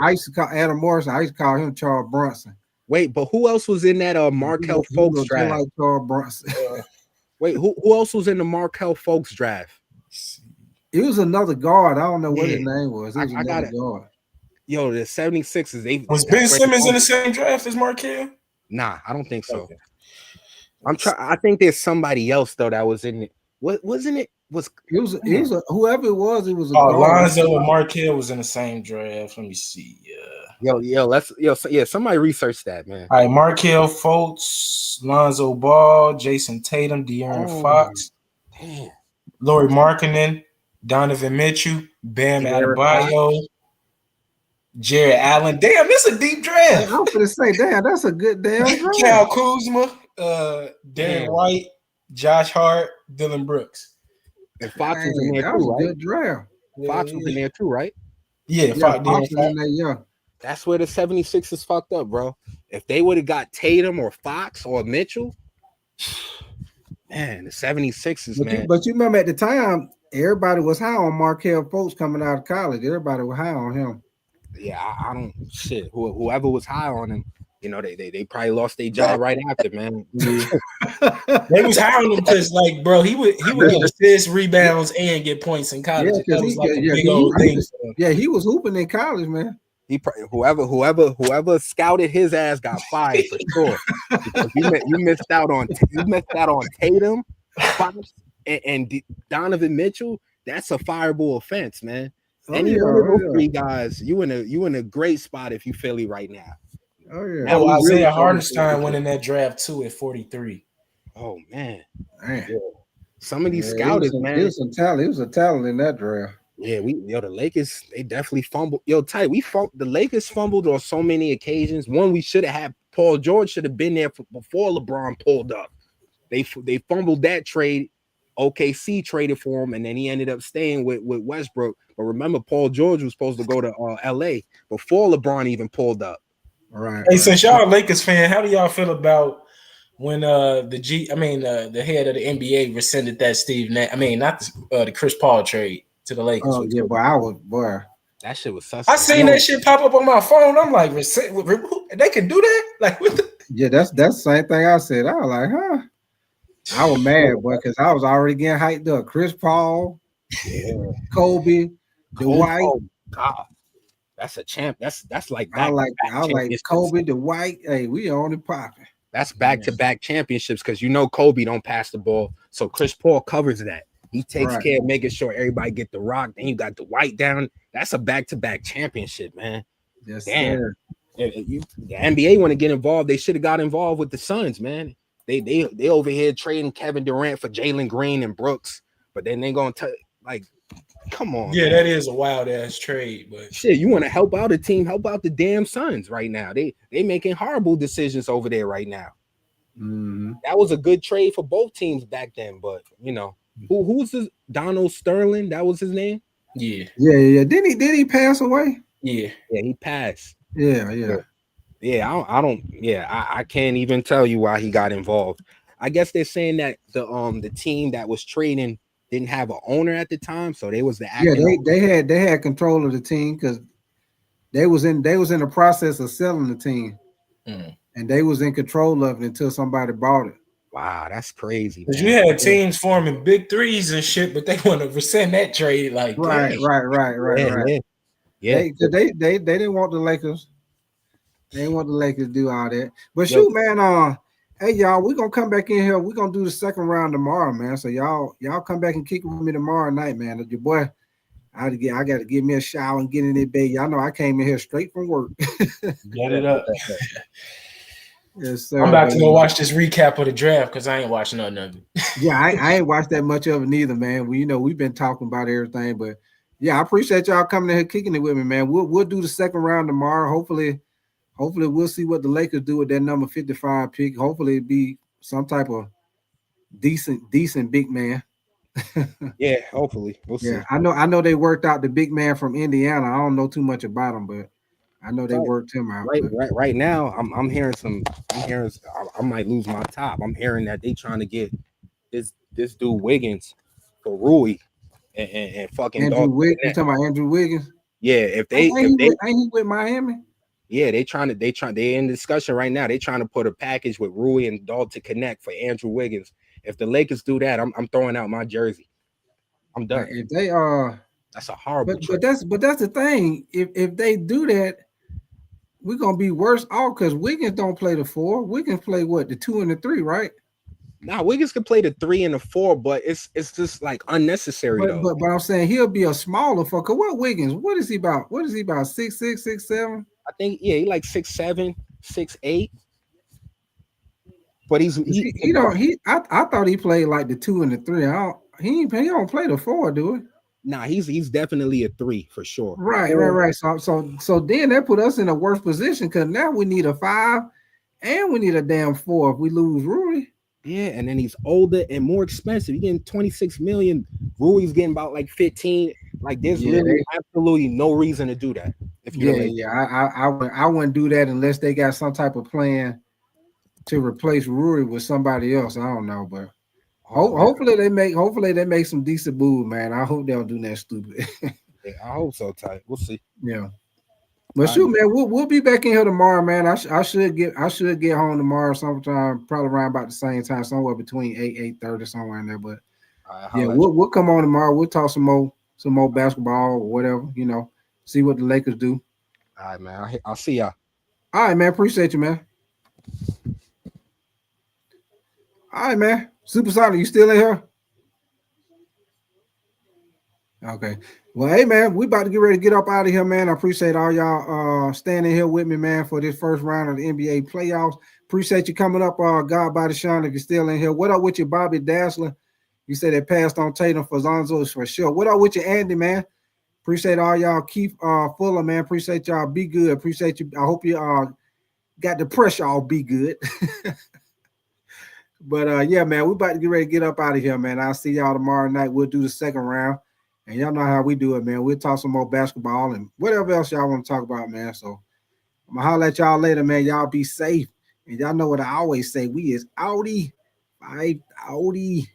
I used to call Adam Morrison. I used to call him Charles Bronson. Wait, but who else was in that Markelle Fultz draft? Like Charles Bronson. Wait, who else was in the Markelle Fultz draft? It was another guard. I don't know what his name was. It was I got it. Guard. Yo, the 76ers. Was Ben Simmons in the same draft as Markelle? Nah, I don't think so. Okay. I think there's somebody else though that was in it. What wasn't it? It was whoever it was. It was a Lonzo and Markelle was in the same draft. Let me see. Somebody research that, man. All right, Markelle Fultz, Lonzo Ball, Jason Tatum, De'Aaron Fox, Lauri Markkanen, Donovan Mitchell, Bam Adebayo, Jared Allen. Damn, this is a deep draft. I was gonna say, damn, that's a good damn draft. Kyle Kuzma, Darren White, Josh Hart, Dylan Brooks. And Fox was in there too, right? Good draft. Fox was in there too, right? Yeah, Fox was in there. Yeah. That's where the 76ers fucked up, bro. If they would have got Tatum or Fox or Mitchell, man, the 76ers, man. But you remember at the time, everybody was high on Markelle Fultz coming out of college. Everybody was high on him. Yeah, I don't shit. Whoever was high on him, they probably lost their job right after, man. They was high on him because, like, bro, he would get assists, rebounds, and get points in college. That was like a big old thing. Yeah, he was hooping in college, man. Whoever scouted his ass got fired for sure. Because you missed out on Tatum, Fox, and Donovan Mitchell. That's a fireable offense, man. Any one of those three guys, you in a great spot if you Philly right now. Oh yeah. Isaiah Hartenstein went in that draft too at 43. Oh man. Yeah. Some of these scouters, man. It was some talent. It was a talent in that draft. Yeah, the Lakers, they definitely fumbled. The Lakers fumbled on so many occasions. One, we should have had Paul George should have been there before LeBron pulled up. They fumbled that trade. OKC traded for him, and then he ended up staying with Westbrook. But remember, Paul George was supposed to go to LA before LeBron even pulled up. Right. Hey, since y'all a Lakers fan, how do y'all feel about when the head of the NBA rescinded that the Chris Paul trade to the Lakers? Oh yeah, boy. That shit was suspect. I seen that shit pop up on my phone. I'm like, they can do that? Like, what the? Yeah, that's the same thing I said. I was like, huh? I was mad, boy, because I was already getting hyped up. Chris Paul, Kobe, Dwight. Oh, God. That's a champ. That's like I like Kobe, Dwight. Hey, we on it popping. That's back-to-back championships because Kobe don't pass the ball. So Chris Paul covers that. He takes care of making sure everybody get the rock. Then you got Dwight down. That's a back-to-back championship, man. Yes, damn. Sir. The NBA want to get involved. They should have got involved with the Suns, man. They over here trading Kevin Durant for Jalen Green and Brooks, but then they gonna come on. Yeah, man. that is a wild ass trade, but shit, you want to help out a team, help out the damn Suns right now. They making horrible decisions over there right now. Mm-hmm. That was a good trade for both teams back then, but who's this Donald Sterling? That was his name. Yeah. Did he pass away? Yeah, he passed. Yeah. Yeah, I can't even tell you why he got involved. I guess they're saying that the team that was trading didn't have an owner at the time, so they was the Yeah, acting. they had control of the team because they was in the process of selling the team, and they was in control of it until somebody bought it. Wow, that's crazy. Because you had teams forming big threes and shit, but they want to rescind that trade. Like, Right. Yeah. They didn't want the Lakers. They didn't want the Lakers to do all that. But shoot, man, hey y'all, we're gonna come back in here. We're gonna do the second round tomorrow, man. So y'all come back and kick with me tomorrow night, man. Your boy, I got to give me a shower and get in there, baby. Y'all know I came in here straight from work. Get it up. Yes, sir. I'm about to go watch this recap of the draft because I ain't watching nothing of it. Yeah, I ain't watched that much of it neither, man. We've been talking about everything, but yeah, I appreciate y'all coming in here kicking it with me, man. We'll do the second round tomorrow. Hopefully we'll see what the Lakers do with that number 55 pick. Hopefully it be some type of decent big man. Yeah, hopefully we'll see. I know they worked out the big man from Indiana. I don't know too much about him, but I know they worked him out. Right now, I'm hearing I might lose my top. I'm hearing that they trying to get this dude Wiggins for Rui and fucking Andrew Wiggins. You talking about Andrew Wiggins? Yeah, if they ain't he with Miami? Yeah, they in discussion right now. They trying to put a package with Rui and Dog to connect for Andrew Wiggins. If the Lakers do that, I'm throwing out my jersey. I'm done. If they that's a horrible but that's the thing. If they do that, we're gonna be worse off because Wiggins don't play the 4. Wiggins play what, the 2 and the 3, right? Nah, Wiggins can play the 3 and the 4, but it's just like unnecessary though. But I'm saying he'll be a smaller fucker. What Wiggins? What is he about? 6'6", 6'7"? I think he like 6'7", 6'8". But I thought he played like the 2 and the 3. He don't play the 4, do he? Nah, he's definitely a 3 for sure. Right. So then that put us in a worse position because now we need a 5 and we need a damn 4 if we lose Rui. Yeah, and then he's older and more expensive. You're getting $26 million. Rui's getting about like 15. Like there's literally absolutely no reason to do that. If you I wouldn't do that unless they got some type of plan to replace Rui with somebody else. I don't know, but hopefully they make some decent move, man. I hope they don't do that stupid. Yeah, I hope so, Ty. We'll see. Yeah. But shoot, man, we'll be back in here tomorrow, man. I should get home tomorrow sometime, probably around about the same time, somewhere between 8:30, somewhere in there. But we'll come on tomorrow. We'll talk some more basketball or whatever, see what the Lakers do. All right, man. I'll see y'all. All right, man. Appreciate you, man. All right, man. Supersonic, you still in here? Okay. Well, hey, man, we about to get ready to get up out of here, man. I appreciate all y'all standing here with me, man, for this first round of the NBA playoffs. Appreciate you coming up, God by the Sean, if you're still in here. What up with you, Bobby Dassler? You said they passed on Tatum for Zonzo for sure. What up with you, Andy, man? Appreciate all y'all. Keith Fuller, man. Appreciate y'all. Be good. Appreciate you. I hope you got the pressure all be good. But yeah, man, we about to get ready to get up out of here, man. I'll see y'all tomorrow night. We'll do the second round. And y'all know how we do it, man. We'll talk some more basketball and whatever else y'all want to talk about, man. So I'm going to holler at y'all later, man. Y'all be safe. And y'all know what I always say. We is outie. 5 outie.